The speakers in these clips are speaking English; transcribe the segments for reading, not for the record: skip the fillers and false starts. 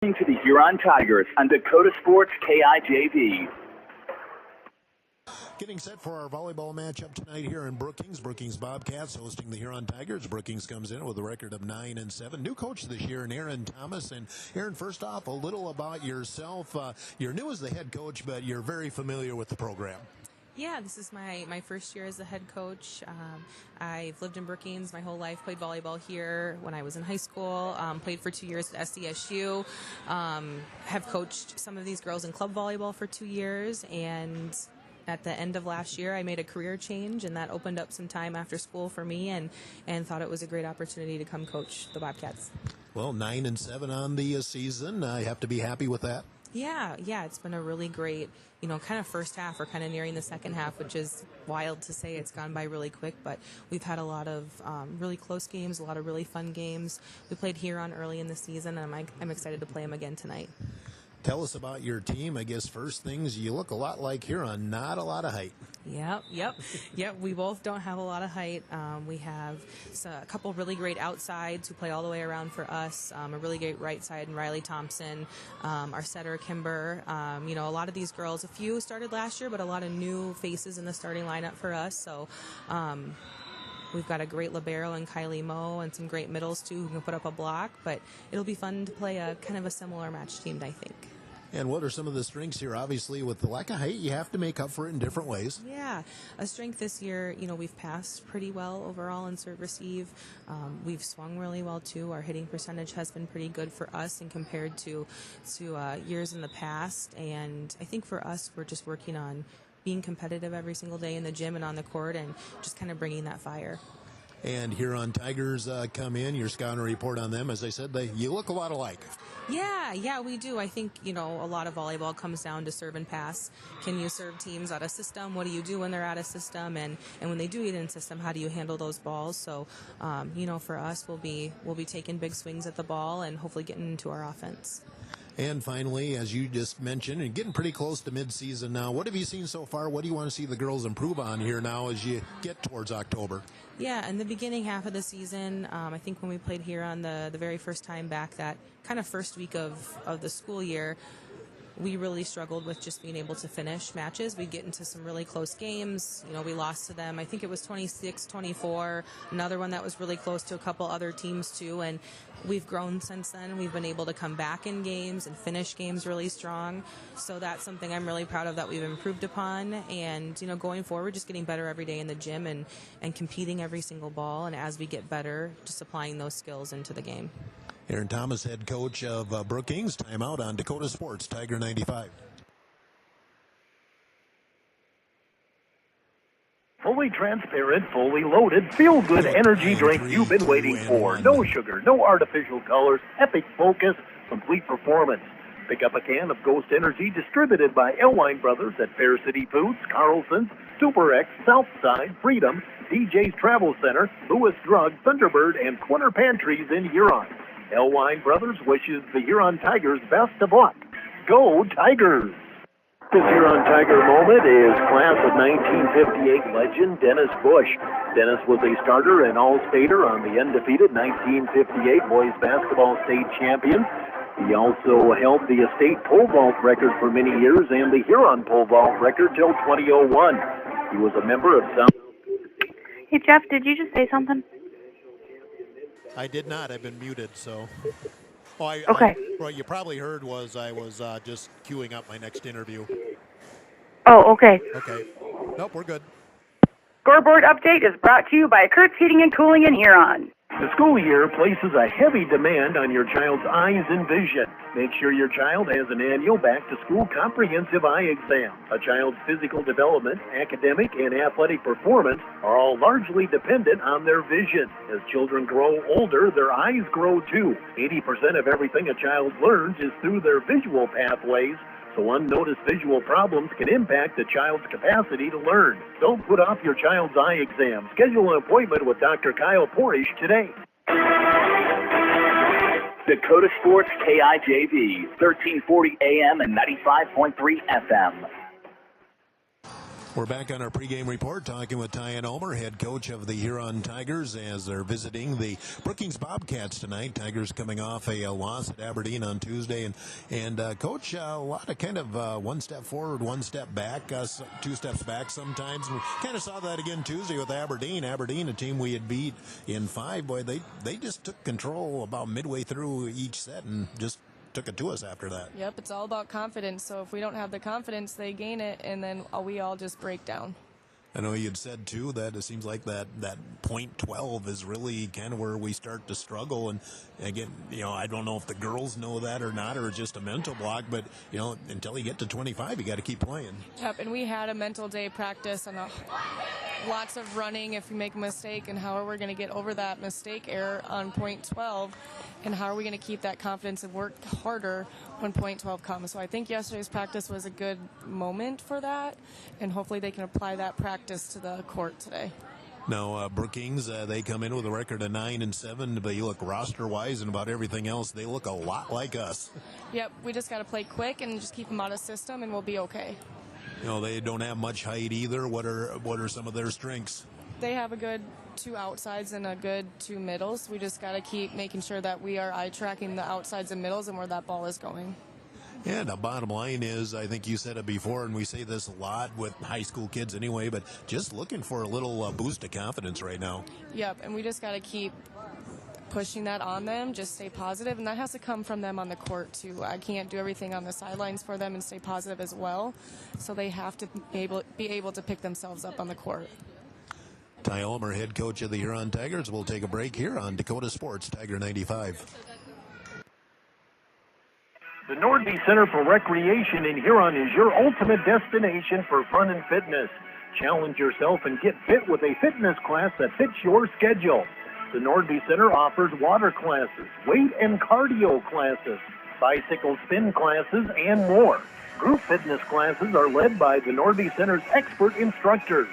To the Huron Tigers on Dakota Sports KIJV. Getting set for our volleyball matchup tonight here in Brookings. Brookings Bobcats hosting the Huron Tigers. Brookings comes in with a record of 9-7. New coach this year, Aaron Thomas. And Aaron, first off, a little about yourself. You're new as the head coach, but you're very familiar with the program. Yeah, this is my first year as the head coach. I've lived in Brookings my whole life, played volleyball here when I was in high school, played for 2 years at SDSU, have coached some of these girls in club volleyball for 2 years, and at the end of last year I made a career change, and that opened up some time after school for me, and thought it was a great opportunity to come coach the Bobcats. Well, 9-7 on the season. I have to be happy with that. Yeah, it's been a really great, kind of first half. We're kind of nearing the second half, which is wild to say. It's gone by really quick, but we've had a lot of really close games, a lot of really fun games. We played Huron early in the season, and I'm excited to play them again tonight. Tell us about your team. I guess first things, you look a lot like Huron, not a lot of height. Yep. We both don't have a lot of height. We have a couple really great outsides who play all the way around for us. A really great right side, and Riley Thompson, our setter Kimber. A lot of these girls, a few started last year, but a lot of new faces in the starting lineup for us. So we've got a great libero in Kylie Moe and some great middles too who can put up a block. But it'll be fun to play a kind of a similar match team, I think. And what are some of the strengths here? Obviously, with the lack of height, you have to make up for it in different ways. Yeah, a strength this year, we've passed pretty well overall in serve receive. We've swung really well, too. Our hitting percentage has been pretty good for us and compared to years in the past. And I think for us, we're just working on being competitive every single day in the gym and on the court and just kind of bringing that fire. And Huron Tigers come in, your scouting report on them. As I said, you look a lot alike. Yeah, we do. I think, a lot of volleyball comes down to serve and pass. Can you serve teams out of system? What do you do when they're out of system? And when they do get in system, how do you handle those balls? So, for us, we'll be taking big swings at the ball and hopefully getting into our offense. And finally, as you just mentioned, and getting pretty close to midseason now, what have you seen so far? What do you want to see the girls improve on here now as you get towards October? Yeah, in the beginning half of the season, I think when we played here on the very first time back, that kind of first week of the school year, we really struggled with just being able to finish matches. We'd get into some really close games. We lost to them. I think it was 26-24. Another one that was really close to a couple other teams too. And we've grown since then. We've been able to come back in games and finish games really strong. So that's something I'm really proud of that we've improved upon. And, going forward, just getting better every day in the gym and competing every single ball. And as we get better, just applying those skills into the game. Aaron Thomas, head coach of Brookings. Timeout on Dakota Sports, Tiger 95. Fully transparent, fully loaded, feel-good energy drink you've been waiting for. No sugar, no artificial colors, epic focus, complete performance. Pick up a can of Ghost Energy distributed by Elwine Brothers at Fair City Foods, Carlson's, Super X, Southside, Freedom, DJ's Travel Center, Lewis Drug, Thunderbird, and Quinter Pantries in Huron. Elwine Brothers wishes the Huron Tigers best of luck. Go Tigers! This Huron Tiger moment is class of 1958 legend Dennis Bush. Dennis was a starter and all-stater on the undefeated 1958 boys basketball state champions. He also held the state pole vault record for many years and the Huron pole vault record till 2001. He was a member of South. Hey, Jeff, did you just say something? I did not. I've been muted, so. Okay. What you probably heard was I was just queuing up my next interview. Oh, okay. Okay. Nope, we're good. Scoreboard update is brought to you by Kurt's Heating and Cooling in Huron. The school year places a heavy demand on your child's eyes and vision. Make sure your child has an annual back-to-school comprehensive eye exam. A child's physical development, academic, and athletic performance are all largely dependent on their vision. As children grow older, their eyes grow too. 80% of everything a child learns is through their visual pathways, so unnoticed visual problems can impact a child's capacity to learn. Don't put off your child's eye exam. Schedule an appointment with Dr. Kyle Porish today. Dakota Sports KIJV, 1340 AM and 95.3 FM. We're back on our pregame report talking with Tyan Ulmer, head coach of the Huron Tigers, as they're visiting the Brookings Bobcats tonight. Tigers coming off a loss at Aberdeen on Tuesday. And Coach, a lot of kind of one step forward, one step back, two steps back sometimes. And we kind of saw that again Tuesday with Aberdeen. Aberdeen, a team we had beat in 5. Boy, they just took control about midway through each set and just took it to us after that. Yep, it's all about confidence. So if we don't have the confidence, they gain it, and then we all just break down. I know you'd said, too, that it seems like that point 12 is really kind of where we start to struggle. And, again, I don't know if the girls know that or not, or it's just a mental block. But, until you get to 25, you got to keep playing. Yep, and we had a mental day practice and lots of running if we make a mistake, and how are we going to get over that mistake error on point 12, and how are we going to keep that confidence and work harder when point 12 comes. So I think yesterday's practice was a good moment for that, and hopefully they can apply that practice to the court today. Now, Brookings, they come in with a record of 9-7, but you look roster-wise and about everything else, they look a lot like us. Yep, we just got to play quick and just keep them out of system, and we'll be okay. They don't have much height either. What are some of their strengths? They have a good 2 outsides and a good 2 middles. We just got to keep making sure that we are eye-tracking the outsides and middles and where that ball is going. Yeah, the bottom line is, I think you said it before, and we say this a lot with high school kids anyway, but just looking for a little boost of confidence right now. Yep, and we just got to keep pushing that on them, just stay positive, and that has to come from them on the court too. I can't do everything on the sidelines for them and stay positive as well, so they have to be able to pick themselves up on the court. Ty Ulmer, head coach of the Huron Tigers. We'll take a break here on Dakota Sports, Tiger 95. The Nordby Center for Recreation in Huron is your ultimate destination for fun and fitness. Challenge yourself and get fit with a fitness class that fits your schedule. The Nordby Center offers water classes, weight and cardio classes, bicycle spin classes, and more. Group fitness classes are led by the Nordby Center's expert instructors.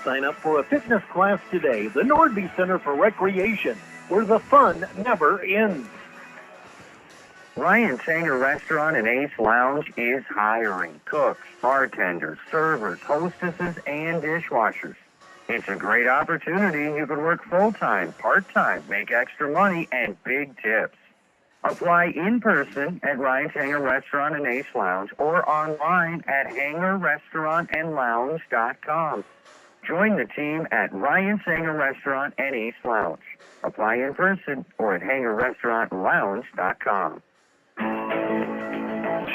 Sign up for a fitness class today. The Nordby Center for Recreation, where the fun never ends. Ryan Sanger Restaurant and Ace Lounge is hiring cooks, bartenders, servers, hostesses, and dishwashers. It's a great opportunity. You can work full-time, part-time, make extra money, and big tips. Apply in person at Ryan Sanger Restaurant and Ace Lounge or online at hangerrestaurantandlounge.com. Join the team at Ryan Sanger Restaurant and Ace Lounge. Apply in person or at hangerrestaurantlounge.com.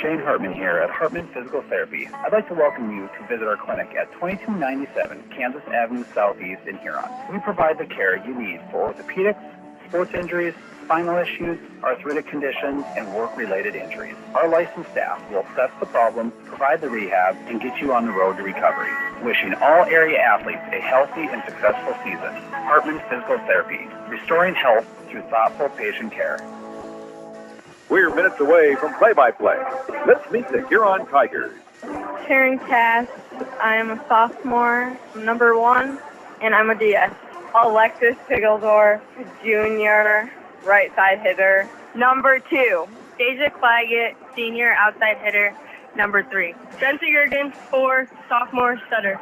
Shane Hartman here at Hartman Physical Therapy. I'd like to welcome you to visit our clinic at 2297 Kansas Avenue Southeast in Huron. We provide the care you need for orthopedics, sports injuries, spinal issues, arthritic conditions, and work-related injuries. Our licensed staff will assess the problem, provide the rehab, and get you on the road to recovery. Wishing all area athletes a healthy and successful season. Hartman Physical Therapy, restoring health through thoughtful patient care. We're minutes away from play-by-play. Let's meet the Huron Tigers. Sharon Cass. I am a sophomore, number 1, and I'm a DS. Alexis Pigeldorf, junior, right side hitter. Number 2, Deja Claggett, senior, outside hitter. Number 3, Spencer Jurgens, 4, sophomore, setter.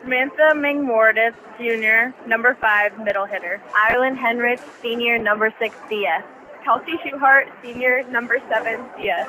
Samantha Ming-Mortis, junior, number 5, middle hitter. Ireland Henrich, senior, number 6, DS. Kelsey Schuhart, senior, number 7, DS.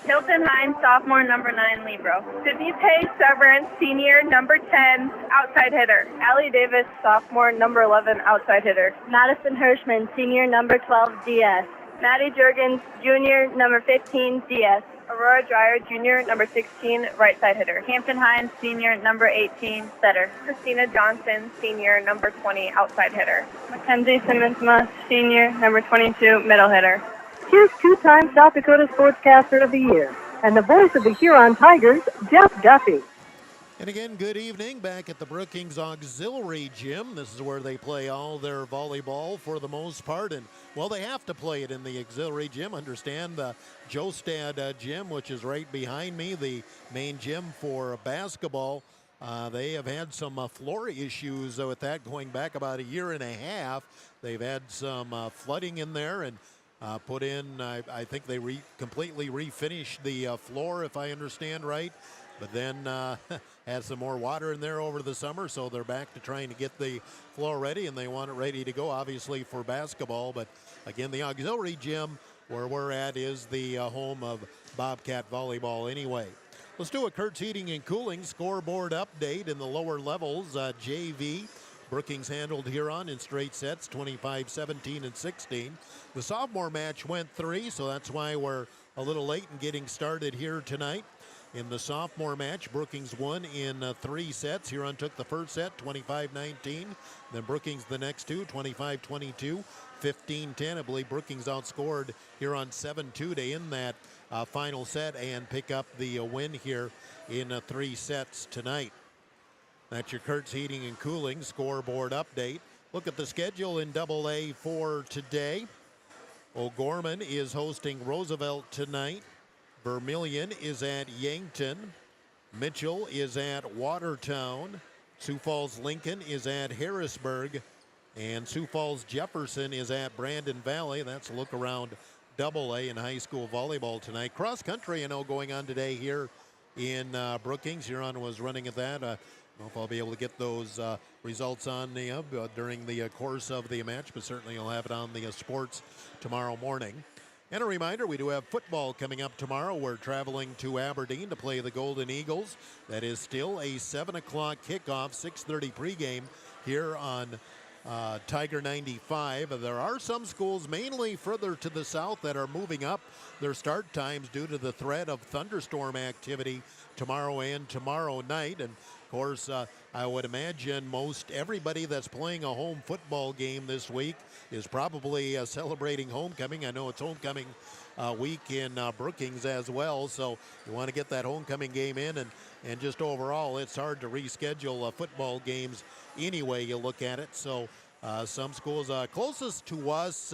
Hilton Hines, sophomore, number 9, libero. Sydney Pace Severance, senior, number 10, outside hitter. Allie Davis, sophomore, number 11, outside hitter. Madison Hirschman, senior, number 12, DS. Maddie Jurgens, junior, number 15, DS. Aurora Dreyer, junior, number 16, right side hitter. Hampton Hines, senior, number 18, setter. Christina Johnson, senior, number 20, outside hitter. Mackenzie Simmonsma, senior, number 22, middle hitter. Here's 2-time South Dakota Sportscaster of the Year and the voice of the Huron Tigers, Jeff Duffy. And again, good evening back at the Brookings Auxiliary Gym. This is where they play all their volleyball for the most part. And, well, they have to play it in the Auxiliary Gym. Understand the Jostad Gym, which is right behind me, the main gym for basketball. They have had some floor issues with that going back about a year and a half. They've had some flooding in there and put in, I think they completely refinished the floor, if I understand right. but then had some more water in there over the summer, so they're back to trying to get the floor ready, and they want it ready to go, obviously, for basketball. But again, the auxiliary gym where we're at is the home of Bobcat volleyball anyway. Let's do a Kurtz Heating and Cooling scoreboard update in the lower levels. JV, Brookings handled Huron in straight sets, 25, 17, and 16. The sophomore match went 3, so that's why we're a little late in getting started here tonight. In the sophomore match, Brookings won in 3 sets. Huron took the first set, 25-19. Then Brookings the next 2, 25-22, 15-10. I believe Brookings outscored Huron 7-2 to end that final set and pick up the win here in 3 sets tonight. That's your Kurtz Heating and Cooling scoreboard update. Look at the schedule in AA for today. O'Gorman is hosting Roosevelt tonight. Vermilion is at Yankton. Mitchell is at Watertown. Sioux Falls Lincoln is at Harrisburg. And Sioux Falls Jefferson is at Brandon Valley. That's a look around AA in high school volleyball tonight. Cross country, going on today here in Brookings. Huron was running at that. I don't know if I'll be able to get those results on during the course of the match, but certainly I'll have it on the sports tomorrow morning. And a reminder, we do have football coming up tomorrow. We're traveling to Aberdeen to play the Golden Eagles. That is still a 7 o'clock kickoff, 6:30 pregame here on Tiger 95. There are some schools, mainly further to the south, that are moving up their start times due to the threat of thunderstorm activity tomorrow and tomorrow night. And of course, I would imagine most everybody that's playing a home football game this week is probably celebrating homecoming. I know it's homecoming week in Brookings as well, so you want to get that homecoming game in, and just overall, it's hard to reschedule football games anyway you look at it. So some schools closest to us,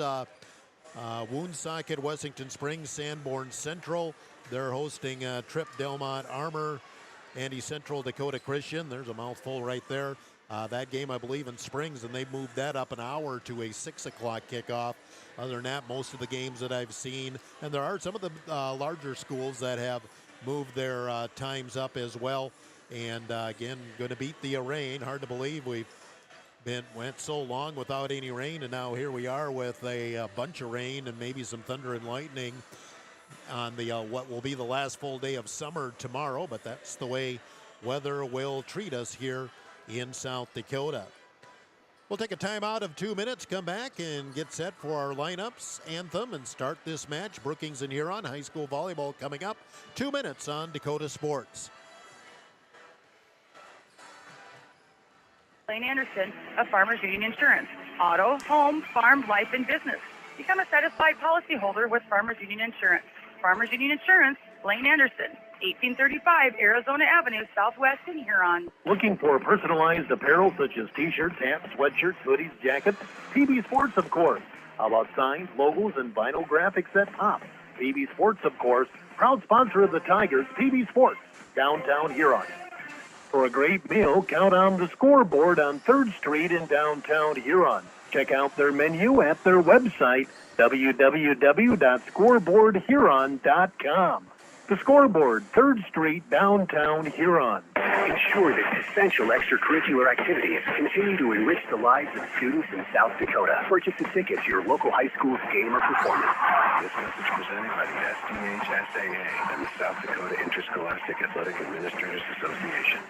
Woonsocket, Wessington Springs, Sanborn Central, they're hosting Trip Delmont Armor, Andy Central, Dakota Christian. There's a mouthful right there. That game, I believe, in Springs, and they've moved that up an hour to a 6 o'clock kickoff. Other than that, most of the games that I've seen, and there are some of the larger schools that have moved their times up as well. And again, going to beat the rain. Hard to believe we've went so long without any rain, and now here we are with a bunch of rain and maybe some thunder and lightning on the what will be the last full day of summer tomorrow. But that's the way weather will treat us here in South Dakota. We'll take a timeout of 2 minutes, come back and get set for our lineups, anthem, and start this match. Brookings and Huron high school volleyball coming up. 2 minutes on Dakota Sports. Lane Anderson of Farmers Union Insurance. Auto, home, farm, life, and business. Become a satisfied policyholder with Farmers Union Insurance. Farmers Union Insurance, Lane Anderson, 1835 Arizona Avenue, Southwest in Huron. Looking for personalized apparel such as t-shirts, hats, sweatshirts, hoodies, jackets? PB Sports, of course. How about signs, logos, and vinyl graphics at pop? PB Sports, of course. Proud sponsor of the Tigers, PB Sports, downtown Huron. For a great meal, count on the Scoreboard on 3rd Street in downtown Huron. Check out their menu at their website, www.scoreboardhuron.com. The Scoreboard, 3rd Street, downtown Huron. Ensure that essential extracurricular activities continue to enrich the lives of students in South Dakota. Purchase a ticket to your local high school's game or performance. This message presented by the SDHSAA and the South Dakota Interscholastic Athletic Administrators Association.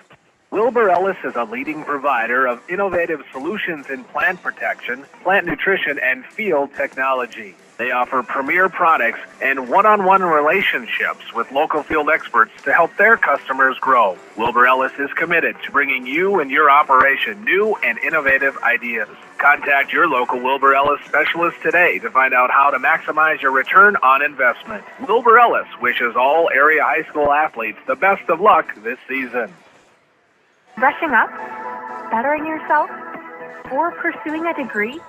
Wilbur Ellis is a leading provider of innovative solutions in plant protection, plant nutrition, and field technology. They offer premier products and one-on-one relationships with local field experts to help their customers grow. Wilbur Ellis is committed to bringing you and your operation new and innovative ideas. Contact your local Wilbur Ellis specialist today to find out how to maximize your return on investment. Wilbur Ellis wishes all area high school athletes the best of luck this season. Brushing up, bettering yourself, or pursuing a degree?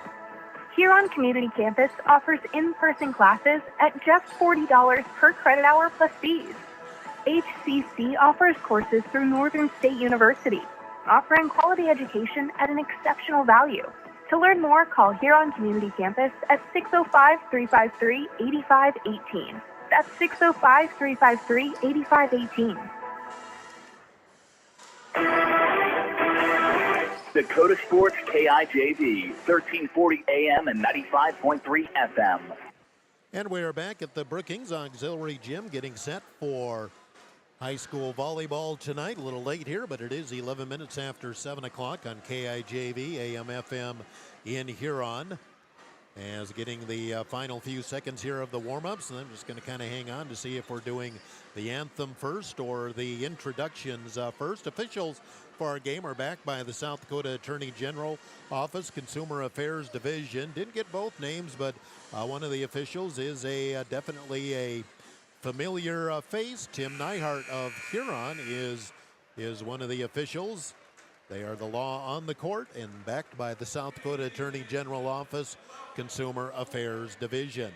Huron Community Campus offers in-person classes at just $40 per credit hour plus fees. HCC offers courses through Northern State University, offering quality education at an exceptional value. To learn more, call Huron Community Campus at 605-353-8518. That's 605-353-8518. Dakota Sports KIJV, 1340 AM and 95.3 FM. And we are back at the Brookings Auxiliary Gym getting set for high school volleyball tonight. A little late here, but it is 11 minutes after 7 o'clock on KIJV, AM, FM in Huron. As getting the final few seconds here of the warm-ups, and I'm just going to kind of hang on to see if we're doing the anthem first or the introductions first. Officials for our game are backed by the South Dakota Attorney General Office, Consumer Affairs Division. Didn't get both names, but one of the officials is definitely a familiar face. Tim Neihart of Huron is one of the officials. They are the law on the court and backed by the South Dakota Attorney General Office, Consumer Affairs Division.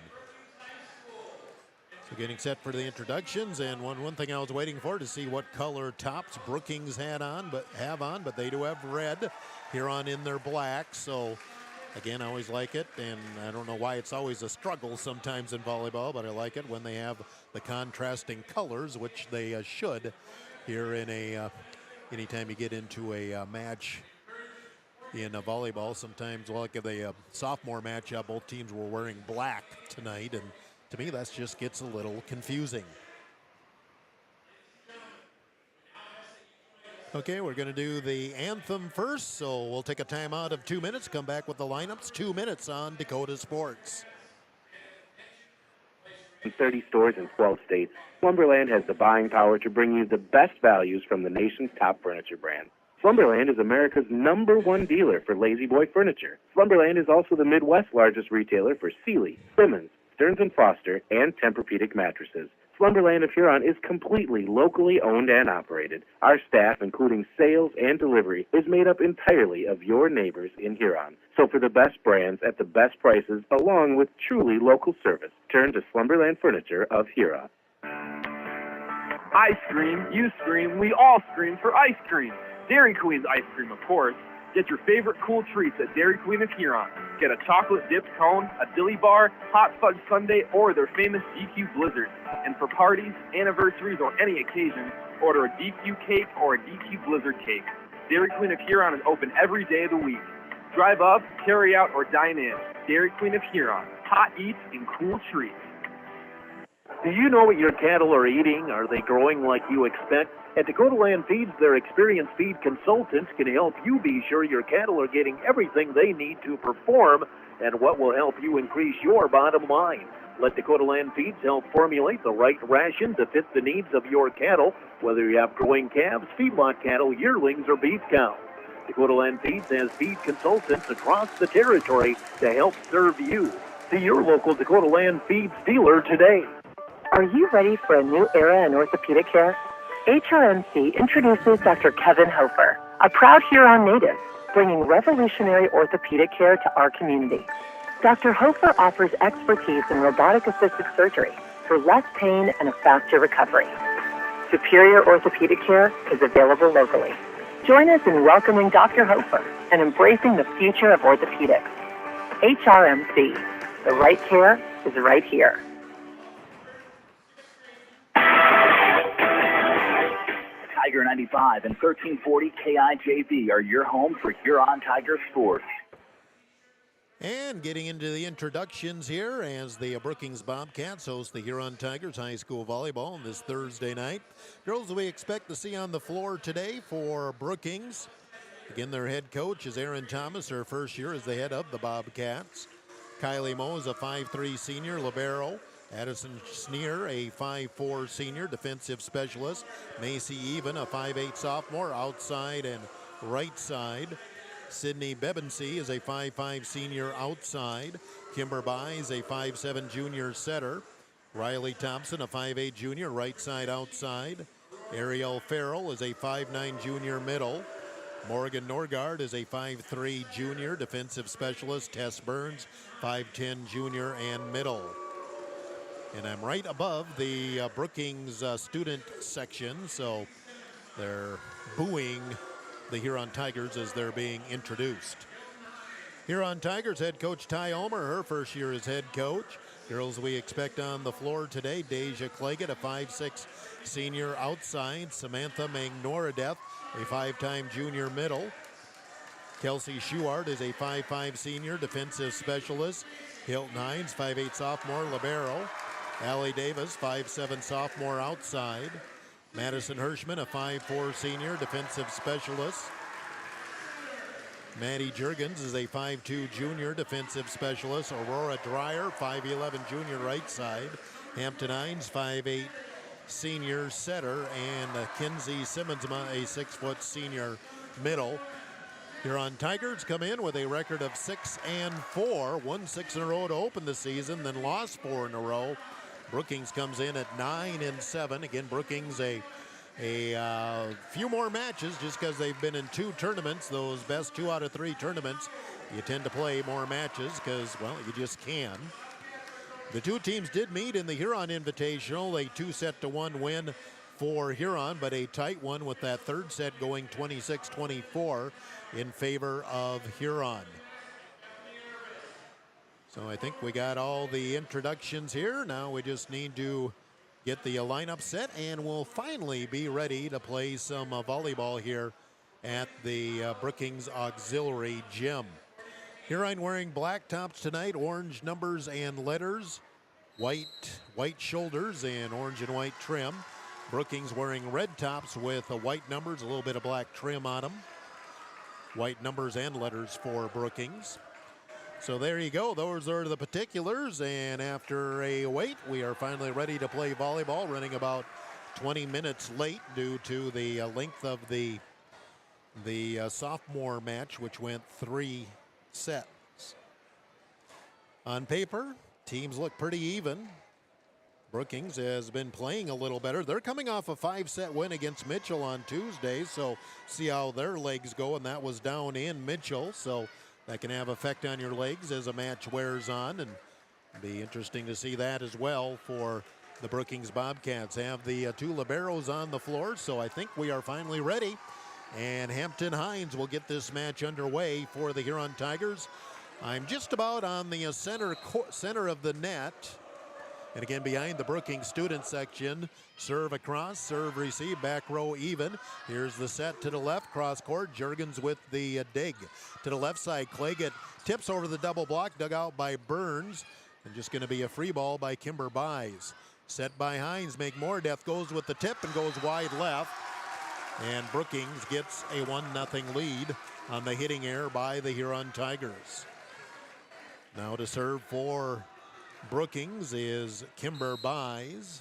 So getting set for the introductions, and one thing I was waiting for to see what color tops Brookings have on, but they do have red. Huron in their black, so again, I always like it, and I don't know why it's always a struggle sometimes in volleyball, but I like it when they have the contrasting colors, which they should here in anytime you get into a match in a volleyball. Sometimes, like the sophomore matchup, both teams were wearing black tonight, and to me that just gets a little confusing. Okay, we're going to do the anthem first, so we'll take a timeout of 2 minutes, come back with the lineups. 2 minutes on Dakota Sports. In 30 stores in 12 states, Slumberland has the buying power to bring you the best values from the nation's top furniture brands. Slumberland is America's #1 dealer for Lazy Boy furniture. Slumberland is also the Midwest's largest retailer for Sealy, Simmons, Stearns & Foster, and Tempur-Pedic mattresses. Slumberland of Huron is completely locally owned and operated. Our staff, including sales and delivery, is made up entirely of your neighbors in Huron. So for the best brands at the best prices, along with truly local service, turn to Slumberland Furniture of Huron. I scream, you scream, we all scream for ice cream. Dairy Queen's ice cream, of course. Get your favorite cool treats at Dairy Queen of Huron. Get a chocolate dipped cone, a dilly bar, hot fudge sundae, or their famous DQ Blizzard. And for parties, anniversaries, or any occasion, order a DQ cake or a DQ Blizzard cake. Dairy Queen of Huron is open every day of the week. Drive up, carry out, or dine in. Dairy Queen of Huron. Hot eats and cool treats. Do you know what your cattle are eating? Are they growing like you expect? At Dakota Land Feeds, their experienced feed consultants can help you be sure your cattle are getting everything they need to perform and what will help you increase your bottom line. Let Dakota Land Feeds help formulate the right ration to fit the needs of your cattle, whether you have growing calves, feedlot cattle, yearlings, or beef cows. Dakota Land Feeds has feed consultants across the territory to help serve you. See your local Dakota Land Feeds dealer today. Are you ready for a new era in orthopedic care? HRMC introduces Dr. Kevin Hofer, a proud Huron native, bringing revolutionary orthopedic care to our community. Dr. Hofer offers expertise in robotic-assisted surgery for less pain and a faster recovery. Superior orthopedic care is available locally. Join us in welcoming Dr. Hofer and embracing the future of orthopedics. HRMC, the right care is right here. Tiger 95 and 1340 KIJV are your home for Huron Tiger sports. And getting into the introductions here as the Brookings Bobcats host the Huron Tigers High School Volleyball on this Thursday night. Girls we expect to see on the floor today for Brookings. Again, their head coach is Aaron Thomas, her first year as the head of the Bobcats. Kylie Moe is a 5'3 senior libero. Addison Sneer, a 5'4 senior defensive specialist. Macy Even, a 5'8 sophomore, outside and right side. Sydney Bebensee is a 5'5 senior outside. Kimber Bai is a 5'7 junior setter. Riley Thompson, a 5'8 junior, right side outside. Ariel Farrell is a 5'9 junior middle. Morgan Norgard is a 5'3 junior defensive specialist. Tess Burns, 5'10 junior and middle. And I'm right above the Brookings student section, so they're booing the Huron Tigers as they're being introduced. Huron Tigers head coach Ty Ulmer, her first year as head coach. Girls we expect on the floor today, Deja Claggett, a 5'6 senior outside. Samantha Magnoradeth, a 5-time junior middle. Kelsey Schuart is a 5'5 senior defensive specialist. Hilton Hines, 5'8 sophomore libero. Allie Davis, 5'7 sophomore outside. Madison Hirschman, a 5'4 senior defensive specialist. Maddie Juergens is a 5'2 junior defensive specialist. Aurora Dreyer, 5'11 junior right side. Hampton Hines, 5'8 senior setter. And Kinsey Simmonsma, a 6' senior middle. Huron Tigers come in with a record of 6-4, won 6 in a row to open the season, then lost 4 in a row. Brookings comes in at 9-7. Again, Brookings a few more matches just because they've been in 2 tournaments. Those best 2 out of 3 tournaments, you tend to play more matches because, well, you just can. The 2 teams did meet in the Huron Invitational, a 2-1 win for Huron, but a tight one with that 3rd set going 26-24 in favor of Huron. So I think we got all the introductions here. Now we just need to get the lineup set, and we'll finally be ready to play some volleyball here at the Brookings Auxiliary Gym. Huron wearing black tops tonight, orange numbers and letters, white shoulders and orange and white trim. Brookings wearing red tops with white numbers, a little bit of black trim on them. White numbers and letters for Brookings. So there you go. Those are the particulars. And after a wait, we are finally ready to play volleyball, running about 20 minutes late due to the length of the sophomore match, which went 3 sets. On paper, teams look pretty even. Brookings has been playing a little better. They're coming off a 5-set win against Mitchell on Tuesday, so see how their legs go, and that was down in Mitchell, so that can have effect on your legs as a match wears on, and be interesting to see that as well for the Brookings Bobcats. Have the 2 liberos on the floor, so I think we are finally ready, and Hampton Hines will get this match underway for the Huron Tigers. I'm just about on the center of the net. And again, behind the Brookings student section, serve across, serve receive, back row even. Here's the set to the left, cross court, Juergens with the dig. To the left side, Claggett tips over the double block, dug out by Burns. And just going to be a free ball by Kimber Buys. Set by Hines, McMoredeath goes with the tip and goes wide left. And Brookings gets a 1-0 lead on the hitting error by the Huron Tigers. Now to serve for Brookings is Kimber Buys.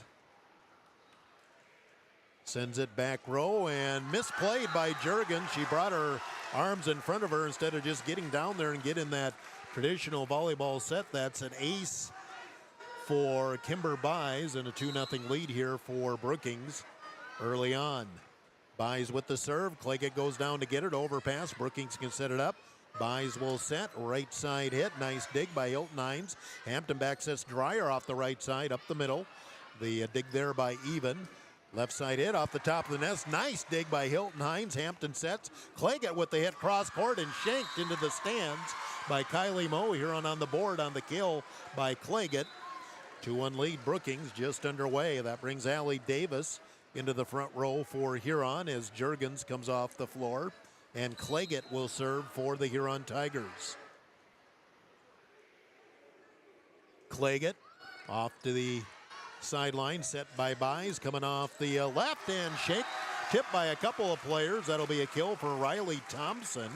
Sends it back row and misplayed by Juergens. She brought her arms in front of her instead of just getting down there and getting that traditional volleyball set. That's an ace for Kimber Buys and a 2-0 lead here for Brookings early on. Buys with the serve. Claggett goes down to get it. Overpass. Brookings can set it up. Buys will set, right side hit, nice dig by Hilton Hines. Hampton back sets Dreyer off the right side, up the middle. The dig there by Even. Left side hit off the top of the nest, nice dig by Hilton Hines. Hampton sets, Claggett with the hit cross court and shanked into the stands by Kylie Moe. Huron on the board on the kill by Claggett. 2-1 lead, Brookings just underway. That brings Allie Davis into the front row for Huron as Juergens comes off the floor. And Claggett will serve for the Huron Tigers. Claggett off to the sideline, set by Buys, coming off the left and shake, tipped by a couple of players. That'll be a kill for Riley Thompson.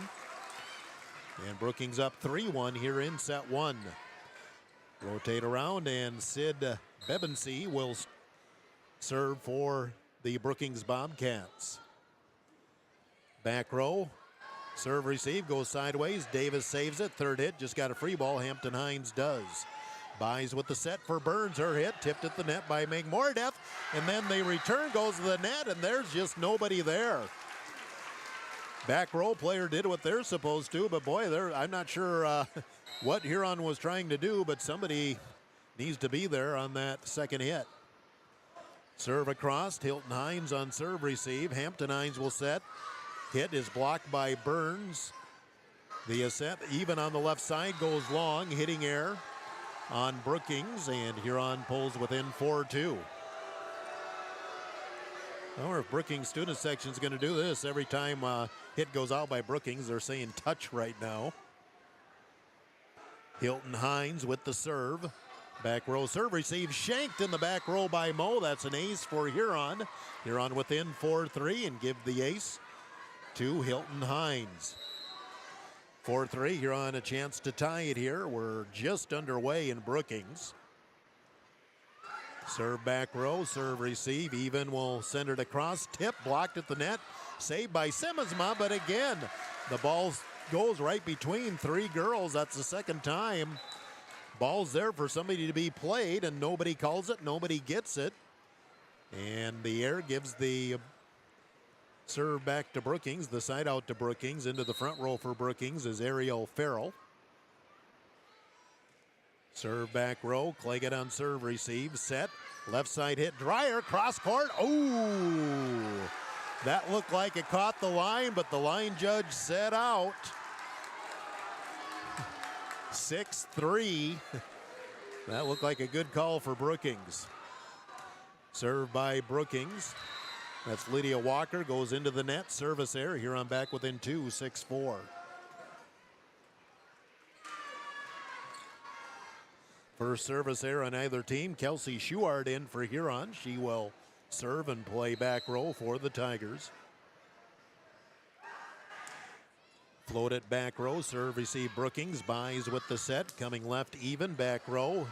And Brookings up 3-1 here in set 1. Rotate around and Sid Bebensee will serve for the Brookings Bobcats. Back row, serve receive, goes sideways. Davis saves it. 3rd hit, just got a free ball. Hampton Hines does. Buys with the set for Burns. Her hit, tipped at the net by McMoredeath. And then the return goes to the net, and there's just nobody there. Back row player did what they're supposed to, but boy, I'm not sure what Huron was trying to do, but somebody needs to be there on that second hit. Serve across, Hilton Hines on serve receive. Hampton Hines will set. Hit is blocked by Burns. The set even on the left side goes long, hitting error on Brookings, and Huron pulls within 4-2. I wonder if Brookings student section is going to do this. Every time hit goes out by Brookings, they're saying touch right now. Hilton Hines with the serve. Back row serve receive shanked in the back row by Mo. That's an ace for Huron. Huron within 4-3 and give the ace to Hilton Hines. 4-3, Huron a chance to tie it here. We're just underway in Brookings. Serve back row, serve receive. Even will send it across. Tip blocked at the net. Saved by Simmonsma, but again, the ball goes right between three girls. That's the second time. Ball's there for somebody to be played, and nobody calls it, nobody gets it. And the air gives the serve back to Brookings, the side out to Brookings. Into the front row for Brookings is Ariel Farrell. Serve back row, Claggett on serve receive, set. Left side hit, Dreyer, cross court. Oh, that looked like it caught the line, but the line judge set out. 6-3. That looked like a good call for Brookings. Served by Brookings. That's Lydia Walker, goes into the net. Service error. Huron back within 2, 6-4. First service error on either team. Kelsey Schuart in for Huron. She will serve and play back row for the Tigers. Float it back row, serve receive Brookings, buys with the set, coming left even, back row.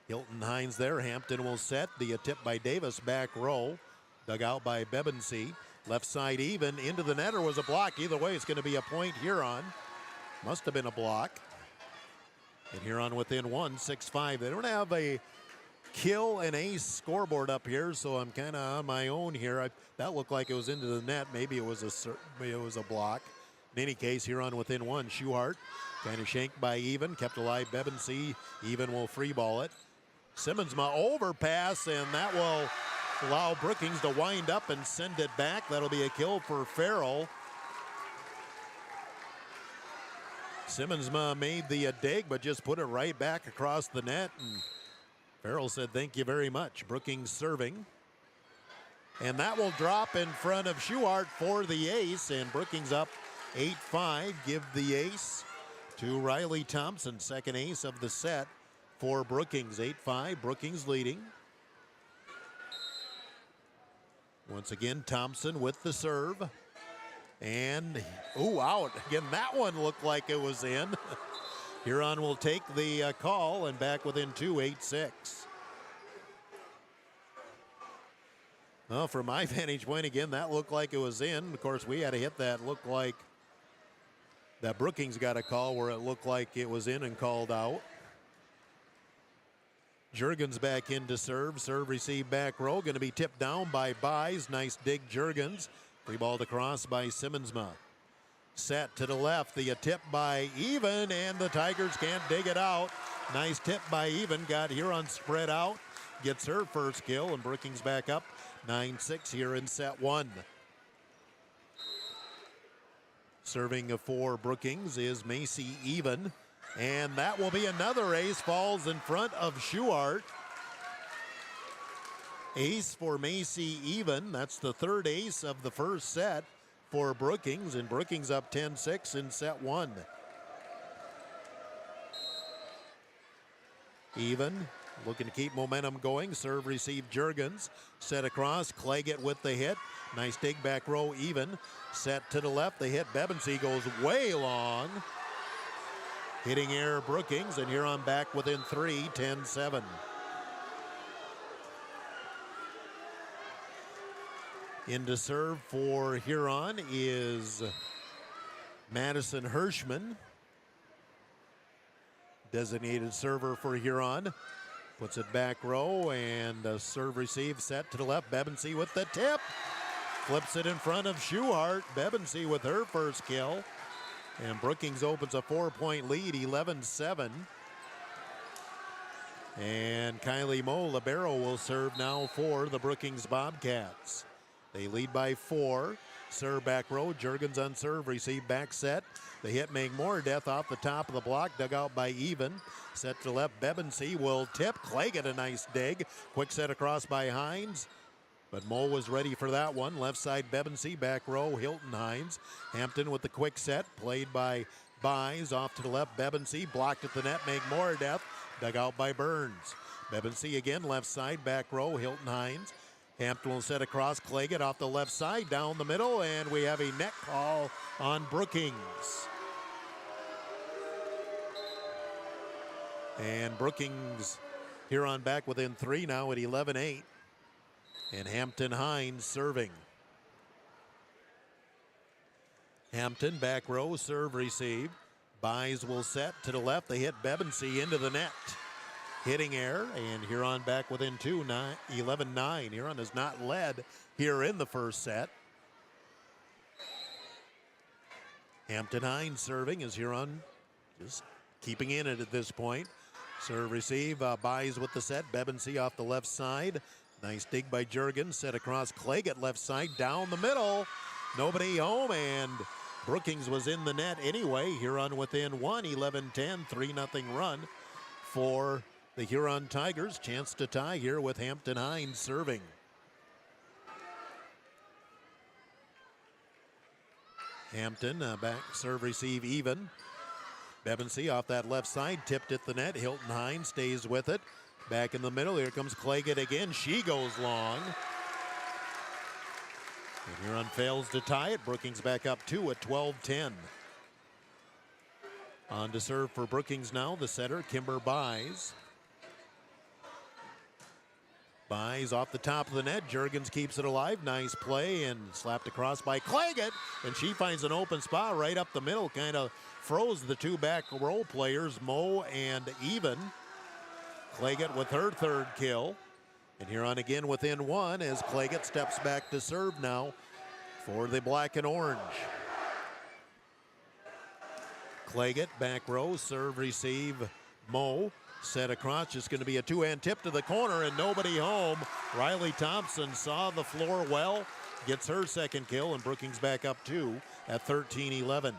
Hilton Hines there, Hampton will set, the tip by Davis, back row. Dug out by Bebensee, left side even, into the net or was a block. Either way, it's going to be a point Huron. Must have been a block. And Huron within 1, 6-5. They don't have a kill and ace scoreboard up here, so I'm kind of on my own here. That looked like it was into the net. Maybe it was a block. In any case, Huron within 1. Schuart kind of shanked by Even, kept alive Bebensee. Even will free ball it. Simmonsma overpass, and that will allow Brookings to wind up and send it back. That'll be a kill for Farrell. Simmonsma made the dig, but just put it right back across the net. And Farrell said, thank you very much. Brookings serving. And that will drop in front of Schuart for the ace, and Brookings up 8-5. Give the ace to Riley Thompson, second ace of the set for Brookings. 8-5, Brookings leading. Once again, Thompson with the serve. And, out. Again, that one looked like it was in. Huron will take the call and back within 2, 8-6. Well, from my vantage point, again, that looked like it was in. Of course, we had a hit that looked like that Brookings got a call where it looked like it was in and called out. Juergens back in to serve. Serve receive back row. Going to be tipped down by Buys. Nice dig, Juergens. Free ball across by Simmonsma. Set to the left. The tip by Even, and the Tigers can't dig it out. Nice tip by Even. Got Huron spread out. Gets her first kill, and Brookings back up 9-6 here in set 1. Serving for Brookings is Macy Even. And that will be another ace. Falls in front of Schuart. Ace for Macy Even. That's the third ace of the first set for Brookings. And Brookings up 10-6 in set 1. Even looking to keep momentum going. Serve receive Juergens. Set across. Claggett with the hit. Nice dig back row Even. Set to the left. The hit. Bebensee goes way long. Hitting air Brookings, and Huron back within 3, 10-7. In to serve for Huron is Madison Hirschman. Designated server for Huron. Puts it back row, and a serve receive set to the left. Bebensee with the tip. Flips it in front of Schuart. Bebensee with her first kill. And Brookings opens a 4-point lead, 11-7. And Kylie Moe, libero, will serve now for the Brookings Bobcats. They lead by 4. Serve back row. Juergens on serve. Receive back set. The hit make more death off the top of the block. Dug out by Even. Set to left. Bebensee will tip. Claggett a nice dig. Quick set across by Hines. But Moe was ready for that one. Left side, Bebensee, back row, Hilton Hines. Hampton with the quick set, played by Buys. Off to the left, Bebensee, blocked at the net, make more death. Dug out by Burns. Bebensee again, left side, back row, Hilton Hines. Hampton will set across, Claggett off the left side, down the middle, and we have a net call on Brookings. And Brookings Huron back within 3 now at 11-8. And Hampton Hines serving. Hampton back row, serve receive. Buys will set to the left. They hit Bebensee into the net. Hitting air, and Huron back within 2, 11-9. Huron has not led here in the first set. Hampton Hines serving as Huron just keeping in it at this point. Serve receive, Buys with the set. Bebensee off the left side. Nice dig by Jurgens, set across Claggett left side, down the middle. Nobody home, and Brookings was in the net anyway. Huron within 1, 11-10, 3-0 run for the Huron Tigers. Chance to tie here with Hampton Hines serving. Hampton back serve receive even. Bebensee off that left side, tipped at the net. Hilton Hines stays with it. Back in the middle, here comes Claggett again. She goes long. And Huron fails to tie it. Brookings back up 2 at 12-10. On to serve for Brookings now, the setter, Kimber Buys. Buys off the top of the net. Jurgens keeps it alive. Nice play and slapped across by Claggett. And she finds an open spot right up the middle. Kind of froze the two back row players, Moe and Even. Claggett with her third kill. And Huron again within 1 as Claggett steps back to serve now for the black and orange. Claggett back row, serve receive Moe. Set across, just going to be a two-hand tip to the corner and nobody home. Riley Thompson saw the floor well, gets her second kill, and Brookings back up 2 at 13-11.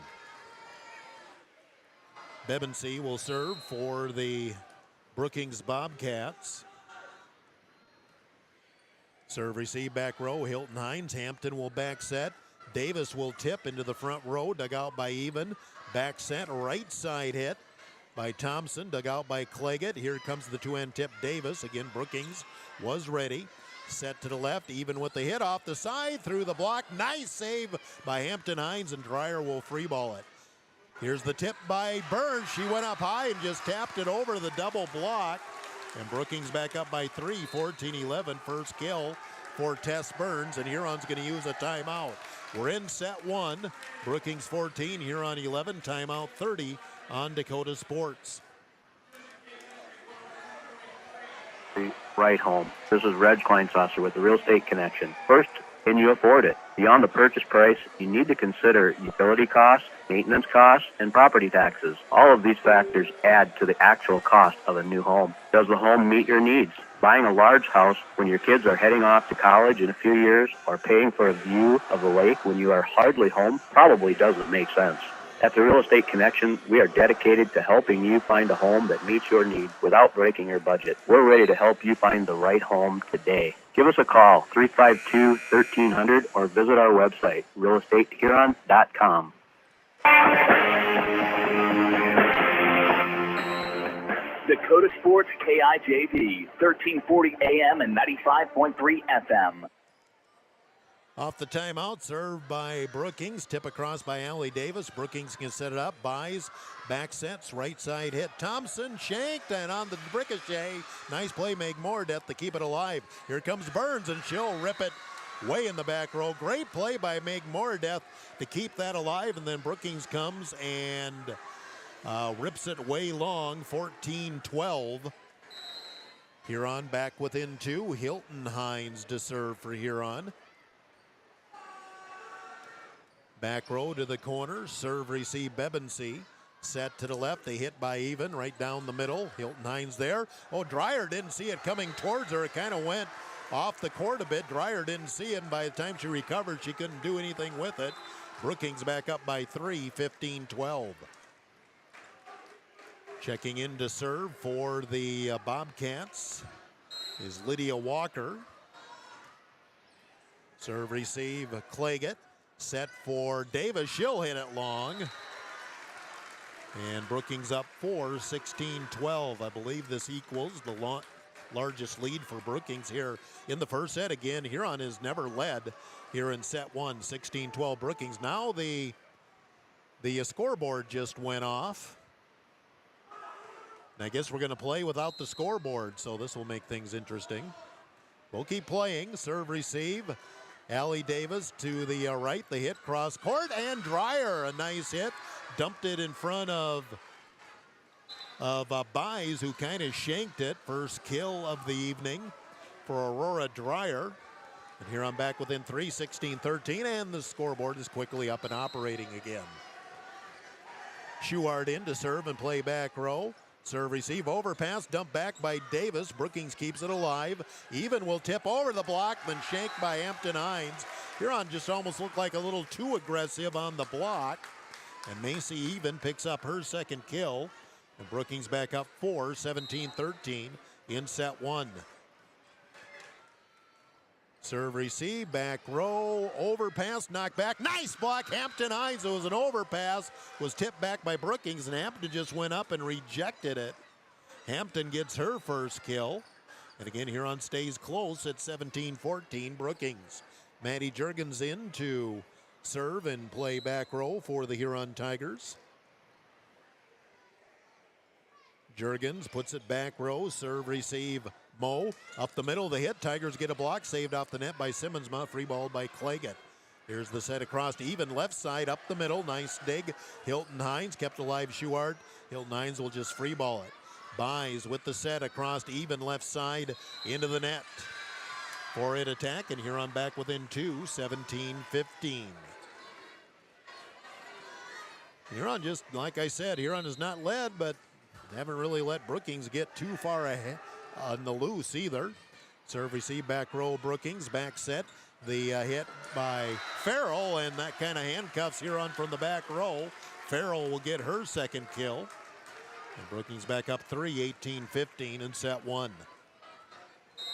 Bebensee will serve for the Brookings Bobcats. Serve receive back row, Hilton Hines. Hampton will back set. Davis will tip into the front row, dug out by Even. Back set, right side hit by Thompson, dug out by Claggett. Here comes the two-hand tip, Davis. Again, Brookings was ready. Set to the left, Even with the hit off the side, through the block. Nice save by Hampton Hines, and Dreyer will free ball it. Here's the tip by Burns. She went up high and just tapped it over the double block. And Brookings back up by 3, 14-11. First kill for Tess Burns, and Huron's going to use a timeout. We're in set 1. Brookings 14, Huron 11. Timeout 30 on Dakota Sports. Right home. This is Reg Kleinsasser with the Real Estate Connection. First, can you afford it? Beyond the purchase price, you need to consider utility costs, maintenance costs, and property taxes. All of these factors add to the actual cost of a new home. Does the home meet your needs? Buying a large house when your kids are heading off to college in a few years, or paying for a view of the lake when you are hardly home, probably doesn't make sense. At the Real Estate Connection, we are dedicated to helping you find a home that meets your needs without breaking your budget. We're ready to help you find the right home today. Give us a call, 352-1300, or visit our website, realestatehuron.com. Dakota Sports KIJV, 1340 AM and 95.3 FM. Off the timeout, served by Brookings. Tip across by Allie Davis. Brookings can set it up. Buys, back sets, right side hit. Thompson shanked, and on the ricochet. Nice play, make more depth to keep it alive. Here comes Burns, and she'll rip it way in the back row. Great play by Meg Moradeth to keep that alive, and then Brookings comes and rips it way long, 14-12. Huron back within 2. Hilton Hines to serve for Huron. Back row to the corner, serve receive Bebensee. Set to the left, they hit by Even, right down the middle. Hilton Hines there. Oh, Dreyer didn't see it coming towards her. It kind of went off the court a bit. Dreyer didn't see it, and by the time she recovered, she couldn't do anything with it. Brookings back up by 3, 15-12. Checking in to serve for the Bobcats is Lydia Walker. Serve receive, Claggett. Set for Davis. She'll hit it long. And Brookings up 4, 16-12. I believe this equals the largest lead for Brookings here in the first set. Again, Huron has never led here in set 1, 16-12 Brookings. Now the scoreboard just went off. And I guess we're going to play without the scoreboard, so this will make things interesting. We'll keep playing. Serve receive. Allie Davis to the right. The hit cross court, and Dreyer, a nice hit. Dumped it in front of Buys, who kind of shanked it. First kill of the evening for Aurora Dreyer. And here I'm back within 3, 16-13, and the scoreboard is quickly up and operating again. Schuart in to serve and play back row. Serve receive, overpass, dump back by Davis. Brookings keeps it alive. Even will tip over the block, then shanked by Hampton Hines. Huron just almost looked like a little too aggressive on the block. And Macy Even picks up her second kill. And Brookings back up 4, 17-13 in set 1. Serve receive, back row, overpass, knock back. Nice block, Hampton Hines. It was an overpass, was tipped back by Brookings, and Hampton just went up and rejected it. Hampton gets her first kill. And again, Huron stays close at 17-14 Brookings. Maddie Juergens in to serve and play back row for the Huron Tigers. Juergens puts it back row, serve receive, Moe up the middle, the hit. Tigers get a block, saved off the net by Simmonsma, free ball by Claggett. Here's the set across to Even, left side, up the middle, nice dig. Hilton Hines kept alive Schuart. Hilton Hines will just free ball it. Buys with the set across to Even, left side, into the net. 4-hit attack, and Huron back within 2, 17-15. Huron just, like I said, Huron has not led, but haven't really let Brookings get too far ahead on the loose either. Serve receive, back row Brookings, back set. The hit by Farrell, and that kind of handcuffs Huron from the back row. Farrell will get her second kill. And Brookings back up 3, 18-15 in set 1.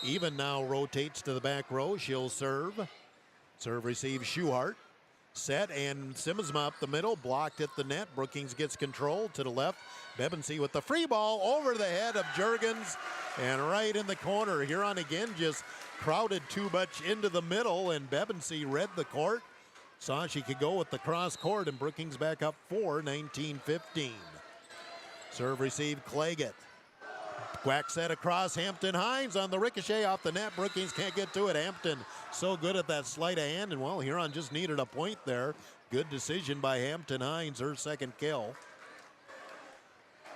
Even now rotates to the back row. She'll serve. Serve receive Schuart. Set, and Simmonsma up the middle, blocked at the net. Brookings gets control to the left. Bebensee with the free ball over the head of Juergens and right in the corner. Huron again just crowded too much into the middle, and Bebensee read the court. Saw she could go with the cross court, and Brookings back up 4, 19-15. Serve receive Claggett. Quack set across, Hampton Hines on the ricochet off the net. Brookings can't get to it. Hampton so good at that sleight of hand, and well, Huron just needed a point there. Good decision by Hampton Hines, her second kill.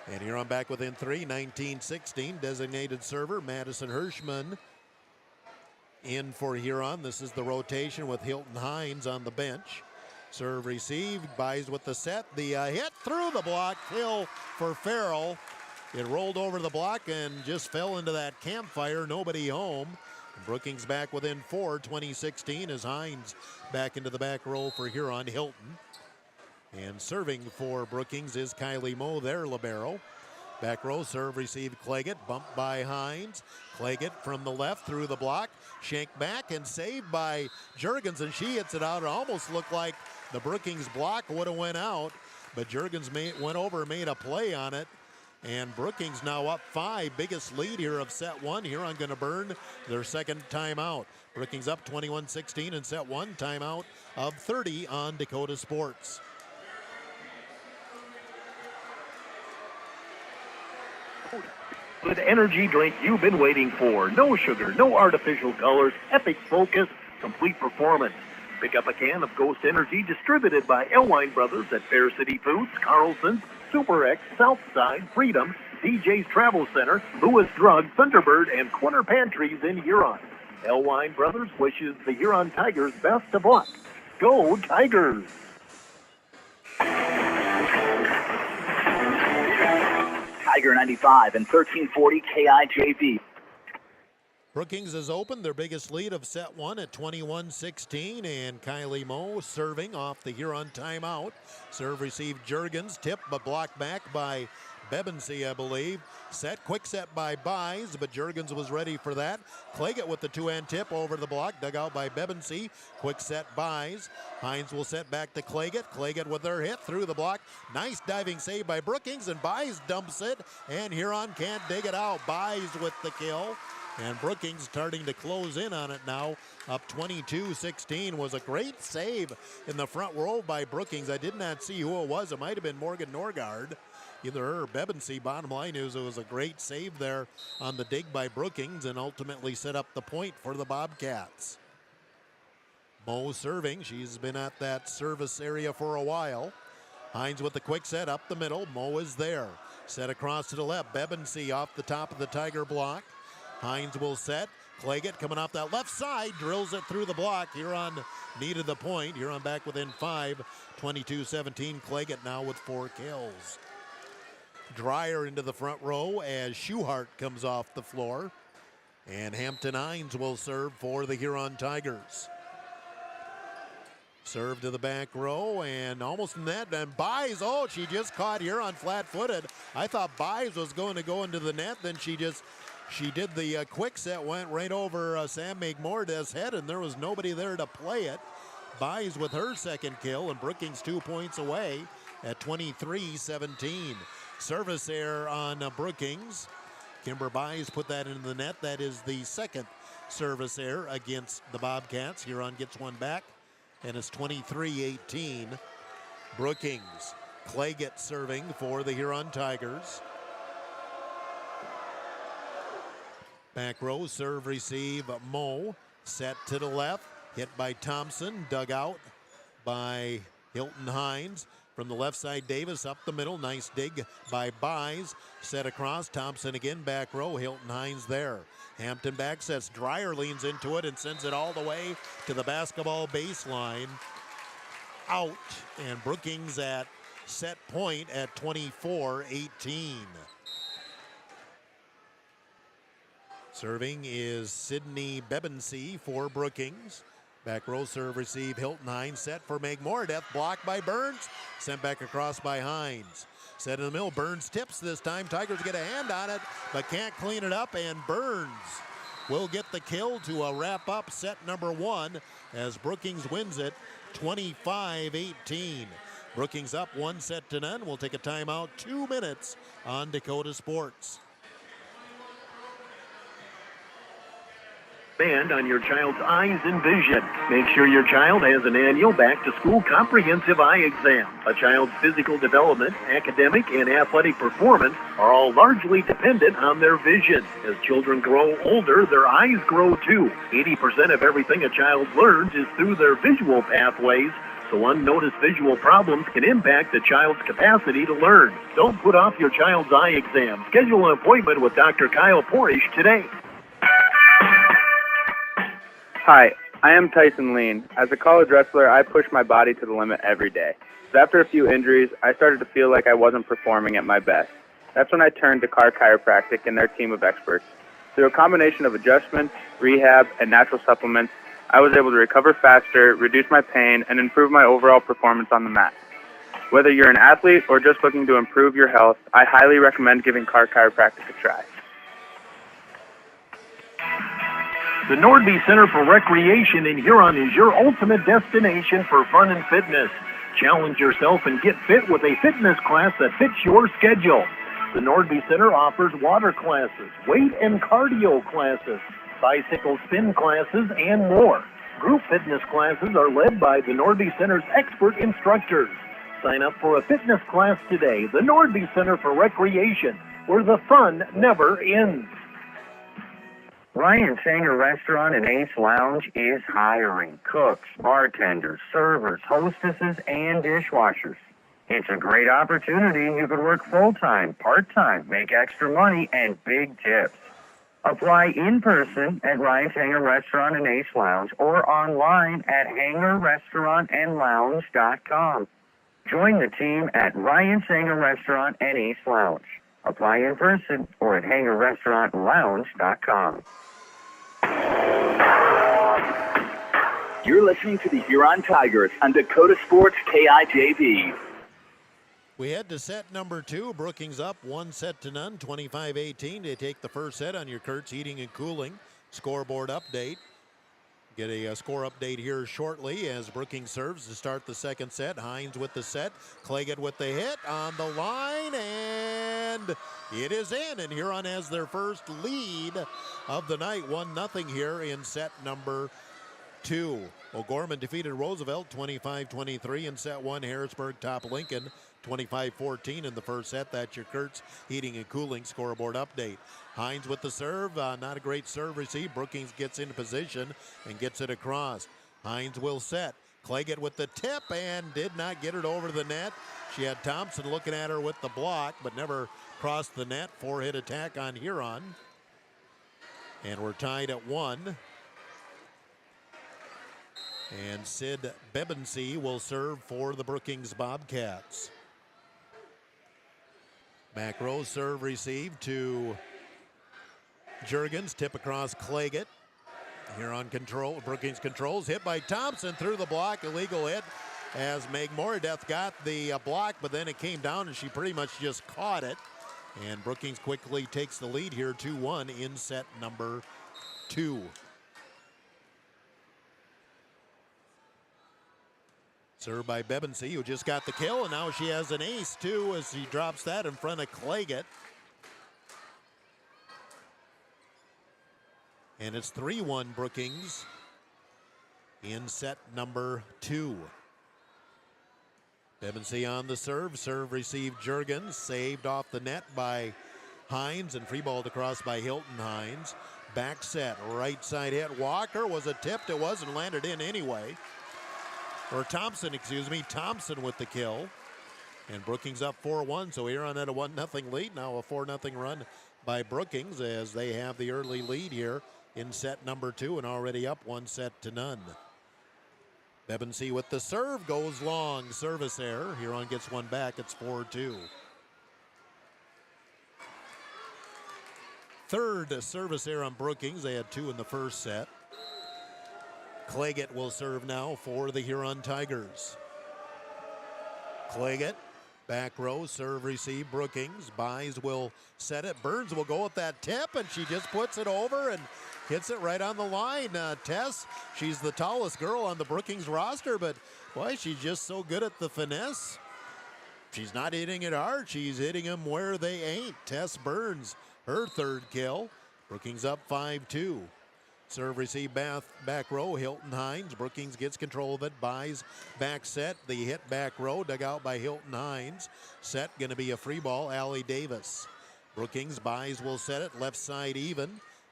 And Huron back within 3, 19-16. Designated server Madison Hirschman in for Huron. This is the rotation with Hilton Hines on the bench. Serve received, Buys with the set. The hit through the block, kill for Farrell. It rolled over the block and just fell into that campfire. Nobody home. Brookings back within 4, 20-16 as Hines back into the back row for Huron. Hilton. And serving for Brookings is Kylie Moe, their libero. Back row, serve, receive, Claggett, bumped by Hines. Claggett from the left through the block, shanked back and saved by Juergens, and she hits it out. It almost looked like the Brookings block would have went out, but Juergens went over and made a play on it. And Brookings now up 5, biggest lead here of set 1. Huron going to burn their second timeout. Brookings up 21-16 in set 1, timeout of 30 on Dakota Sports. Good energy drink you've been waiting for. No sugar, no artificial colors, epic focus, complete performance. Pick up a can of Ghost Energy distributed by Elwine Brothers at Fair City Foods, Carlson's, Super X, Southside, Freedom, DJ's Travel Center, Lewis Drug, Thunderbird, and Corner Pantries in Huron. Elwine Brothers wishes the Huron Tigers best of luck. Go Tigers! Tiger 95 and 1340 KIJV. Brookings has opened their biggest lead of set 1 at 21-16, and Kylie Moe serving off the Huron timeout. Serve received Juergens, tip but blocked back by Bebensee, I believe. Set, quick set by Buys, but Juergens was ready for that. Claggett with the two-hand tip over the block, dug out by Bebensee. Quick set Buys. Hines will set back to Claggett. Claggett with her hit through the block. Nice diving save by Brookings, and Buys dumps it, and Huron can't dig it out. Buys with the kill, and Brookings starting to close in on it now. Up 22-16 was a great save in the front row by Brookings. I did not see who it was. It might have been Morgan Norgard. Either her or Bebensee. Bottom line is it was a great save there on the dig by Brookings and ultimately set up the point for the Bobcats. Moe serving. She's been at that service area for a while. Hines with the quick set up the middle. Moe is there. Set across to the left. Bebensee off the top of the Tiger block. Hines will set. Claggett coming off that left side, drills it through the block. Huron needed the point. Huron back within 5, 22-17. Claggett now with 4 kills. Dreyer into the front row as Schuhart comes off the floor. And Hampton Hines will serve for the Huron Tigers. Serve to the back row and almost in net. And Buys, oh, she just caught Huron flat-footed. I thought Buys was going to go into the net. Then she did the quick set, went right over Sam McMorda's head, and there was nobody there to play it. Buys with her second kill, and Brookings 2 points away at 23-17. Service error on Brookings. Kimber Buys put that into the net. That is the second service error against the Bobcats. Huron gets one back, and it's 23-18. Brookings. Claggett serving for the Huron Tigers. Back row, serve, receive, Moe. Set to the left, hit by Thompson, dug out by Hilton Hines. From the left side, Davis up the middle. Nice dig by Buys. Set across. Thompson again, back row. Hilton Hines there. Hampton back sets. Dreyer leans into it and sends it all the way to the basketball baseline. Out. And Brookings at set point at 24-18. Serving is Sydney Bebensee for Brookings. Back row serve receive Hilton Hines set for Meg Moradeth. Blocked by Burns. Sent back across by Hines. Set in the middle. Burns tips this time. Tigers get a hand on it but can't clean it up, and Burns will get the kill to wrap up set number 1 as Brookings wins it 25-18. Brookings up 1-0. We'll take a timeout. 2 minutes on Dakota Sports. Expand on your child's eyes and vision. Make sure your child has an annual back-to-school comprehensive eye exam. A child's physical development, academic, and athletic performance are all largely dependent on their vision. As children grow older, their eyes grow too. 80% of everything a child learns is through their visual pathways, so unnoticed visual problems can impact the child's capacity to learn. Don't put off your child's eye exam. Schedule an appointment with Dr. Kyle Porish today. Hi, I am Tyson Lean. As a college wrestler, I push my body to the limit every day. But after a few injuries, I started to feel like I wasn't performing at my best. That's when I turned to Carr Chiropractic and their team of experts. Through a combination of adjustments, rehab, and natural supplements, I was able to recover faster, reduce my pain, and improve my overall performance on the mat. Whether you're an athlete or just looking to improve your health, I highly recommend giving Carr Chiropractic a try. The Nordby Center for Recreation in Huron is your ultimate destination for fun and fitness. Challenge yourself and get fit with a fitness class that fits your schedule. The Nordby Center offers water classes, weight and cardio classes, bicycle spin classes, and more. Group fitness classes are led by the Nordby Center's expert instructors. Sign up for a fitness class today. The Nordby Center for Recreation, where the fun never ends. Ryan Sanger Restaurant and Ace Lounge is hiring cooks, bartenders, servers, hostesses, and dishwashers. It's a great opportunity. You could work full-time, part-time, make extra money, and big tips. Apply in person at Ryan Sanger Restaurant and Ace Lounge or online at hangerrestaurantandlounge.com. Join the team at Ryan Sanger Restaurant and Ace Lounge. Apply in person or at hangerrestaurantlounge.com. You're listening to the Huron Tigers on Dakota Sports KIJV. We head to set number 2. Brookings up 1-0, 25-18. They take the first set on your Kurtz Heating and Cooling scoreboard update. Get a score update here shortly as Brookings serves to start the second set. Hines with the set. Claggett with the hit on the line, and it is in. And Huron has their first lead of the night, 1-0 here in set number 2. O'Gorman defeated Roosevelt 25-23 in set 1. Harrisburg topped Lincoln 25-14 in the first set. That's your Kurtz Heating and Cooling scoreboard update. Hines with the serve, not a great serve receive. Brookings gets into position and gets it across. Hines will set. Claggett with the tip and did not get it over the net. She had Thompson looking at her with the block, but never crossed the net. 4-hit attack on Huron. And we're tied at 1. And Sid Bebensee will serve for the Brookings Bobcats. Back row serve received to Juergens. Tip across Claggett. Huron control. Brookings controls. Hit by Thompson through the block. Illegal hit as Meg Moradeth got the block, but then it came down and she pretty much just caught it. And Brookings quickly takes the lead here 2-1 in set number 2. Served by Bebensee, who just got the kill, and now she has an ace, too, as she drops that in front of Claggett. And it's 3-1 Brookings in set number 2. Bebensee on the serve. Serve received Juergens, saved off the net by Hines, and free balled across by Hilton Hines. Back set, right side hit. Walker was a tipped, it was, and landed in anyway. Or Thompson, excuse me. Thompson with the kill. And Brookings up 4-1, so Huron at a 1-0 lead. Now a 4-0 run by Brookings as they have the early lead here in set number 2 and already up 1-0. Bebensee with the serve, goes long. Service error. Huron gets one back. It's 4-2. Third service error on Brookings. They had 2 in the first set. Claggett will serve now for the Huron Tigers. Claggett, back row, serve receive, Brookings. Buys will set it. Burns will go with that tip, and she just puts it over and hits it right on the line. Tess, she's the tallest girl on the Brookings roster, but boy, she's just so good at the finesse. She's not hitting it hard. She's hitting them where they ain't. Tess Burns, her third kill. Brookings up 5-2. Serve receive back row, Hilton Hines. Brookings gets control of it, buys back set. The hit back row, dug out by Hilton Hines. Set going to be a free ball, Allie Davis. Brookings buys will set it, left side even.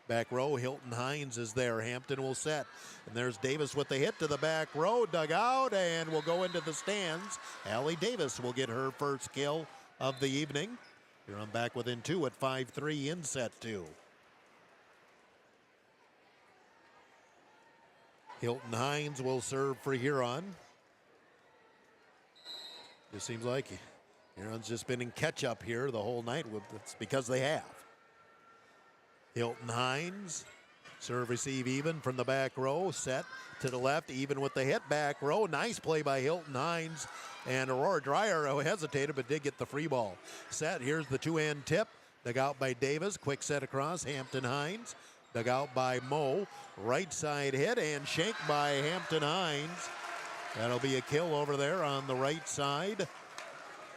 Back row, Hilton Hines is there. Hampton will set. And there's Davis with the hit to the back row, dug out, and will go into the stands. Allie Davis will get her first kill of the evening. Huron back within 2 at 5-3 in set 2. Hilton Hines will serve for Huron. Just seems like Huron's just been in catch-up here the whole night. It's because they have. Hilton Hines, serve receive even from the back row, set to the left, even with the hit back row. Nice play by Hilton Hines. And Aurora Dreyer hesitated but did get the free ball. Set, here's the two-hand tip. Dug out by Davis, quick set across, Hampton Hines. Dug out by Moe, right side hit and shanked by Hampton Hines. That'll be a kill over there on the right side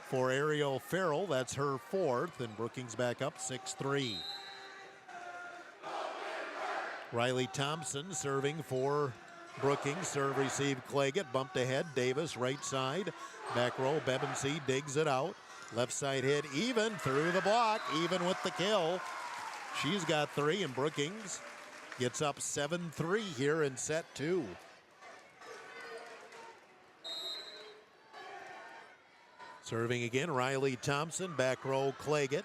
for Ariel Farrell. That's her fourth, and Brookings back up 6-3. Riley Thompson serving for Brookings. Serve receive Claggett, bumped ahead. Davis, right side. Back row, Bebensee digs it out. Left side hit even through the block, even with the kill. She's got 3, and Brookings gets up 7-3 here in set 2. Serving again, Riley Thompson, back row Claggett.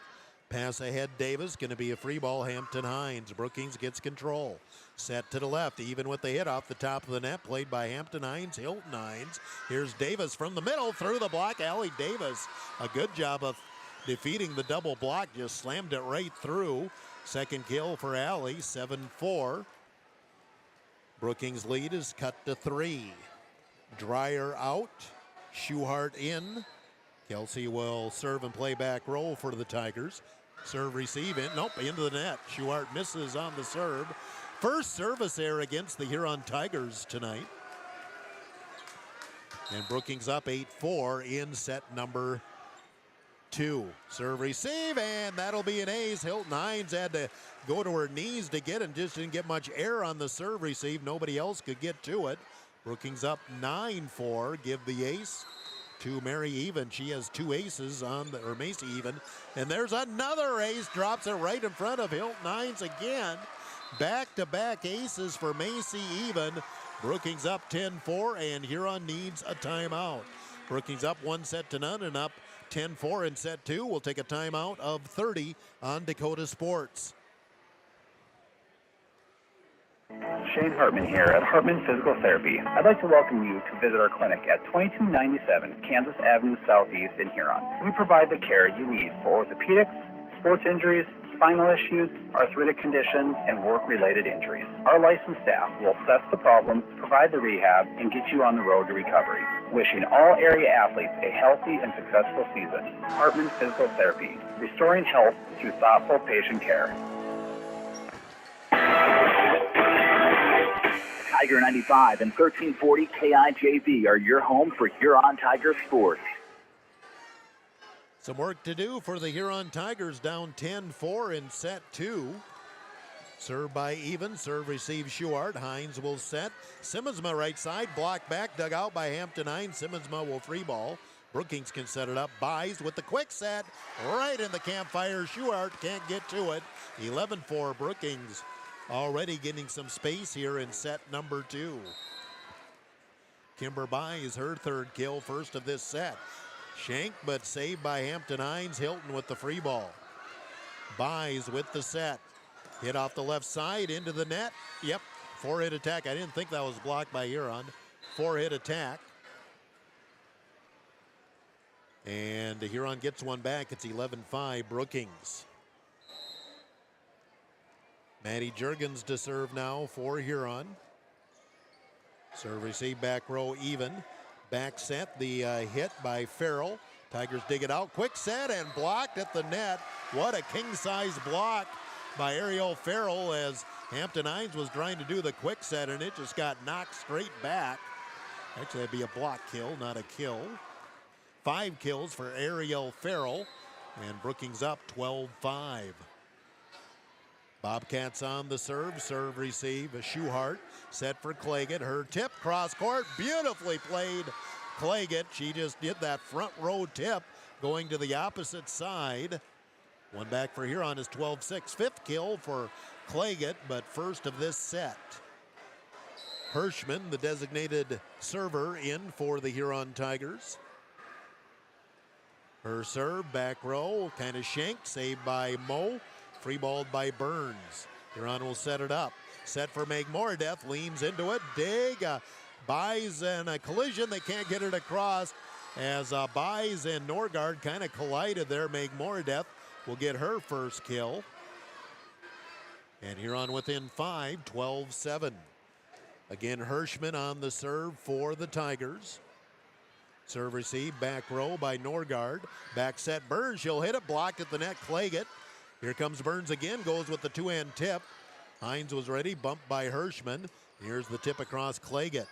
Pass ahead Davis, going to be a free ball, Hampton Hines. Brookings gets control. Set to the left, even with the hit off the top of the net, played by Hampton Hines, Hilton Hines. Here's Davis from the middle, through the block, Allie Davis. A good job of defeating the double block, just slammed it right through. Second kill for Allie, 7-4. Brookings' lead is cut to 3. Dreyer out, Schuhart in. Kelsey will serve and play back roll for the Tigers. Serve, receive, into the net. Schuart misses on the serve. First service error against the Huron Tigers tonight. And Brookings up 8-4 in set number 2. Serve, receive, and that'll be an ace. Hilton Hines had to go to her knees to get it and just didn't get much air on the serve receive. Nobody else could get to it. Brookings up 9-4. Give the ace to Mary Even. She has 2 aces or Macy Even. And there's another ace. Drops it right in front of Hilton Hines again. Back-to-back aces for Macy Even. Brookings up 10-4, and Huron needs a timeout. Brookings up 1-0 and up 10-4 in set 2. We'll take a timeout of 30 on Dakota Sports. Shane Hartman here at Hartman Physical Therapy. I'd like to welcome you to visit our clinic at 2297 Kansas Avenue Southeast in Huron. We provide the care you need for orthopedics, sports injuries, spinal issues, arthritic conditions, and work-related injuries. Our licensed staff will assess the problem, provide the rehab, and get you on the road to recovery. Wishing all area athletes a healthy and successful season. Hartman Physical Therapy, restoring health through thoughtful patient care. Tiger 95 and 1340 KIJV are your home for Huron Tiger sports. Some work to do for the Huron Tigers, down 10-4 in set 2. Serve by Even, serve receive Schuart. Hines will set. Simmonsma right side, block back, dug out by Hampton Hines. Simmonsma will free ball. Brookings can set it up. Buys with the quick set, right in the campfire. Schuart can't get to it. 11-4 Brookings. Already getting some space here in set number 2. Kimber buys her 3rd kill, first of this set. Shank, but saved by Hampton Hines. Hilton with the free ball. Buys with the set. Hit off the left side into the net. Yep, 4-hit attack. I didn't think that was blocked by Huron. 4-hit attack. And the Huron gets one back. It's 11-5 Brookings. Maddie Juergens to serve now for Huron. Serve receive back row Even. Back set, the hit by Farrell. Tigers dig it out. Quick set and blocked at the net. What a king-size block by Ariel Farrell as Hampton Hines was trying to do the quick set and it just got knocked straight back. Actually, that'd be a block kill, not a kill. 5 kills for Ariel Farrell, and Brookings up 12-5. Bobcats on the serve receive. Schuart set for Claggett. Her tip cross court, beautifully played Claggett. She just did that front row tip going to the opposite side. One back for Huron is 12-6. 5th kill for Claggett, but first of this set. Hirschman, the designated server, in for the Huron Tigers. Her serve, back row, kind of shanked, saved by Moe. Free balled by Burns. Huron will set it up. Set for Meg Moradeth, leans into it. Dig, Buys and a collision. They can't get it across as Buys and Norgard kind of collided there. Meg Moradeth will get her first kill. And Huron within 5, 12-7. Again, Hirschman on the serve for the Tigers. Serve receive, back row by Norgard. Back set Burns, she'll hit it, blocked at the net, Claggett. Here comes Burns again, goes with the two-hand tip. Hines was ready, bumped by Hirschman. Here's the tip across Claggett.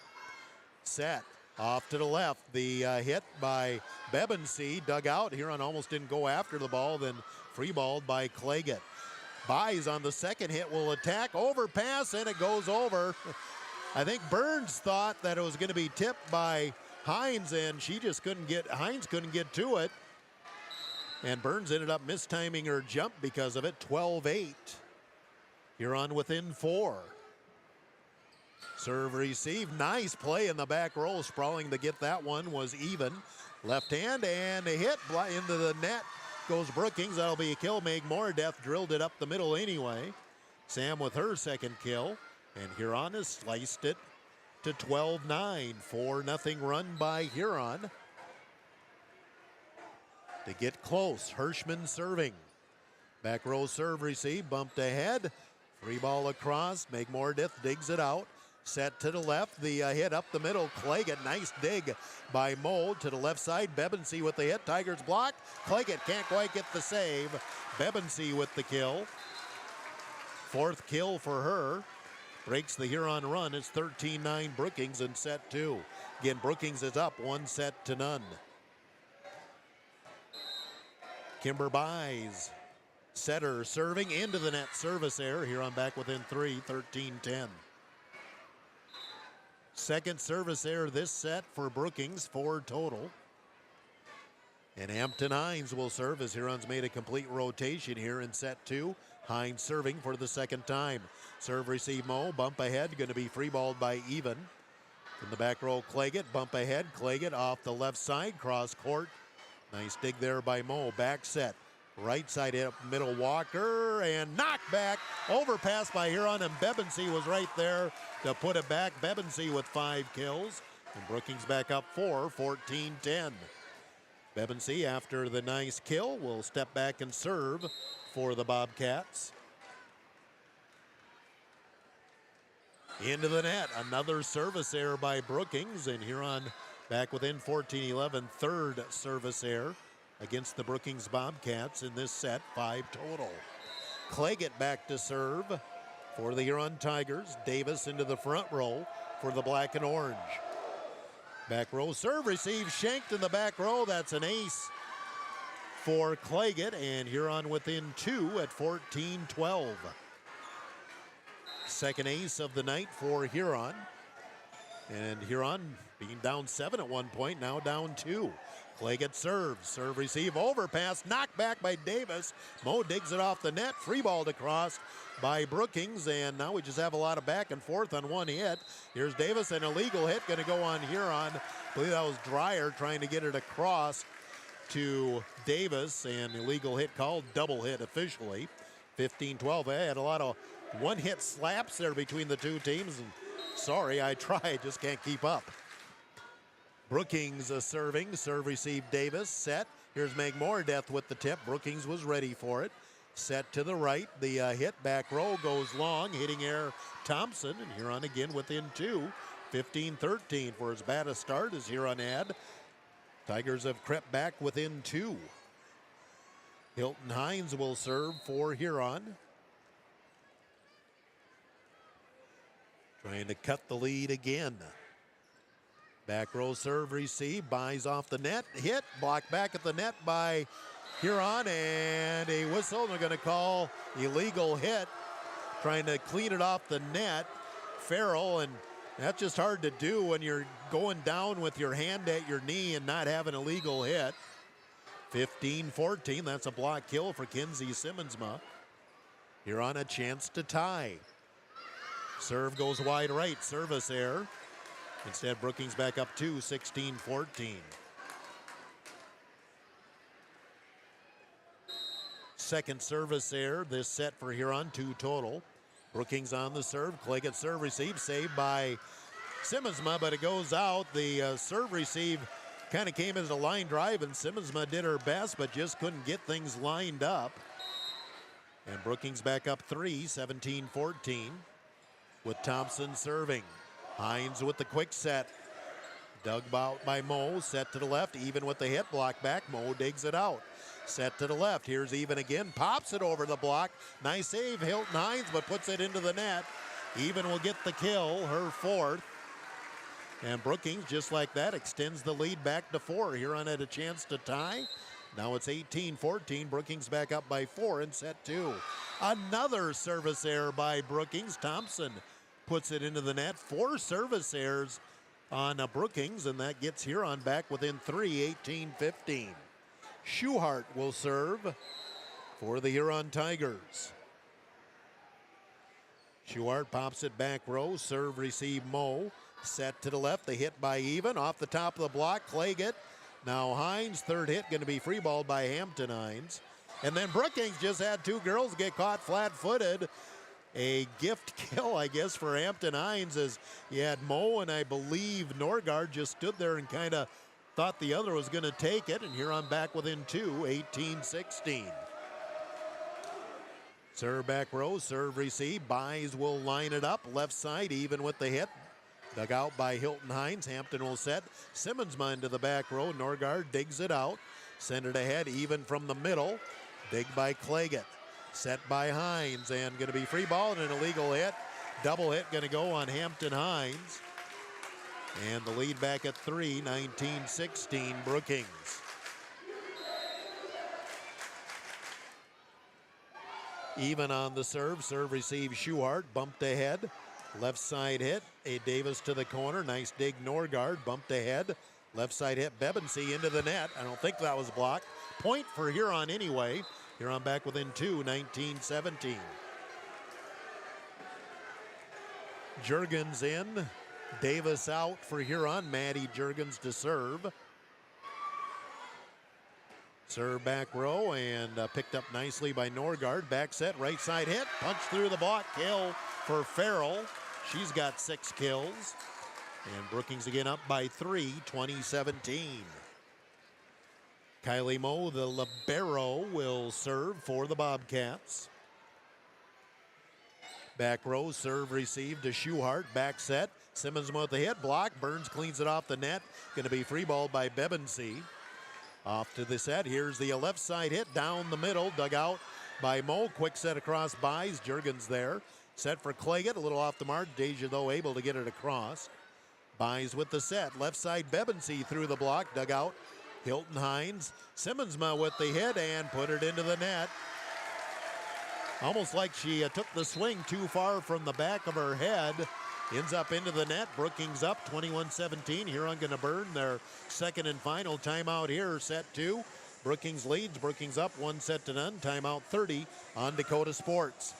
Set, off to the left. The hit by Bebensee, dug out. Huron almost didn't go after the ball, then free-balled by Claggett. Buys on the second hit, will attack, overpass, and it goes over. I think Burns thought that it was going to be tipped by Hines, and she just Hines couldn't get to it. And Burns ended up mistiming her jump because of it. 12-8. Huron within 4. Serve receive. Nice play in the back row. Sprawling to get that one was Even. Left hand and a hit into the net. Goes Brookings. That'll be a kill. Meg Moradeth drilled it up the middle anyway. Sam with her second kill. And Huron has sliced it to 12-9. 4-0 run by Huron. To get close, Hirschman serving. Back row serve receive, bumped ahead. Free ball across, Meg Moradeth digs it out. Set to the left, the hit up the middle. Claggett, nice dig by Moe to the left side. Bebensee with the hit. Tigers block. Claggett can't quite get the save. Bebensee with the kill. Fourth kill for her. Breaks the Huron run. It's 13-9 Brookings in set 2. Again, Brookings is up 1-0. Kimber buys. Setter serving into the net. Service error. Huron back within 3, 13-10. Second service error this set for Brookings, 4 total. And Hampton Hines will serve as Huron's made a complete rotation here in set 2. Hines serving for the second time. Serve receive Moe, bump ahead, going to be free balled by Even. In the back row, Claggett, bump ahead. Claggett off the left side, cross court. Nice dig there by Moe. Back set. Right side hit up middle, Walker, and knocked back. Overpass by Huron, and Bebensee was right there to put it back. Bebensee with 5 kills. And Brookings back up 4, 14-10. Bebensee, after the nice kill, will step back and serve for the Bobcats. Into the net, another service error by Brookings, and Huron back within 14-11, third service error against the Brookings Bobcats in this set, 5 total. Claggett back to serve for the Huron Tigers. Davis into the front row for the black and orange. Back row serve, receive, shanked in the back row. That's an ace for Claggett, and Huron within 2 at 14-12. Second ace of the night for Huron. And Huron being down 7 at one point, now down 2. Claggett serves, serve receive, overpass, knocked back by Davis. Moe digs it off the net, free balled across by Brookings, and now we just have a lot of back and forth on one hit. Here's Davis, an illegal hit going to go on Huron. I believe that was Dreyer trying to get it across to Davis, and illegal hit called, double hit officially. 15-12. I had a lot of one-hit slaps there between the two teams, and sorry, I tried, just can't keep up. Brookings serving, serve receive Davis, set. Here's Meg Moordeath with the tip. Brookings was ready for it. Set to the right, the hit back row goes long, hitting air Thompson, and Huron again within 2. 15-13 for as bad a start as Huron had. Tigers have crept back within 2. Hilton Hines will serve for Huron. Trying to cut the lead again. Back row serve receive, buys off the net, hit, blocked back at the net by Huron, and a whistle. They're going to call illegal hit, trying to clean it off the net. Farrell, and that's just hard to do when you're going down with your hand at your knee and not having a legal hit. 15-14, that's a block kill for Kinsey Simmonsma. Huron a chance to tie. Serve goes wide right, service error. Instead, Brookings back up 2, 16-14. Second service error this set for Huron, 2 total. Brookings on the serve. Claggett serve receive, saved by Simmonsma, but it goes out. The serve receive kind of came as a line drive, and Simmonsma did her best, but just couldn't get things lined up. And Brookings back up 3, 17-14, with Thompson serving. Hines with the quick set. Dug out by Moe, set to the left, even with the hit, block back. Moe digs it out. Set to the left, here's Even again, pops it over the block. Nice save, Hilton Hines, but puts it into the net. Even will get the kill, her 4th. And Brookings, just like that, extends the lead back to 4. Huron had a chance to tie. Now it's 18-14. Brookings back up by 4 in set 2. Another service error by Brookings. Thompson puts it into the net. 4 service errors on Brookings, and that gets Huron back within 3, 18-15. Schuhart will serve for the Huron Tigers. Schuhart pops it back row. Serve receive Moe. Set to the left. The hit by Even. Off the top of the block. Claggett. Now Hines. Third hit going to be free balled by Hampton Hines. And then Brookings just had 2 girls get caught flat-footed. A gift kill, I guess, for Hampton Hines, as you had Moe and I believe Norgard just stood there and kind of thought the other was going to take it, and Huron back within 2, 18-16. Serve back row, serve receive. Buys will line it up. Left side even with the hit. Dug out by Hilton Hines. Hampton will set. Simmonsma into the back row. Norgard digs it out. Send it ahead even from the middle. Dig by Claggett. Set by Hines and going to be free ball and an illegal hit. Double hit going to go on Hampton Hines. And the lead back at 3, 19-16 Brookings. Even on the serve. Serve receive Schuhart. Bumped ahead. Left side hit. A Davis to the corner. Nice dig Norgard. Bumped ahead. Left side hit Bebensee into the net. I don't think that was blocked. Point for Huron anyway. Huron back within 2, 19-17. Juergens in. Davis out for Huron. Maddie Juergens to serve. Serve back row and picked up nicely by Norgard. Back set, right side hit. Punch through the block. Kill for Farrell. She's got 6 kills. And Brookings again up by 3, 20-17. Kylie Moe, the libero, will serve for the Bobcats. Back row, serve received to Schuhart. Back set. Simmons with the hit. Block. Burns cleans it off the net. Going to be free balled by Bebensee. Off to the set. Here's the left side hit down the middle. Dug out by Moe. Quick set across Buys. Juergens there. Set for Claggett. A little off the mark. Deja, though, able to get it across. Buys with the set. Left side Bebensee through the block. Dug out Hilton Hines. Simmonsma with the hit and put it into the net. Almost like she took the swing too far from the back of her head. Ends up into the net. Brookings up 21-17. Huron going to burn their second and final timeout here. Set 2. Brookings leads. Brookings up 1-0. Timeout 30 on Dakota Sports.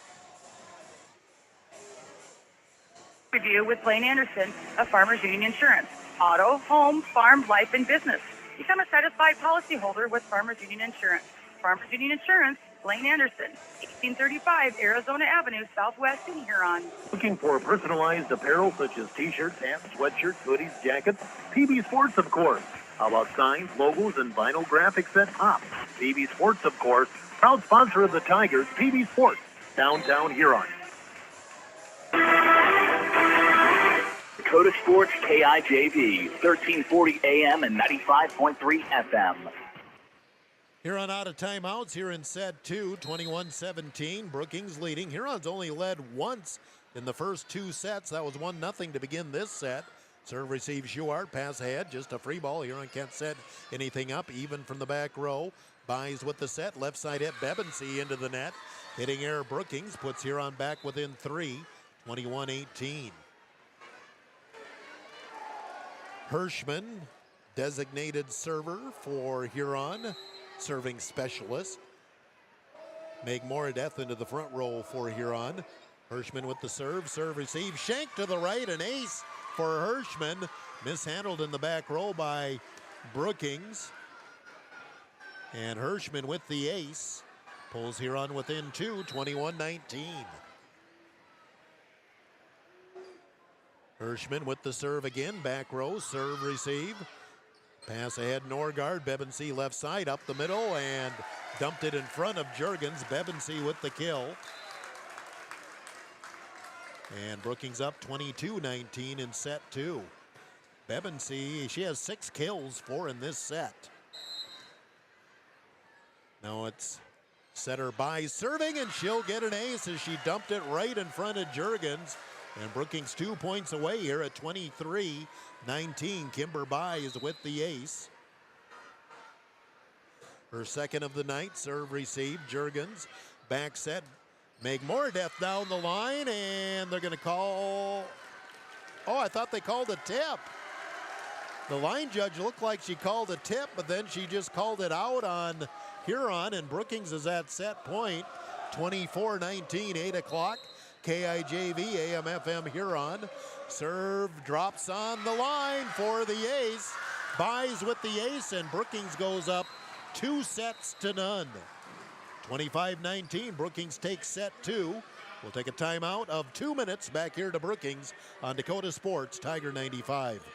Review with Blaine Anderson of Farmers Union Insurance. Auto, home, farm, life, and business. Become a satisfied policyholder with Farmers Union Insurance. Farmers Union Insurance, Blaine Anderson, 1835 Arizona Avenue, Southwest in Huron. Looking for personalized apparel such as t-shirts, hats, sweatshirts, hoodies, jackets? PB Sports, of course. How about signs, logos, and vinyl graphics that pop? PB Sports, of course. Proud sponsor of the Tigers, PB Sports, downtown Huron. Dakota Sports KIJV, 1340 AM and 95.3 FM. Huron out of timeouts here in set 2, 21-17. Brookings leading. Huron's only led once in the first 2 sets. That was 1-0 to begin this set. Serve receive Schuhart, pass ahead, just a free ball. Huron can't set anything up, even from the back row. Buys with the set, left side hit Bebensee into the net. Hitting error Brookings puts Huron back within 3, 21-18. Hirschman, designated server for Huron. Serving specialist. Meg Moradeth into the front row for Huron. Hirschman with the serve. Serve receive. Shank to the right. An ace for Hirschman. Mishandled in the back row by Brookings. And Hirschman with the ace. Pulls Huron within 2, 21-19. Hirschman with the serve again. Back row. Serve receive. Pass ahead Norgard, Bebensee left side up the middle and dumped it in front of Juergens. Bebensee with the kill. And Brookings up 22-19 in set 2. Bebensee, she has 6 kills, 4 in this set. Now it's setter by serving and she'll get an ace as she dumped it right in front of Juergens. And Brookings 2 points away here at 23-19. Kimber Buys with the ace. Her second of the night. Serve receive. Juergens. Back set. Meg Moradeth down the line. And they're going to call. Oh, I thought they called a tip. The line judge looked like she called a tip, but then she just called it out on Huron. And Brookings is at set point. 24-19, 8 o'clock. KIJV, AM/FM Huron. Serve drops on the line for the ace. Buys with the ace, and Brookings goes up 2-0. 25-19, Brookings takes set 2. We'll take a timeout of 2 minutes back here to Brookings on Dakota Sports, Tiger 95.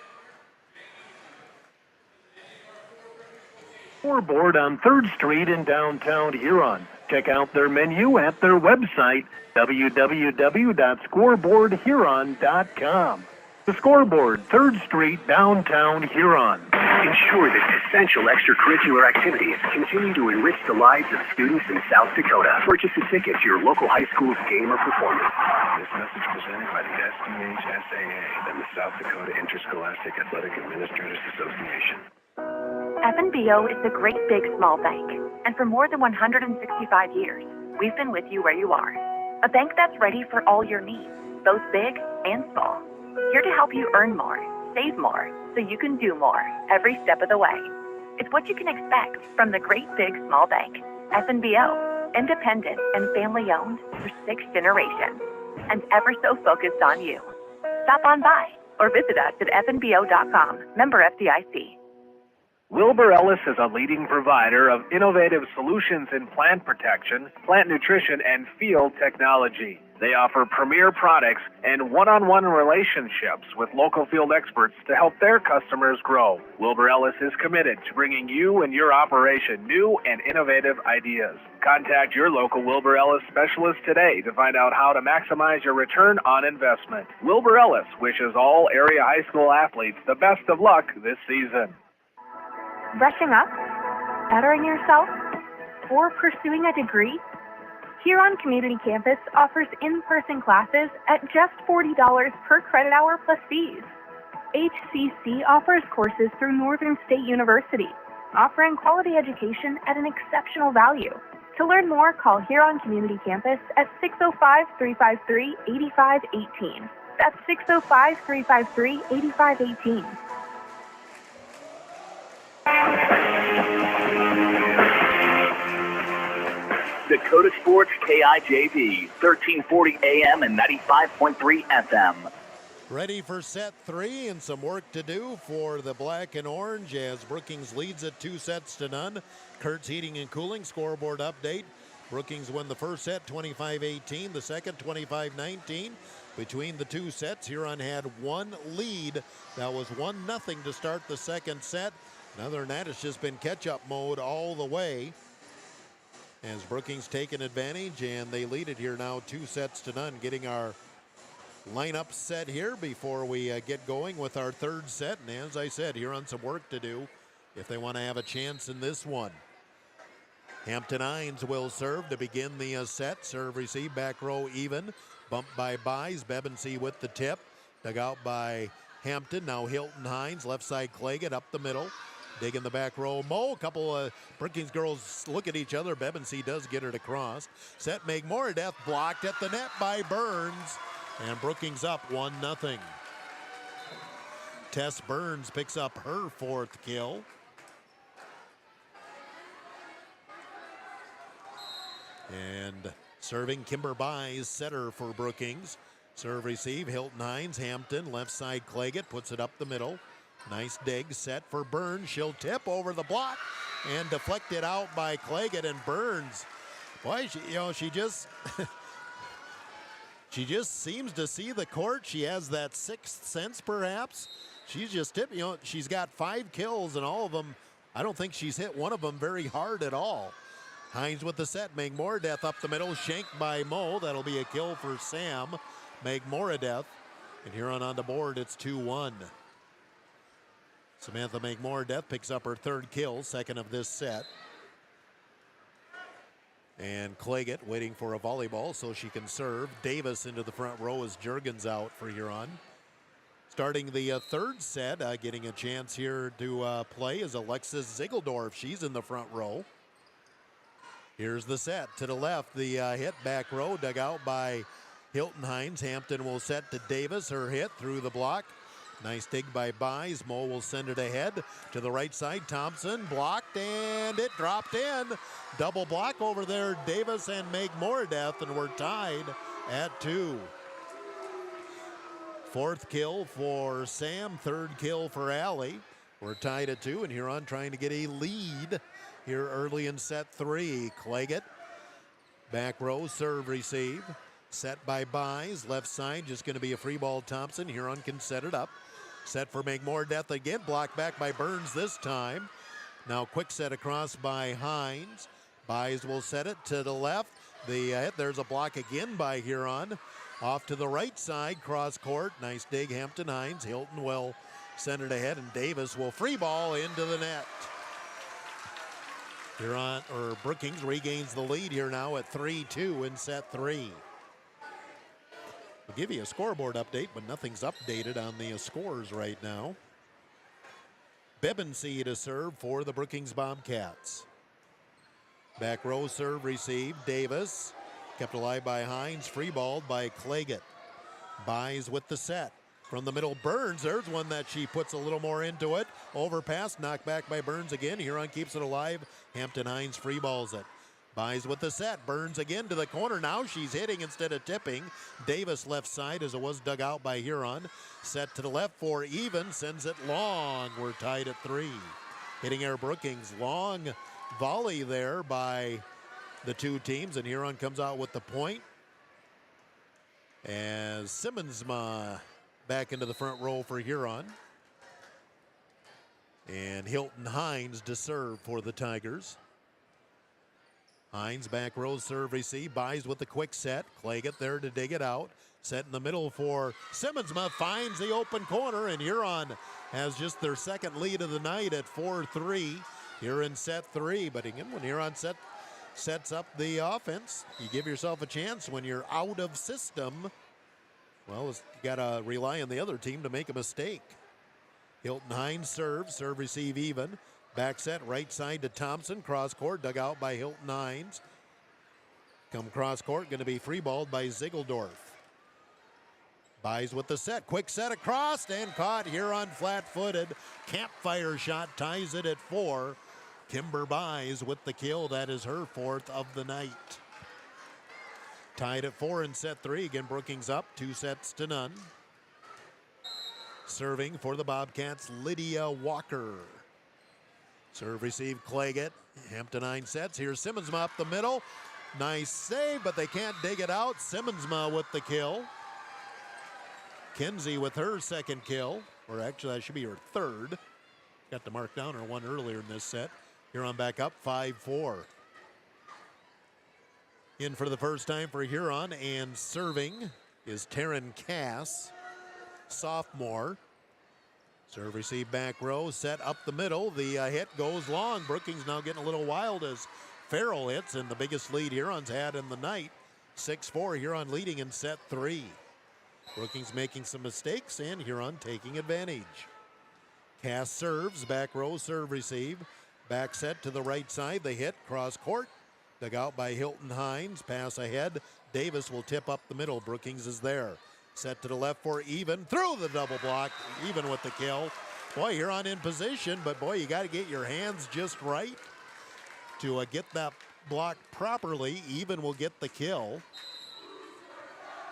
Scoreboard on 3rd Street in downtown Huron. Check out their menu at their website, www.scoreboardhuron.com. The Scoreboard, 3rd Street, downtown Huron. Ensure that essential extracurricular activities continue to enrich the lives of students in South Dakota. Purchase a ticket to your local high school's game or performance. This message presented by the SDHSAA and the South Dakota Interscholastic Athletic Administrators Association. FNBO is the great big small bank, and for more than 165 years, we've been with you where you are. A bank that's ready for all your needs, both big and small. Here to help you earn more, save more, so you can do more every step of the way. It's what you can expect from the great big small bank. FNBO, independent and family owned for 6 generations, and ever so focused on you. Stop on by or visit us at fnbo.com. Member FDIC. Wilbur Ellis is a leading provider of innovative solutions in plant protection, plant nutrition, and field technology. They offer premier products and one-on-one relationships with local field experts to help their customers grow. Wilbur Ellis is committed to bringing you and your operation new and innovative ideas. Contact your local Wilbur Ellis specialist today to find out how to maximize your return on investment. Wilbur Ellis wishes all area high school athletes the best of luck this season. Brushing up? Bettering yourself? Or pursuing a degree? Huron Community Campus offers in-person classes at just $40 per credit hour plus fees. HCC offers courses through Northern State University, offering quality education at an exceptional value. To learn more, call Huron Community Campus at 605-353-8518. That's 605-353-8518. Dakota Sports KIJV, 1340 AM and 95.3 FM. Ready for set 3 and some work to do for the black and orange as Brookings leads at 2-0. Kurtz Heating and Cooling scoreboard update. Brookings won the first set 25-18, the second 25-19. Between the 2 sets, Huron had one lead. That was 1-0 to start the second set. And other than that, it's just been catch-up mode all the way as Brookings taken advantage, and they lead it here now 2-0, getting our lineup set here before we get going with our third set. And as I said, Huron some work to do if they want to have a chance in this one. Hampton Hines will serve to begin the set. Serve, receive, back row even. Bumped by Buys. Bebensee with the tip. Dug out by Hampton. Now Hilton Hines. Left side Claggett up the middle. Dig in the back row. Mo, a couple of Brookings girls look at each other. Bebensee does get her to cross. Set make more death. Blocked at the net by Burns. And Brookings up 1-0. Tess Burns picks up her 4th kill. And serving Kimber Buys, setter for Brookings. Serve receive, Hilton Hines, Hampton, left side Claggett, puts it up the middle. Nice dig, set for Burns. She'll tip over the block and deflected out by Claggett, and Burns. Boy, she just she just seems to see the court. She has that sixth sense, perhaps. She's just tipped. She's got 5 kills, and all of them, I don't think she's hit one of them very hard at all. Hines with the set, Megmoredeath up the middle, shanked by Mo. That'll be a kill for Sam Megmoredeath. And here on the board, it's 2-1. Samantha Megmoredeath picks up her 3rd kill, 2nd of this set. And Claggett waiting for a volleyball so she can serve. Davis into the front row as Juergens out for Huron. Starting the 3rd set, getting a chance here to play is Alexis Ziegeldorf. She's in the front row. Here's the set to the left. The hit back row dug out by Hilton Hines. Hampton will set to Davis. Her hit through the block. Nice dig by Buys. Mo will send it ahead to the right side. Thompson blocked and it dropped in. Double block over there. Davis and Megmoredeath, and we're tied at 2. 4th kill for Sam. 3rd kill for Allie. We're tied at 2, and Huron trying to get a lead here early in set 3. Claggett, back row, serve, receive. Set by Buys, left side, just going to be a free ball Thompson. Huron can set it up. Set for Megmoredeath again, blocked back by Burns this time. Now quick set across by Hines. Buys will set it to the left. There's a block again by Huron. Off to the right side, cross court. Nice dig, Hampton Hines. Hilton will send it ahead, and Davis will free ball into the net. Brookings regains the lead here now at 3-2 in set 3. We'll give you a scoreboard update, but nothing's updated on the scores right now. Bebensee to serve for the Brookings Bobcats. Back row serve receive. Davis kept alive by Hines. Free balled by Claggett. Buys with the set. From the middle, Burns. There's one that she puts a little more into it. Overpass, knocked back by Burns again. Huron keeps it alive. Hampton Hines free balls it. Buys with the set. Burns again to the corner. Now she's hitting instead of tipping. Davis left side as it was dug out by Huron. Set to the left for even. Sends it long. We're tied at 3. Hitting air Brookings. Long volley there by the two teams, and Huron comes out with the point. As Simmonsma back into the front row for Huron. And Hilton Hines to serve for the Tigers. Hines back row serve receive. Buys with the quick set. Claggett there to dig it out. Set in the middle for Simmonsma. Finds the open corner, and Huron has just their second lead of the night at 4-3 here in set 3. But again, when Huron sets up the offense, you give yourself a chance. When you're out of system, well, you got to rely on the other team to make a mistake. Hilton Hines serve receive even. Back set right side to Thompson. Cross court dug out by Hilton Hines. Come cross court, going to be free balled by Ziegeldorf. Buys with the set. Quick set across and caught Huron flat-footed. Campfire shot ties it at 4. Kimber Buys with the kill. That is her 4th of the night. Tied at 4 in set 3. Again, Brookings up 2-0. Serving for the Bobcats, Lydia Walker. Serve receive Claggett. Hampton Hines sets. Here's Simmonsma up the middle. Nice save, but they can't dig it out. Simmonsma with the kill. Kinsey with her second kill. Or actually, that should be her 3rd. Got to mark down her one earlier in this set. Huron back up 5-4. In for the first time for Huron, and serving is Taryn Cass, sophomore. Serve receive back row, set up the middle. The hit goes long. Brookings now getting a little wild as Farrell hits, and the biggest lead Huron's had in the night. 6-4, Huron leading in set 3. Brookings making some mistakes, and Huron taking advantage. Cass serves, back row, serve receive. Back set to the right side, the hit, cross court. Dug out by Hilton Hines, pass ahead. Davis will tip up the middle. Brookings is there. Set to the left for even, through the double block, even with the kill. Boy, Huron in position, but boy, you got to get your hands just right to get that block properly. Even will get the kill.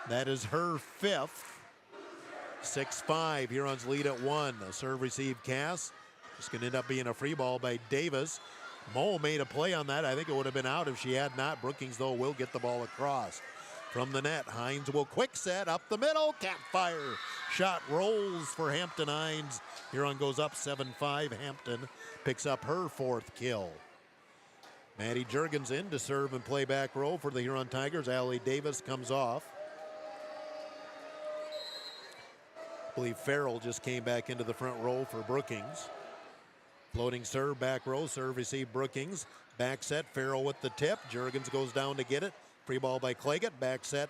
That is her 5th. 6-5, Huron's lead at 1. A serve receive Cass. Just going to end up being a free ball by Davis. Moe made a play on that. I think it would have been out if she had not. Brookings, though, will get the ball across. From the net, Hines will quick set up the middle. Campfire shot rolls for Hampton Hines. Huron goes up 7-5. Hampton picks up her 4th kill. Maddie Juergens in to serve and play back row for the Huron Tigers. Allie Davis comes off. I believe Farrell just came back into the front row for Brookings. Floating serve, back row, serve receive Brookings. Back set, Farrell with the tip. Juergens goes down to get it. Free ball by Claggett. Back set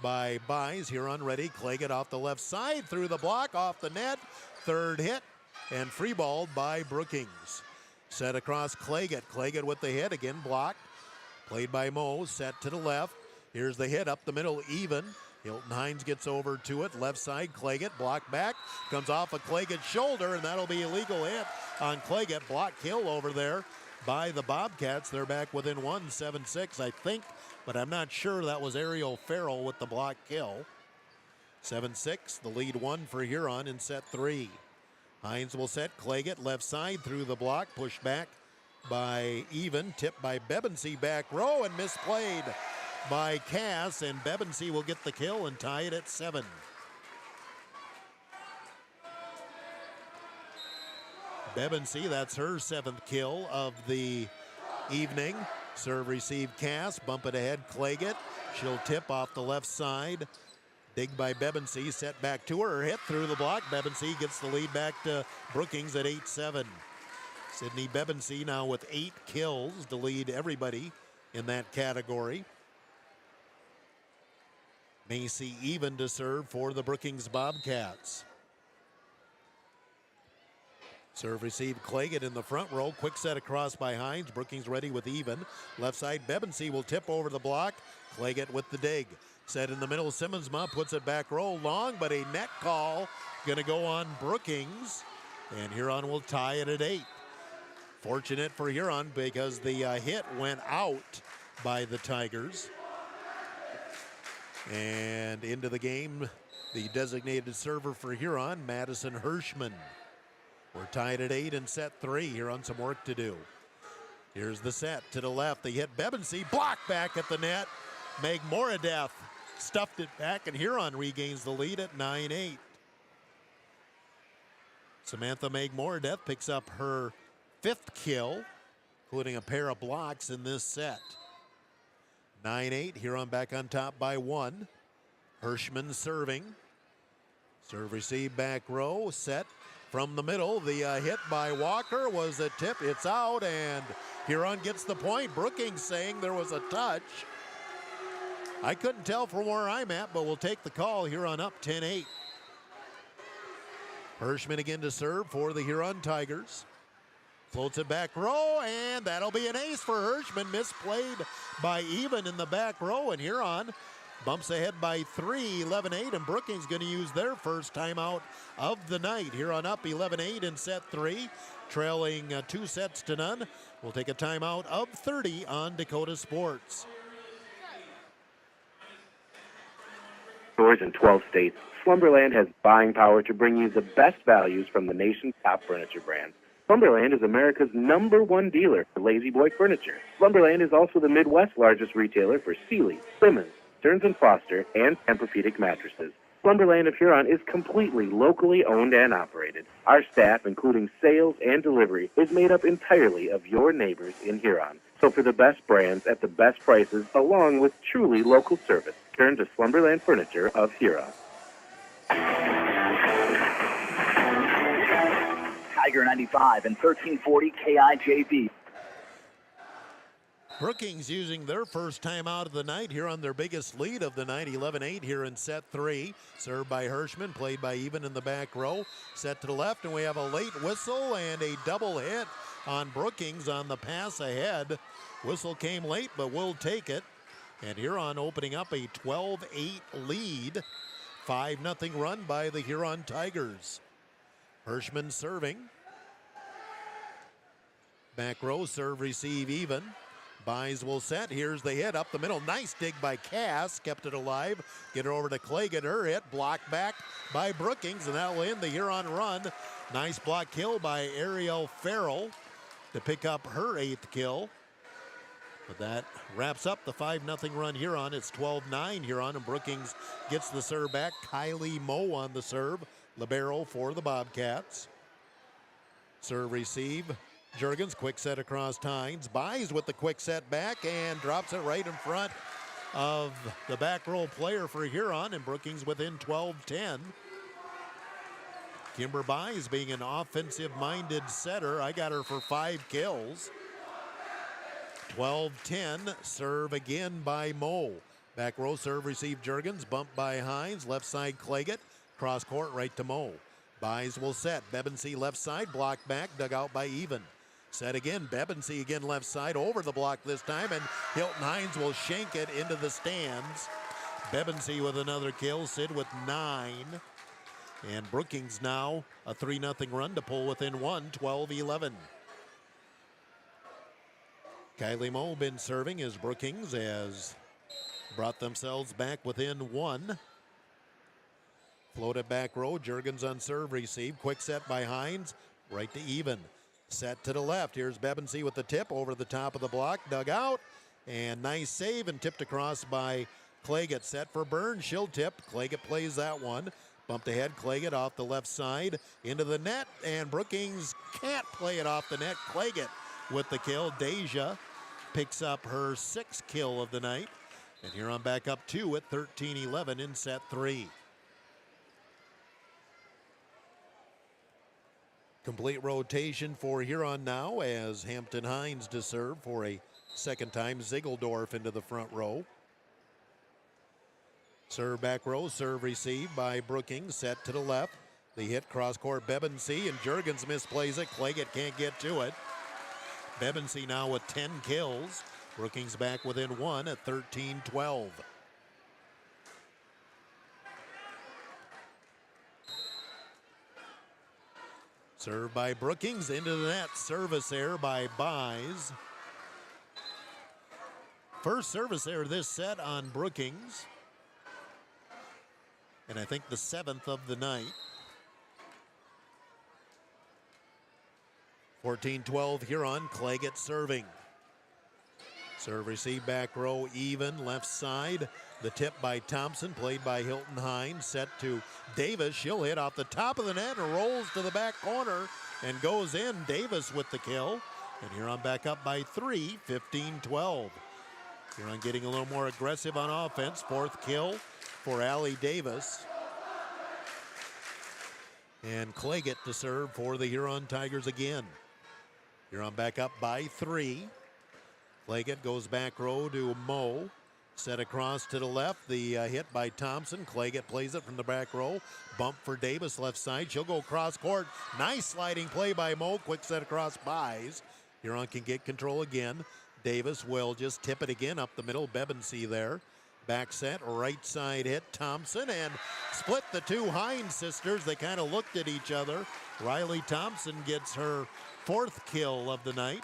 by Buys. Huron ready. Claggett off the left side, through the block, off the net. 3rd hit, and free balled by Brookings. Set across Claggett. Claggett with the hit, again blocked. Played by Moe, set to the left. Here's the hit up the middle, even. Hilton Hines gets over to it. Left side, Claggett, blocked back. Comes off of Cleggett's shoulder, and that'll be a legal hit on Claggett. Block kill over there by the Bobcats. They're back within 1, 7-6, I think, but I'm not sure. That was Ariel Farrell with the block kill. 7-6, the lead 1 for Huron in set 3. Hines will set Claggett left side through the block, pushed back by Even, tipped by Bebensee back row, and misplayed by Cass, and Bebensee will get the kill and tie it at 7. Bebensee, that's her 7th kill of the evening. Serve receive Cass, bump it ahead, Claggett. She'll tip off the left side. Dig by Bebensee, set back to her, hit through the block. Bebensee gets the lead back to Brookings at 8-7. Sydney Bebensee now with 8 kills to lead everybody in that category. Macy even to serve for the Brookings Bobcats. Serve receive Claggett in the front row. Quick set across by Hines. Brookings ready with even. Left side Bebensee will tip over the block. Claggett with the dig. Set in the middle. Simmonsma puts it back row long, but a net call going to go on Brookings. And Huron will tie it at 8. Fortunate for Huron because the hit went out by the Tigers. And into the game, the designated server for Huron, Madison Hirschman. We're tied at 8 in set 3. Huron some work to do. Here's the set to the left. They hit Bebensee, blocked back at the net. Meg Moradeth stuffed it back, and Huron regains the lead at 9-8. Samantha Meg Moradeth picks up her 5th kill, including a pair of blocks in this set. 9-8, Huron back on top by 1. Hirschman serving. Serve receive back row, set from the middle. The hit by Walker was a tip. It's out, and Huron gets the point. Brookings saying there was a touch. I couldn't tell from where I'm at, but we'll take the call. Huron up 10-8. Hirschman again to serve for the Huron Tigers. Floats it back row, and that'll be an ace for Hirschman. Misplayed by Even in the back row, and Huron bumps ahead by 3, 11-8, and Brookings going to use their first timeout of the night. Huron up 11-8 in set 3, trailing 2 sets to none. We'll take a timeout of 30 on Dakota Sports. Stores in 12 states, Slumberland has buying power to bring you the best values from the nation's top furniture brands. Slumberland is America's #1 dealer for Lazy Boy furniture. Slumberland is also the Midwest's largest retailer for Sealy, Simmons, Stearns & Foster, and Tempur-Pedic mattresses. Slumberland of Huron is completely locally owned and operated. Our staff, including sales and delivery, is made up entirely of your neighbors in Huron. So for the best brands at the best prices, along with truly local service, turn to Slumberland Furniture of Huron. Tiger 95 and 1340 KIJV. Brookings using their first time out of the night here on their biggest lead of the night, 11-8 here in set 3. Served by Hirschman, played by Even in the back row. Set to the left, and we have a late whistle and a double hit on Brookings on the pass ahead. Whistle came late, but we'll take it. And Huron opening up a 12-8 lead. 5-0 run by the Huron Tigers. Hirschman serving. Back row, serve, receive, Even. Buys will set. Here's the hit up the middle. Nice dig by Cass. Kept it alive. Get it over to Claggett. Her hit. Blocked back by Brookings, and that'll end the Huron run. Nice block kill by Ariel Farrell to pick up her 8th kill. But that wraps up the 5-0 run Huron. It's 12-9 Huron, and Brookings gets the serve back. Kylie Moe on the serve. Libero for the Bobcats. Serve receive. Juergens, quick set across Hines. Buys with the quick set back and drops it right in front of the back row player for Huron, and Brookings within 12-10. Kimber Buys being an offensive-minded setter. I got her for 5 kills. 12-10, serve again by Moe. Back row serve receive Juergens, bumped by Hines. Left side Claggett, cross court right to Moe. Buys will set. Bebensee left side, blocked back, dug out by Even. Set again, Bebensee again left side, over the block this time, and Hilton Hines will shank it into the stands. Bebensee with another kill, Sid with 9. And Brookings now a 3-0 run to pull within 1, 12-11. Kylie Moe been serving as Brookings has brought themselves back within 1. Floated back row, Juergens on serve receive. Quick set by Hines, right to Even. Set to the left. Here's Bebensee with the tip over the top of the block, dug out, and nice save and tipped across by Claggett. Set for Burns, she'll tip. Claggett plays that one. Bumped ahead, Claggett off the left side into the net, and Brookings can't play it off the net. Claggett with the kill. Deja picks up her 6th kill of the night. And Huron back up 2 at 13-11 in set 3. Complete rotation for Huron now as Hampton Hines to serve for a second time. Ziegeldorf into the front row. Serve back row, serve received by Brookings, set to the left. The hit cross court, Bebensee, and Jurgens misplays it. Claggett can't get to it. Bebensee now with 10 kills. Brookings back within 1 at 13-12. Serve by Brookings into the net. Service error by Buys. First service error this set on Brookings. And I think the 7th of the night. 14-12 Huron. Claggett serving. Serve receive back row even. Left side. The tip by Thompson. Played by Hilton Hines. Set to Davis. She'll hit off the top of the net and rolls to the back corner and goes in. Davis with the kill. And Huron back up by 3. 15-12. Huron getting a little more aggressive on offense. 4th kill for Allie Davis. And Claggett to serve for the Huron Tigers again. Huron back up by 3. Claggett goes back row to Moe. Set across to the left. The hit by Thompson. Claggett plays it from the back row. Bump for Davis left side. She'll go cross court. Nice sliding play by Moe. Quick set across Buys. Huron can get control again. Davis will just tip it again up the middle. Bebensee there. Back set, right side hit. Thompson and split the two Hines sisters. They kind of looked at each other. Riley Thompson gets her 4th kill of the night.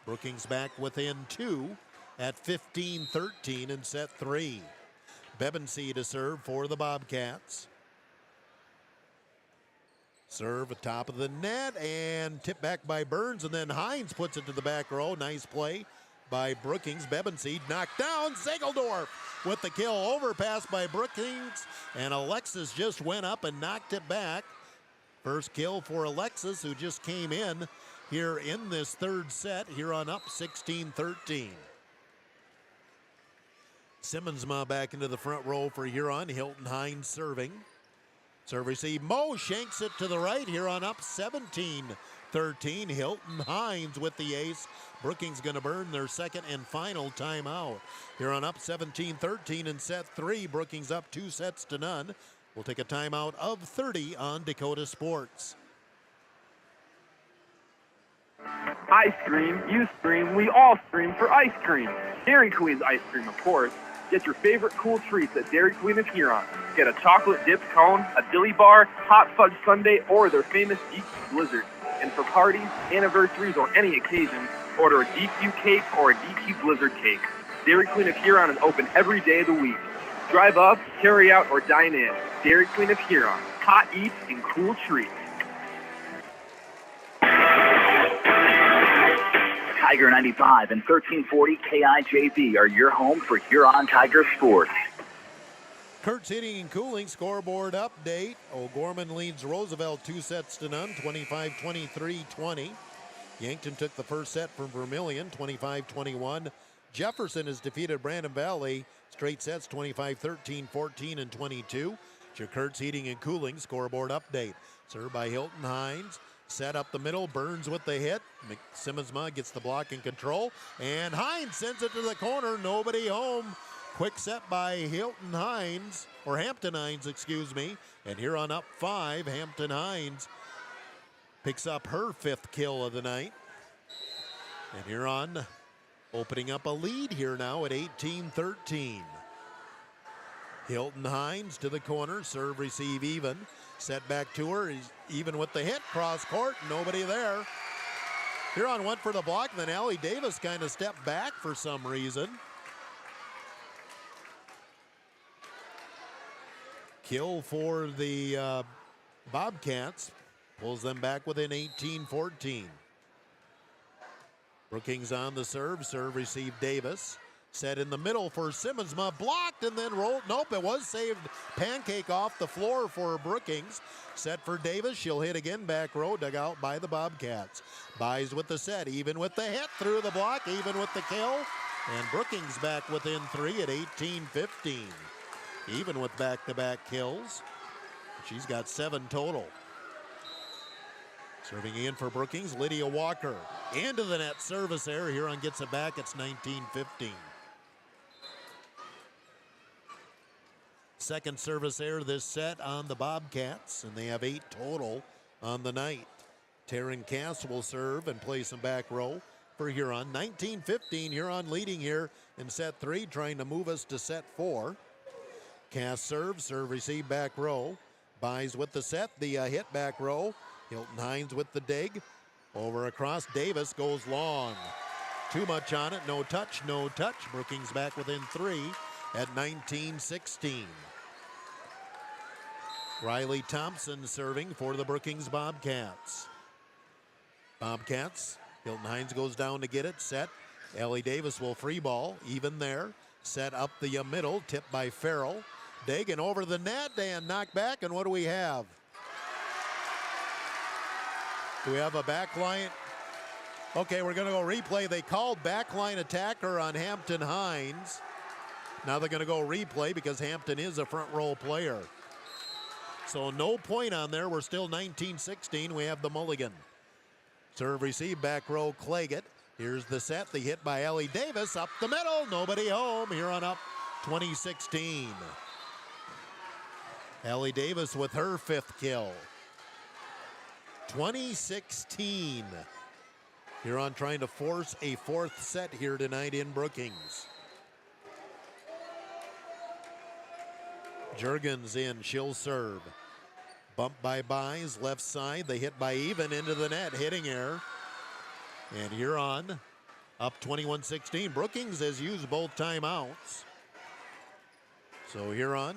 Brookings back within 2 at 15-13 in set 3. Bebensee to serve for the Bobcats. Serve at top of the net and tip back by Burns, and then Hines puts it to the back row. Nice play by Brookings. Bebensee knocked down. Ziegeldorf with the kill. Overpass by Brookings, and Alexis just went up and knocked it back. First kill for Alexis, who just came in here in this 3rd set. Huron up 16-13. Simmonsma back into the front row for Huron. Hilton Hines serving. Serve receive. Moe shanks it to the right. Huron up 17-13. Hilton Hines with the ace. Brookings going to burn their 2nd and final timeout. Huron up 17-13 in set 3. Brookings up 2-0. We'll take a timeout of 30 on Dakota Sports. I scream, you scream, we all scream for ice cream. Dairy Queen's ice cream, of course. Get your favorite cool treats at Dairy Queen of Huron. Get a chocolate dipped cone, a dilly bar, hot fudge sundae, or their famous DQ Blizzard. And for parties, anniversaries, or any occasion, order a DQ cake or a DQ Blizzard cake. Dairy Queen of Huron is open every day of the week. Drive up, carry out, or dine in. Dairy Queen of Huron. Hot eats and cool treats. Tiger 95 and 1340 KIJV are your home for Huron Tiger sports. Kurtz Heating and Cooling scoreboard update. O'Gorman leads Roosevelt 2-0, 25-23-20. Yankton took the first set from Vermilion, 25-21. Jefferson has defeated Brandon Valley straight sets, 25-13, 14, and 22. Your Kurtz Heating and Cooling scoreboard update. Served by Hilton Hines. Set up the middle, Burns with the hit. Simmonsma gets the block in control, and Hines sends it to the corner. Nobody home. Quick set by Hilton Hines, or Hampton Hines, excuse me. And Huron up 5. Hampton Hines picks up her 5th kill of the night. And Huron opening up a lead here now at 18-13. Hilton Hines to the corner, serve receive even. Set back to her, he's even with the hit, cross court, nobody there. Huron went for the block, then Allie Davis kind of stepped back for some reason. Kill for the Bobcats, pulls them back within 18-14. Brookings on the serve receive Davis. Set in the middle for Simmonsma, blocked and then rolled. Nope, it was saved. Pancake off the floor for Brookings. Set for Davis. She'll hit again, back row, dug out by the Bobcats. Buys with the set, even with the hit, through the block, even with the kill. And Brookings back within 3 at 18-15. Even with back-to-back kills. She's got 7 total. Serving in for Brookings, Lydia Walker. Into the net, service error. Huron gets it back. It's 19-15. Second service error this set on the Bobcats, and they have 8 total on the night. Taryn Cass will serve and play some back row for Huron. 19-15, Huron leading here in set 3, trying to move us to set 4. Cass serve receive back row. Buys with the set, the hit back row. Hilton Hines with the dig. Over across, Davis goes long. Too much on it, no touch, no touch. Brookings back within 3 at 19-16. Riley Thompson serving for the Brookings Bobcats. Bobcats, Hilton Hines goes down to get it, set. Ellie Davis will free ball, even there. Set up the middle, tipped by Farrell. Dagan over the net and knocked back, and what do we have? Do we have a backline? Okay, we're going to go replay. They called backline attacker on Hampton Hines. Now they're going to go replay because Hampton is a front row player. So no point on there. We're still 19-16. We have the mulligan. Serve receive back row Claggett. Here's the set. The hit by Ellie Davis up the middle. Nobody home. Huron up 20-16. Ellie Davis with her 5th kill. 20-16. Huron trying to force a 4th set here tonight in Brookings. Juergens in, she'll serve. Bump by Buys, left side. They hit by Even into the net, hitting error. And Huron up 21-16. Brookings has used both timeouts. So Huron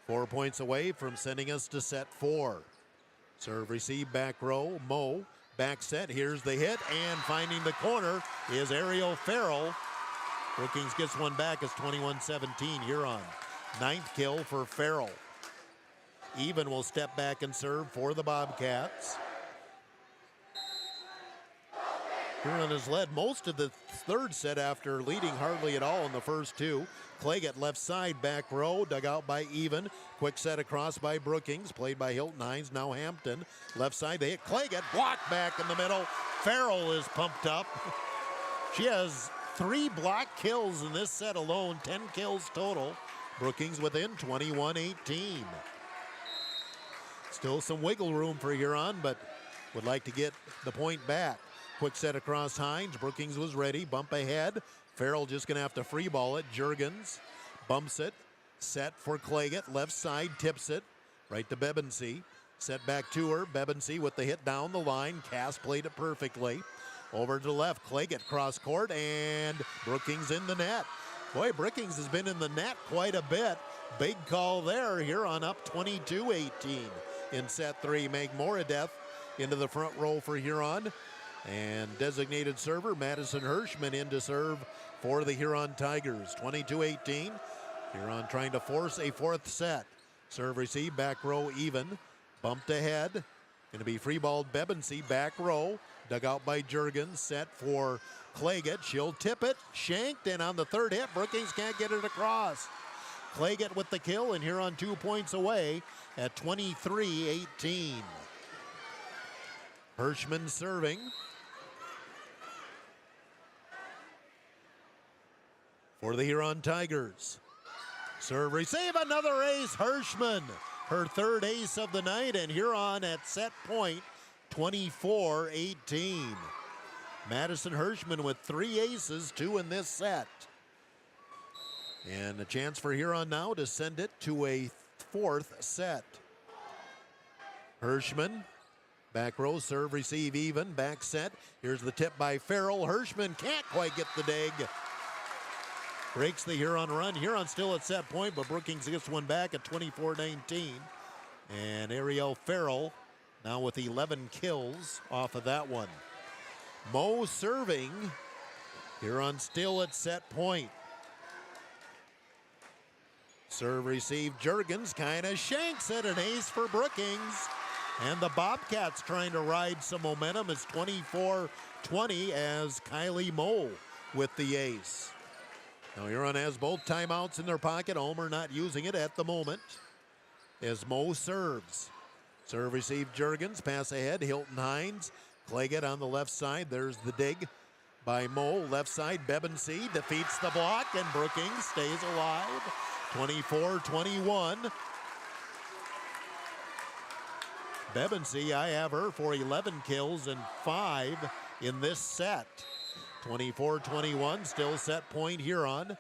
4 points away from sending us to set 4. Serve receive back row, Moe. Back set, here's the hit, and finding the corner is Ariel Farrell. Brookings gets one back. It's 21-17 Huron. 9th kill for Farrell. Even will step back and serve for the Bobcats. Huron has led most of the 3rd set after leading hardly at all in the first 2. Claggett left side, back row, dug out by Even. Quick set across by Brookings, played by Hilton Hines, now Hampton. Left side, they hit Claggett, blocked back in the middle. Farrell is pumped up. She has 3 block kills in this set alone, 10 kills total. Brookings within 21-18. Still some wiggle room for Huron, but would like to get the point back. Quick set across Hines. Brookings was ready. Bump ahead. Farrell just going to have to free ball it. Juergens bumps it. Set for Claggett. Left side tips it. Right to Bebensee. Set back to her. Bebensee with the hit down the line. Cass played it perfectly. Over to the left. Claggett cross court. And Brookings in the net. Boy, Brookings has been in the net quite a bit. Big call there. Huron up 22-18 in set 3. Meg Moradeth into the front row for Huron. And designated server Madison Hirschman in to serve for the Huron Tigers. 22-18. Huron trying to force a 4th set. Serve receive back row Even. Bumped ahead. Going to be free balled Bebensee back row. Dug out by Juergens. Set for Claggett. She'll tip it. Shanked, and on the 3rd hit, Brookings can't get it across. Claggett with the kill, and Huron 2 points away at 23-18. Hirschman serving. For the Huron Tigers. Serve receive, another ace, Hirschman. Her 3rd ace of the night, and Huron at set point, 24-18. Madison Hirschman with 3 aces, 2 in this set. And a chance for Huron now to send it to a 4th set. Hirschman, back row, serve, receive, Even, back set. Here's the tip by Farrell. Hirschman can't quite get the dig. Breaks the Huron run. Huron still at set point, but Brookings gets one back at 24-19. And Ariel Farrell now with 11 kills off of that one. Moe serving. Huron still at set point. Serve received. Juergens kind of shanks it. An ace for Brookings. And the Bobcats trying to ride some momentum. It's 24-20 as Kylie Moe with the ace. Now Huron has both timeouts in their pocket. Omer not using it at the moment as Moe serves. Serve received. Juergens. Pass ahead. Hilton Hines. Claggett on the left side. There's the dig by Moe. Left side. Bebensee defeats the block, and Brookings stays alive. 24-21. Bebensee, I have her for 11 kills and 5 in this set. 24-21, still set point Huron.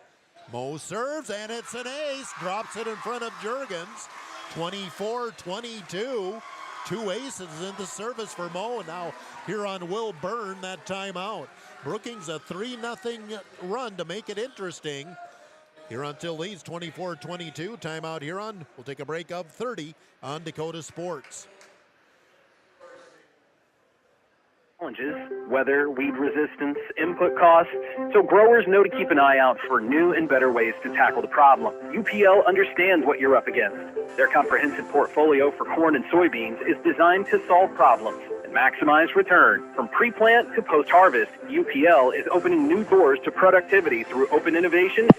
Moe serves, and it's an ace. Drops it in front of Juergens. 24-22. 2 aces in the service for Moe. Now Huron will burn that timeout. Brookings a 3-0 run to make it interesting. Huron still leads 24-22. Timeout Huron. We'll take a break of 30 on Dakota Sports. Challenges, weather, weed resistance, input costs, so growers know to keep an eye out for new and better ways to tackle the problem. UPL understands what you're up against. Their comprehensive portfolio for corn and soybeans is designed to solve problems and maximize return. From pre-plant to post-harvest, UPL is opening new doors to productivity through open innovation.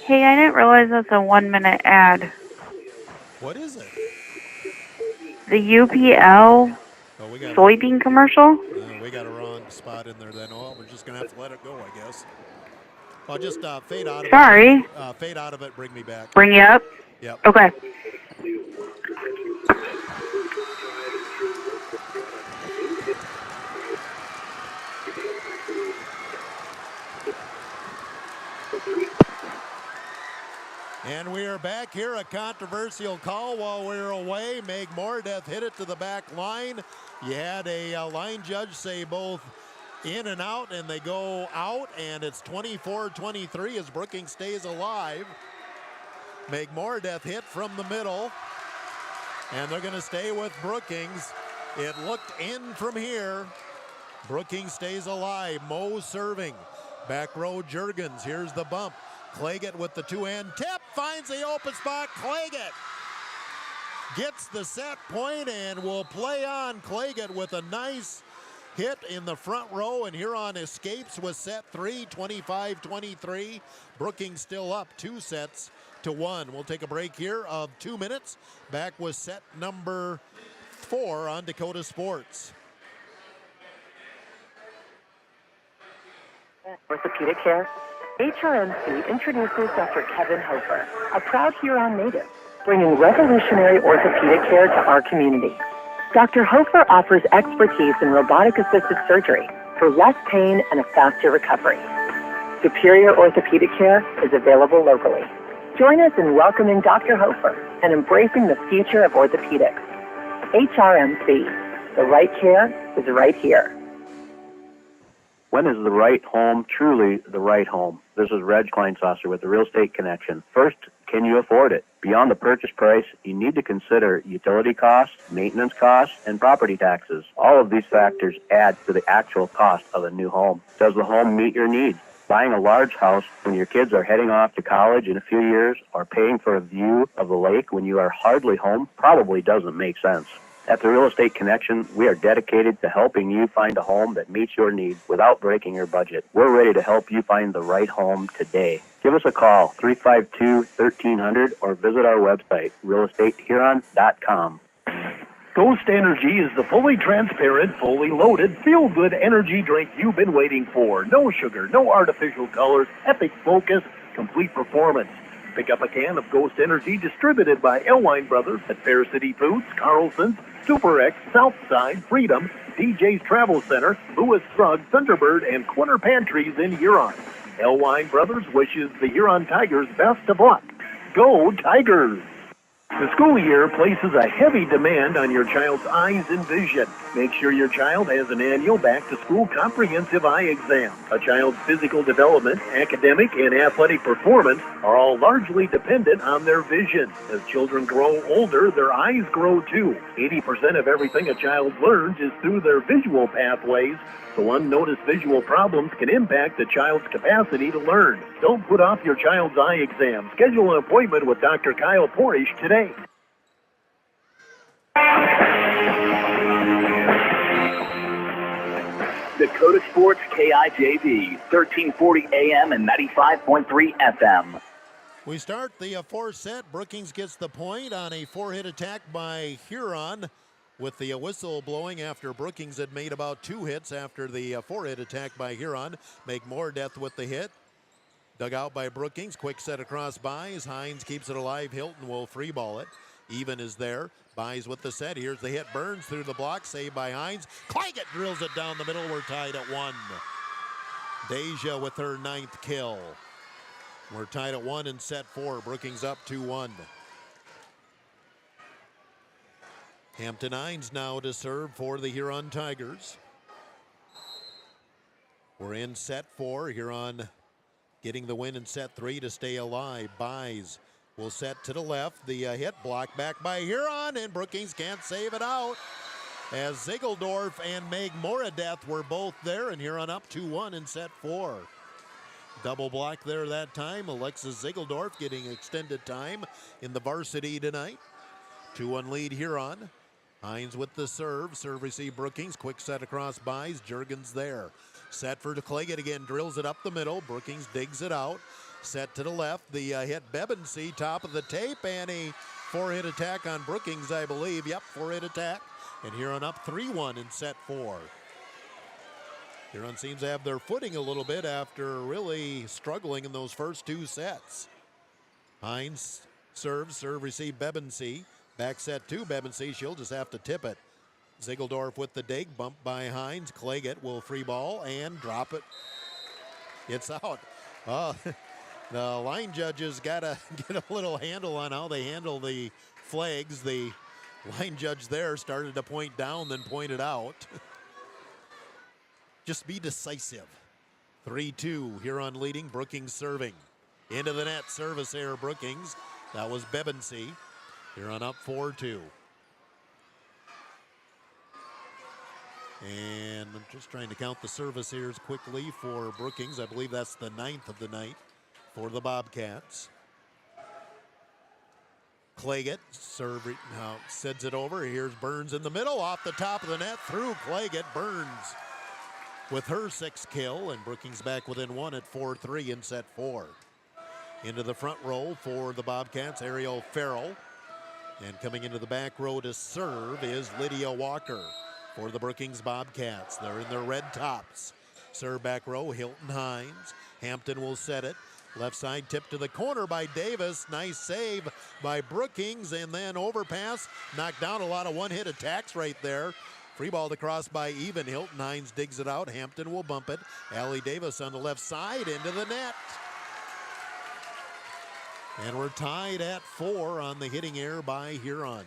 Hey, I didn't realize that's a 1-minute ad. What is it? The UPL soybean commercial? We got a wrong spot in there then. Oh, we're just going to have to let it go, I guess. I'll just fade out of it. Sorry. Fade out of it, bring me back. Bring you up? Yep. Okay. And we are back here. A controversial call while we were away. Meg Mordeth hit it to the back line. You had a line judge say both in and out, and they go out, and it's 24-23 as Brookings stays alive. Meg Mordeth hit from the middle, and they're going to stay with Brookings. It looked in from here. Brookings stays alive. Moe serving. Back row Juergens. Here's the bump. Claggett with the two-hand tip, finds the open spot. Claggett gets the set point and will play on. Claggett with a nice hit in the front row, and Huron escapes with set 3, 25-23. Brookings still up 2-1. We'll take a break here of 2 minutes. Back with set number 4 on Dakota Sports. Orthopedic care. HRMC introduces Dr. Kevin Hofer, a proud Huron native, bringing revolutionary orthopedic care to our community. Dr. Hofer offers expertise in robotic-assisted surgery for less pain and a faster recovery. Superior orthopedic care is available locally. Join us in welcoming Dr. Hofer and embracing the future of orthopedics. HRMC, the right care is right here. When is the right home truly the right home? This is Reg Kleinsasser with the Real Estate Connection. First, can you afford it? Beyond the purchase price, you need to consider utility costs, maintenance costs, and property taxes. All of these factors add to the actual cost of a new home. Does the home meet your needs? Buying a large house when your kids are heading off to college in a few years or paying for a view of the lake when you are hardly home probably doesn't make sense. At the Real Estate Connection, we are dedicated to helping you find a home that meets your needs without breaking your budget. We're ready to help you find the right home today. Give us a call, 352-1300, or visit our website, realestatehuron.com. Ghost Energy is the fully transparent, fully loaded, feel-good energy drink you've been waiting for. No sugar, no artificial colors, epic focus, complete performance. Pick up a can of Ghost Energy distributed by Elwine Brothers at Fair City Foods, Carlson's, Super X, Southside, Freedom, DJ's Travel Center, Lewis Drug, Thunderbird, and Quinter Pantries in Huron. Elwine Brothers wishes the Huron Tigers best of luck. Go Tigers! The school year places a heavy demand on your child's eyes and vision. Make sure your child has an annual back-to-school comprehensive eye exam. A child's physical development, academic, and athletic performance are all largely dependent on their vision. As children grow older, their eyes grow too. 80% of everything a child learns is through their visual pathways, so unnoticed visual problems can impact a child's capacity to learn. Don't put off your child's eye exam. Schedule an appointment with Dr. Kyle Porish today. Dakota Sports KIJV, 1340 AM and 95.3 FM. We start the fourth set. Brookings gets the point on a 4-hit attack by Huron, with the whistle blowing after Brookings had made about 2 hits after the 4-hit attack by Huron. Make more death with the hit. Dug out by Brookings. Quick set across Buys. Hines keeps it alive. Hilton will free ball it. Even is there. Buys with the set. Here's the hit. Burns through the block. Saved by Hines. Claggett drills it down the middle. We're tied at 1. Deja with her 9th kill. We're tied at 1 in set 4. Brookings up 2-1. Hampton Hines now to serve for the Huron Tigers. We're in set 4. Huron getting the win in set 3 to stay alive. Buys will set to the left. The hit blocked back by Huron, and Brookings can't save it out, as Ziegeldorf and Meg Moradeth were both there, and Huron up 2-1 in set 4. Double block there that time. Alexis Ziegeldorf getting extended time in the varsity tonight. 2-1 lead Huron. Hines with the serve. Serve receive Brookings. Quick set across Buys. Juergens there. Set for Claggett again. Drills it up the middle. Brookings digs it out. Set to the left. The hit Bebensee, top of the tape, and a 4-hit attack on Brookings, I believe. Yep, 4-hit attack. And Huron up 3-1 in set 4. Huron seems to have their footing a little bit after really struggling in those first 2 sets. Hines serves. Serve receive Bebensee. Back set 2. Bebensee. She'll just have to tip it. Ziegeldorf with the dig. Bumped by Hines. Claggett will free ball and drop it. It's out. The line judges got to get a little handle on how they handle the flags. The line judge there started to point down, then pointed out. Just be decisive. 3-2, Huron leading, Brookings serving. Into the net, service error, Brookings. That was Bebensee. Huron up 4-2. And I'm just trying to count the service errors quickly for Brookings. I believe that's the 9th of the night for the Bobcats. Claggett sends it over. Here's Burns in the middle, off the top of the net, through Claggett. Burns with her 6th kill, and Brookings back within 1 at 4-3 in set 4. Into the front row for the Bobcats, Ariel Farrell. And coming into the back row to serve is Lydia Walker for the Brookings Bobcats. They're in their red tops. Serve back row, Hilton Hines. Hampton will set it. Left side tip to the corner by Davis. Nice save by Brookings, and then overpass. Knocked down a lot of one-hit attacks right there. Free ball across by Even. Hilton Hines digs it out. Hampton will bump it. Allie Davis on the left side into the net. And we're tied at 4 on the hitting error by Huron.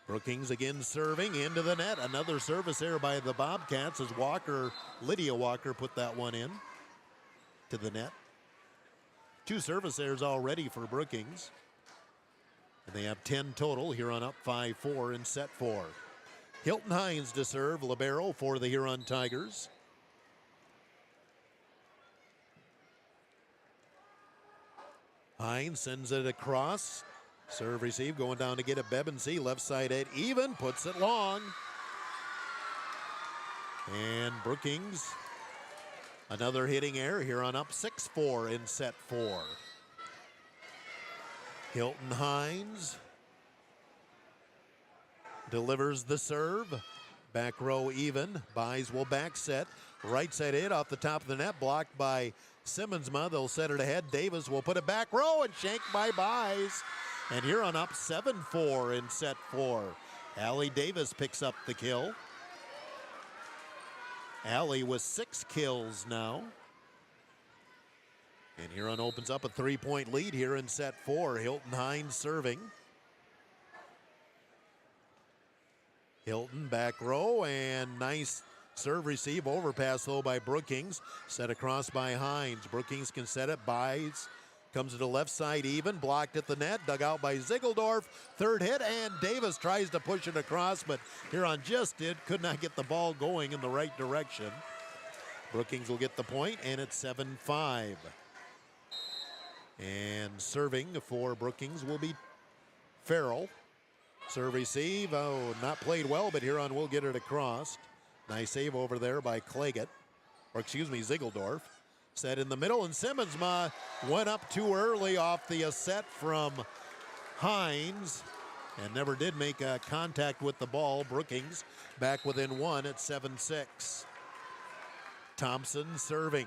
Brookings again serving into the net. Another service error by the Bobcats as Lydia Walker put that one in to the net. 2 service errors already for Brookings. And they have 10 total. Huron up 5-4 in set 4. Hilton Hines to serve, libero for the Huron Tigers. Hines sends it across. Serve receive going down to get it. Bebensee left side at Even, puts it long. And Brookings, another hitting error. Huron up 6-4 in set 4. Hilton Hines delivers the serve. Back row Even. Buys will back set. Right side hit off the top of the net, blocked by Simmonsma. They'll set it ahead. Davis will put it back row and shanked by Buys. And Huron up 7-4 in set 4. Allie Davis picks up the kill. Allie with 6 kills now. And Huron opens up a 3-point lead here in set 4. Hilton Hines serving. Hilton back row, and nice serve receive overpass though by Brookings. Set across by Hines. Brookings can set it, buys. Comes to the left side even, blocked at the net, dug out by Ziegeldorf. Third hit, and Davis tries to push it across, but Huron just could not get the ball going in the right direction. Brookings will get the point, and it's 7-5. And serving for Brookings will be Farrell. Serve receive, not played well, but Huron will get it across. Nice save over there by Ziegeldorf. Set in the middle, and Simmonsma went up too early off the set from Hines and never did make contact with the ball. Brookings back within one at 7-6. Thompson serving.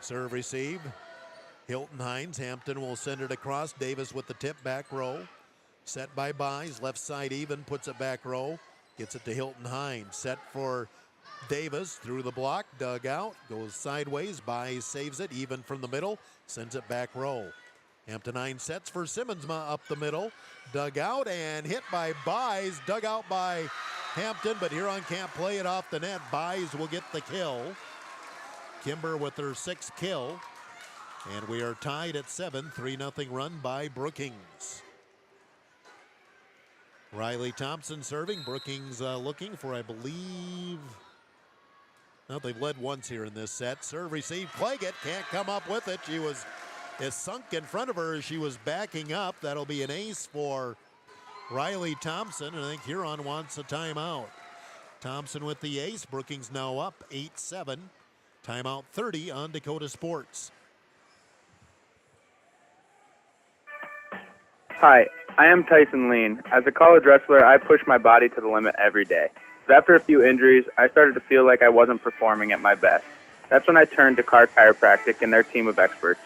Serve receive. Hilton Hines. Hampton will send it across. Davis with the tip back row. Set by Buys. Left side even. Puts it back row. Gets it to Hilton Hines. Set for Davis through the block, dug out, goes sideways, Buys saves it, even from the middle, sends it back row. Hampton Hines sets for Simmonsma up the middle, dug out and hit by Buys, dug out by Hampton, but Huron can't play it off the net. Buys will get the kill. Kimber with her 6th kill, and we are tied at 7, 3-0 run by Brookings. Riley Thompson serving, Brookings looking for, I believe, well, they've led once here in this set. Serve receive, Claggett can't come up with it. It sunk in front of her as she was backing up. That'll be an ace for Riley Thompson, and I think Huron wants a timeout. Thompson with the ace. Brookings now up 8-7. Timeout 30 on Dakota Sports. Hi, I am Tyson Lean. As a college wrestler, I push my body to the limit every day. But after a few injuries, I started to feel like I wasn't performing at my best. That's when I turned to Carr Chiropractic and their team of experts.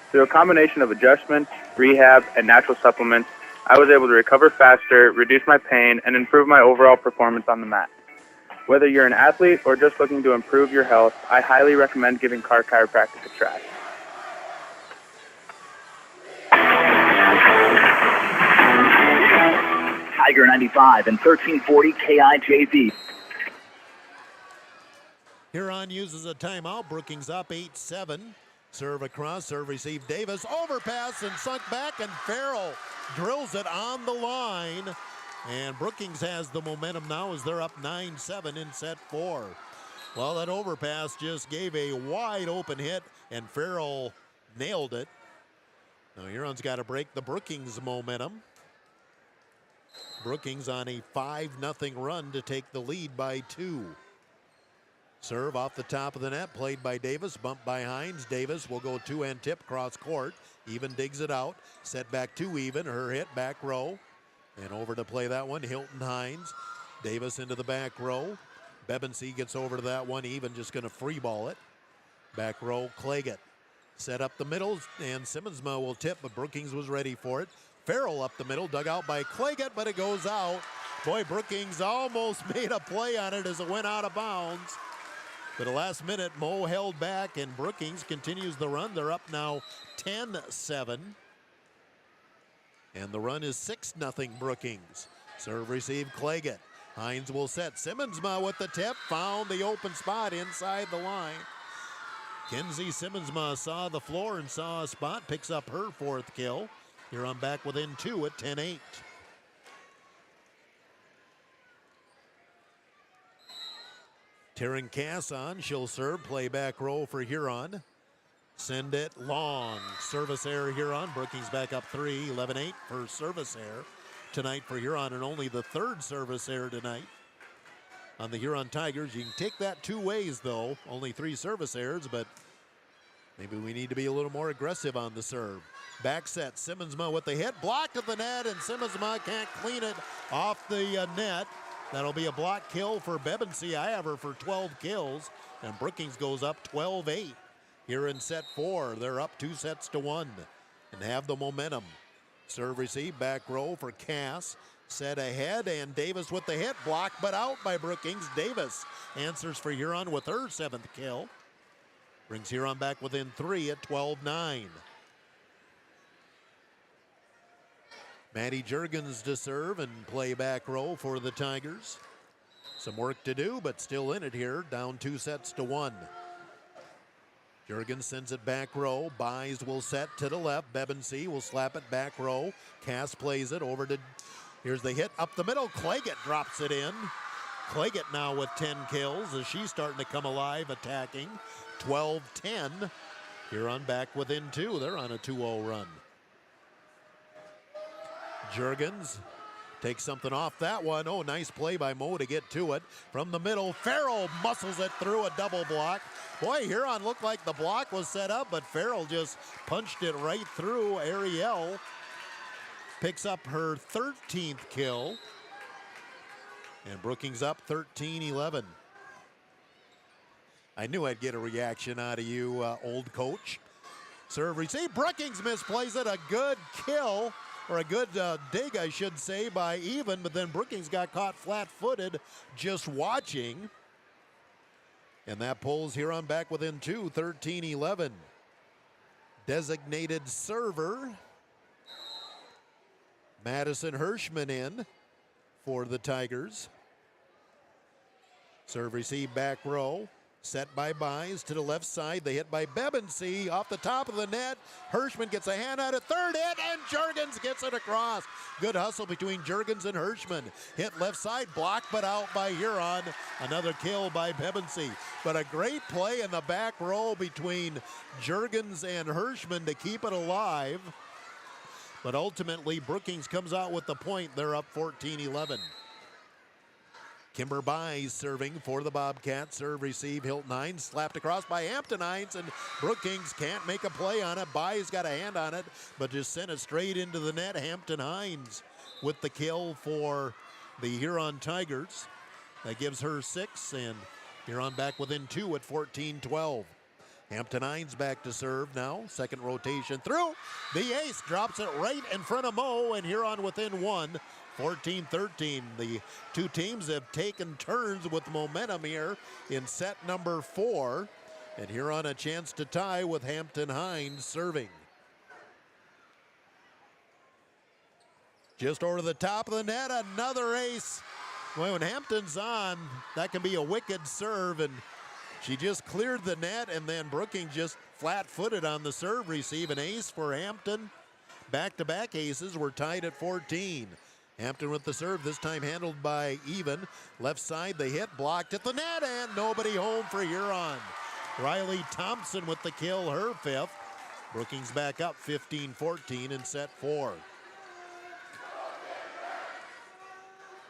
Through a combination of adjustments, rehab, and natural supplements, I was able to recover faster, reduce my pain, and improve my overall performance on the mat. Whether you're an athlete or just looking to improve your health, I highly recommend giving Carr Chiropractic a try. Tiger 95 and 1340 KIJV. Huron uses a timeout. Brookings up 8-7. Serve across, serve receive. Davis overpass and sunk back, and Farrell drills it on the line. And Brookings has the momentum now as they're up 9-7 in set 4. Well, that overpass just gave a wide open hit, and Farrell nailed it. Now Huron's got to break the Brookings momentum. Brookings on a 5-0 run to take the lead by 2. Serve off the top of the net, played by Davis, bumped by Hines. Davis will go two-hand tip cross court. Even digs it out. Set back to Even. Her hit back row. And over to play that one, Hilton Hines. Davis into the back row. Bebensee gets over to that one. Even just going to free ball it. Back row, Claggett. Set up the middle, and Simmonsma will tip, but Brookings was ready for it. Farrell up the middle, dug out by Claggett, but it goes out. Boy, Brookings almost made a play on it as it went out of bounds. But the last minute, Mo held back, and Brookings continues the run. They're up now 10-7. And the run is 6-0 Brookings. Serve receive, Claggett. Hines will set. Simmonsma with the tip, found the open spot inside the line. Kenzie Simmonsma saw the floor and saw a spot, picks up her 4th kill. Huron back within 2 at 10-8. Taryn Cass on, she'll serve, play back row for Huron. Send it long, service error Huron. Brookings back up 3, 11-8 for service error tonight for Huron, and only the 3rd service error tonight on the Huron Tigers. You can take that 2 ways though, only 3 service errors, but maybe we need to be a little more aggressive on the serve. Back set, Simmonsma with the hit, blocked at the net, and Simmonsma can't clean it off the net. That'll be a block kill for Bebensee. I have her for 12 kills, and Brookings goes up 12-8 here in set 4. They're up 2-1 and have the momentum. Serve receive, back row for Cass. Set ahead, and Davis with the hit, blocked but out by Brookings. Davis answers for Huron with her 7th kill. Brings Huron back within 3 at 12-9. Maddie Juergens to serve and play back row for the Tigers. Some work to do, but still in it here, down 2-1. Jurgens sends it back row. Buys will set to the left. Bebensee will slap it back row. Cass plays it over to, here's the hit up the middle. Claggett drops it in. Claggett now with 10 kills as she's starting to come alive, attacking. 12-10. Huron back within 2. They're on a 2-0 run. Jurgens takes something off that one. Oh, nice play by Moe to get to it. From the middle, Farrell muscles it through a double block. Boy, Huron looked like the block was set up, but Farrell just punched it right through. Ariel picks up her 13th kill. And Brookings up 13-11. I knew I'd get a reaction out of you, old coach. Serve receive. Brookings misplays it. A good kill. Or a good dig, I should say, by Even, but then Brookings got caught flat-footed just watching. And that pulls Huron back within 2, 13-11. Designated server, Madison Hirschman in for the Tigers. Serve receive back row. Set by Buys to the left side. They hit by Bebensee off the top of the net. Hirschman gets a hand on it. Third hit, and Jurgens gets it across. Good hustle between Jurgens and Hirschman. Hit left side, blocked but out by Huron. Another kill by Bebensee. But a great play in the back row between Jurgens and Hirschman to keep it alive. But ultimately, Brookings comes out with the point. They're up 14-11. Kimber Buys serving for the Bobcats. Serve, receive, Hilton Hines slapped across by Hampton Hines, and Brookings can't make a play on it. Buys got a hand on it, but just sent it straight into the net. Hampton Hines with the kill for the Huron Tigers. That gives her 6, and Huron back within 2 at 14-12. Hampton Hines back to serve now. Second rotation through. The ace drops it right in front of Moe, and Huron within 1. 14-13. The two teams have taken turns with momentum here in set number 4. And Huron a chance to tie with Hampton Hines serving. Just over the top of the net, another ace. Well, when Hampton's on, that can be a wicked serve, and she just cleared the net, and then Brookings just flat-footed on the serve receive. An ace for Hampton. Back-to-back aces. We're tied at 14. Hampton with the serve, this time handled by Even. Left side, the hit blocked at the net, and nobody home for Huron. Riley Thompson with the kill, her 5th. Brookings back up 15-14 in set 4.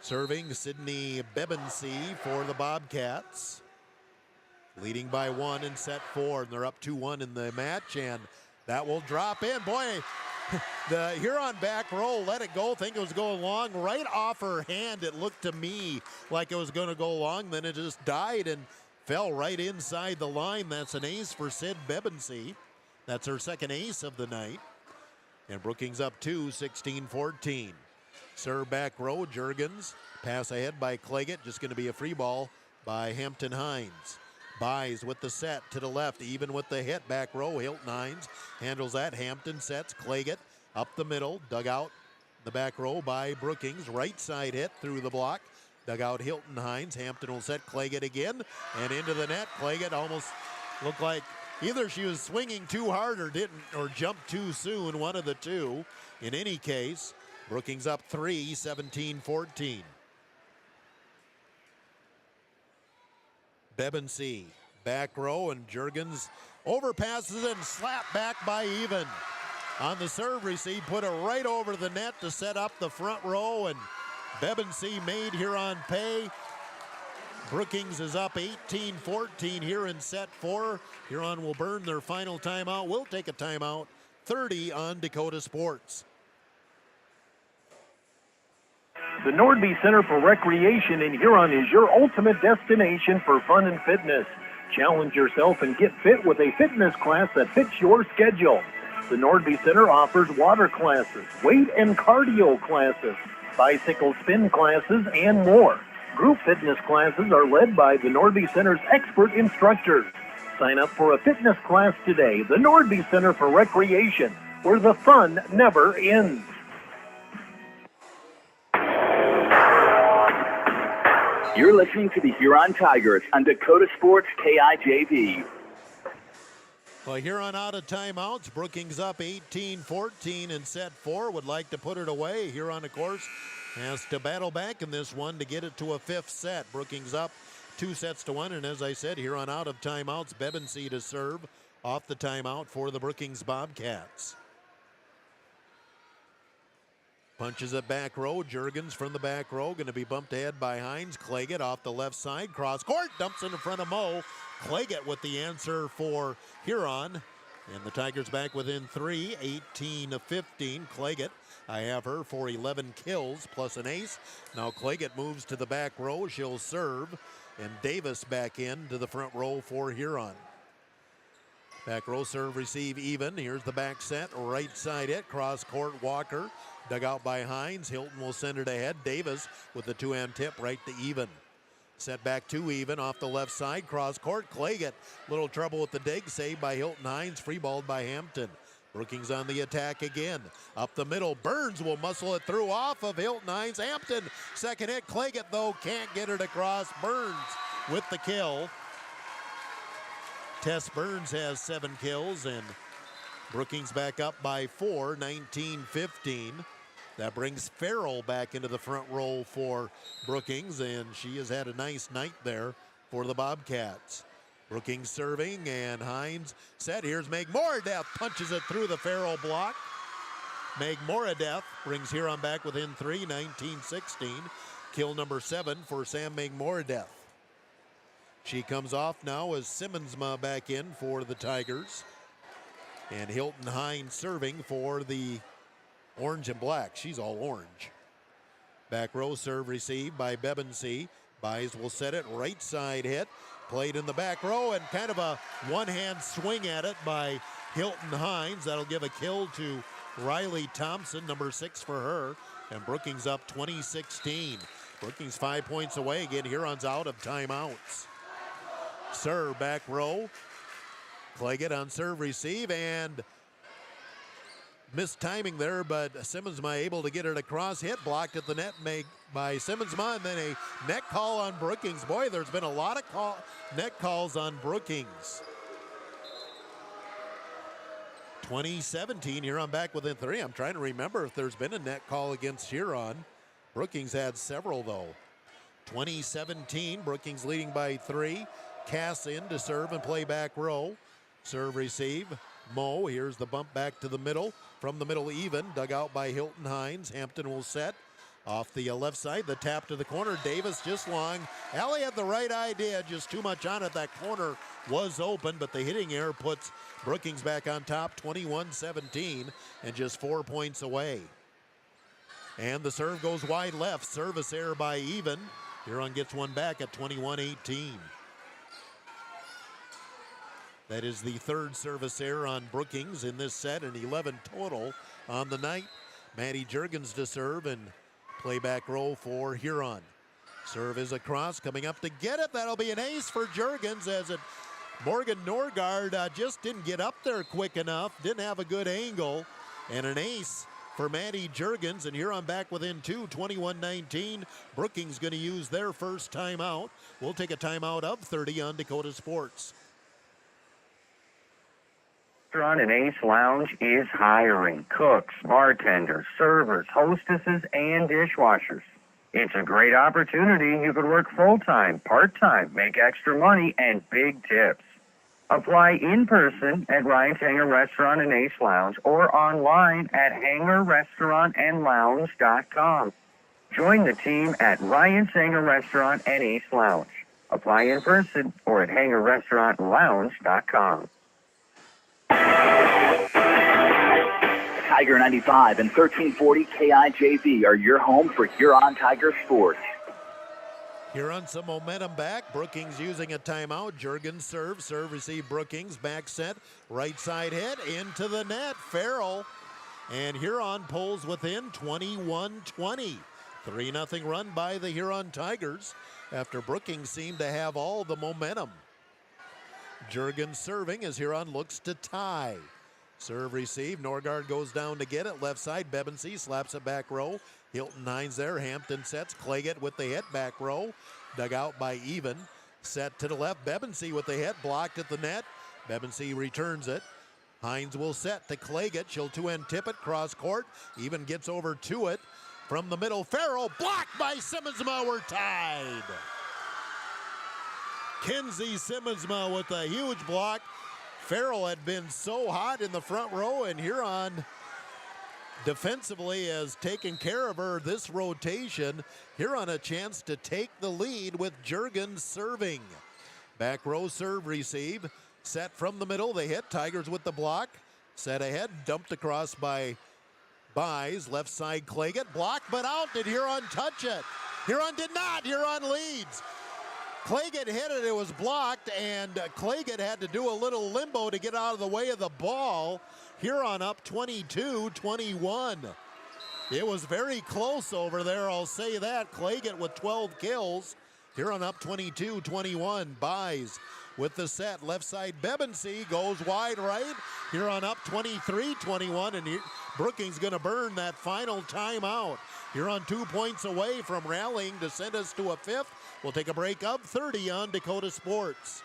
Serving Sydney Bebensee for the Bobcats. Leading by 1 in set 4, and they're up 2-1 in the match, and that will drop in. Boy, the Huron back row let it go, think it was going long. Right off her hand, it looked to me like it was going to go long. Then it just died and fell right inside the line. That's an ace for Sid Bebensee. That's her second ace of the night. And Brookings up 2, 16-14. Serve back row, Jurgens. Pass ahead by Claggett. Just going to be a free ball by Hampton Hines. Buys with the set to the left, even with the hit back row. Hilton Hines handles that. Hampton sets. Claggett up the middle. Dug out the back row by Brookings. Right side hit through the block. Dug out Hilton Hines. Hampton will set Claggett again and into the net. Claggett almost looked like either she was swinging too hard or jumped too soon. One of the two. In any case, Brookings up 3, 17-14. Bebensee, back row, and Jurgens overpasses and slapped back by Even. On the serve receive, put it right over the net to set up the front row, and Bebensee made Huron pay. Brookings is up 18-14 here in set 4. Huron will burn their final timeout. We'll take a timeout. 30 on Dakota Sports. The Nordby Center for Recreation in Huron is your ultimate destination for fun and fitness. Challenge yourself and get fit with a fitness class that fits your schedule. The Nordby Center offers water classes, weight and cardio classes, bicycle spin classes, and more. Group fitness classes are led by the Nordby Center's expert instructors. Sign up for a fitness class today. The Nordby Center for Recreation, where the fun never ends. You're listening to the Huron Tigers on Dakota Sports KIJV. Well, Huron out of timeouts. Brookings up 18-14 in set 4. Would like to put it away. Huron, of course, has to battle back in this one to get it to a 5th set. Brookings up 2-1, and as I said, Huron out of timeouts. Bebensee to serve off the timeout for the Brookings Bobcats. Punches it back row. Juergens from the back row. Going to be bumped ahead by Hines. Claggett off the left side. Cross court. Dumps in front of Moe. Claggett with the answer for Huron. And the Tigers back within 3, 18-15. Claggett, I have her for 11 kills plus an ace. Now Claggett moves to the back row. She'll serve. And Davis back in to the front row for Huron. Back row serve receive even. Here's the back set. Right side hit. Cross court Walker. Dug out by Hines. Hilton will send it ahead. Davis with the two-hand tip right to even. Set back to even off the left side. Cross court. Claggett. Little trouble with the dig. Saved by Hilton Hines. Free balled by Hampton. Brookings on the attack again. Up the middle. Burns will muscle it through off of Hilton Hines. Hampton. Second hit. Claggett, though, can't get it across. Burns with the kill. Tess Burns has 7 kills, and Brookings back up by 4, 19-15. That brings Farrell back into the front row for Brookings, and she has had a nice night there for the Bobcats. Brookings serving, and Hines set. Here's Meg Moradeth, punches it through the Farrell block. Meg Moradeth brings Huron back within 3, 19-16. Kill number 7 for Sam Meg Moradeth. She comes off now as Simmonsma back in for the Tigers. And Hilton Hines serving for the orange and black. She's all orange. Back row serve received by Bebensee. Buys will set it. Right side hit. Played in the back row and kind of a one-hand swing at it by Hilton Hines. That'll give a kill to Riley Thompson, number 6 for her. And Brookings up 20-16. Brookings 5 points away. Again, Huron's out of timeouts. Serve back row. Claggett on serve receive and missed timing there, but Simmonsma able to get it across. Hit blocked at the net made by Simmonsma, and then a net call on Brookings. Boy, there's been a lot of net calls on Brookings. 2017, Huron back within 3. I'm trying to remember if there's been a net call against Huron. Brookings had several though. 2017, Brookings leading by 3. Cass in to serve and play back row. Serve receive. Moe, here's the bump back to the middle. From the middle even, dug out by Hilton Hines. Hampton will set. Off the left side, the tap to the corner. Davis just long. Allie had the right idea, just too much on it. That corner was open, but the hitting error puts Brookings back on top, 21-17, and just 4 points away. And the serve goes wide left. Service error by even. Huron gets one back at 21-18. That is the third service error on Brookings in this set, and 11 total on the night. Maddie Juergens to serve and play back row for Huron. Serve is across, coming up to get it. That'll be an ace for Juergens as it Morgan Norgard just didn't get up there quick enough, didn't have a good angle, and an ace for Maddie Juergens, and Huron back within 2, 21-19. Brookings going to use their first timeout. We'll take a timeout of 30 on Dakota Sports. Restaurant and Ace Lounge is hiring cooks, bartenders, servers, hostesses, and dishwashers. It's a great opportunity. You could work full-time, part-time, make extra money, and big tips. Apply in person at Ryan's Hangar Restaurant and Ace Lounge or online at hangarrestaurantandlounge.com. Join the team at Ryan's Hangar Restaurant and Ace Lounge. Apply in person or at hangarrestaurantlounge.com. Tiger 95 and 1340 KIJV are your home for Huron Tiger sports. Huron some momentum back. Brookings using a timeout. Juergens serve receive Brookings. Back set. Right side hit into the net. Farrell. And Huron pulls within 21-20. 3-0 run by the Huron Tigers after Brookings seemed to have all the momentum. Juergens serving as Huron looks to tie. Serve receive. Norgard goes down to get it. Left side, Bebensee slaps it back row. Hilton Hines there. Hampton sets. Claggett with the hit back row. Dug out by Even. Set to the left. Bebensee with the hit. Blocked at the net. Bebensee returns it. Hines will set to Claggett. She'll two-end tip it. Cross court. Even gets over to it. From the middle, Farrell blocked by Simmonsma. We're tied. Kenzie Simmonsma with a huge block. Farrell had been so hot in the front row, and Huron defensively has taken care of her this rotation. Huron a chance to take the lead with Juergens serving. Back row serve receive. Set from the middle, they hit. Tigers with the block. Set ahead, dumped across by Buys. Left side Claggett, blocked but out. Did Huron touch it? Huron did not. Huron leads. Claggett hit it, it was blocked, and Claggett had to do a little limbo to get out of the way of the ball. Huron up 22-21. It was very close over there, I'll say that. Claggett with 12 kills. Huron up 22-21. Buys with the set. Left side Bebensee goes wide right. Huron up 23-21, and Brookings going to burn that final timeout. Huron 2 points away from rallying to send us to a fifth. We'll take a break of 30 on Dakota Sports.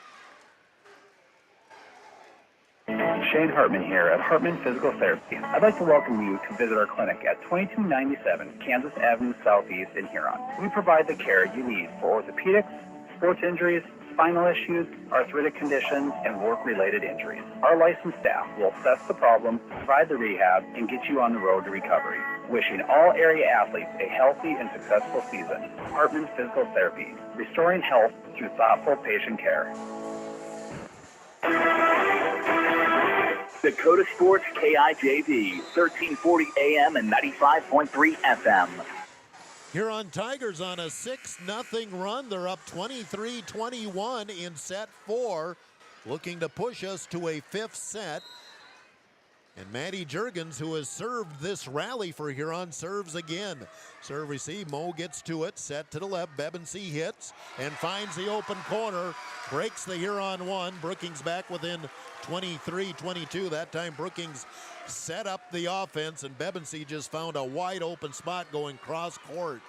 Shane Hartman here at Hartman Physical Therapy. I'd like to welcome you to visit our clinic at 2297 Kansas Avenue Southeast in Huron. We provide the care you need for orthopedics, sports injuries, spinal issues, arthritic conditions, and work-related injuries. Our licensed staff will assess the problem, provide the rehab, and get you on the road to recovery. Wishing all area athletes a healthy and successful season. Hartman Physical Therapy, restoring health through thoughtful patient care. Dakota Sports KIJV, 1340 AM and 95.3 FM. Huron Tigers on a 6-0 run. They're up 23-21 in set 4, looking to push us to a fifth set. And Maddie Juergens, who has served this rally for Huron, serves again. Serve receive, Moe gets to it, set to the left, Bebensee hits and finds the open corner, breaks the Huron one. Brookings back within 23-22. That time Brookings set up the offense, and Bebensee just found a wide open spot going cross court.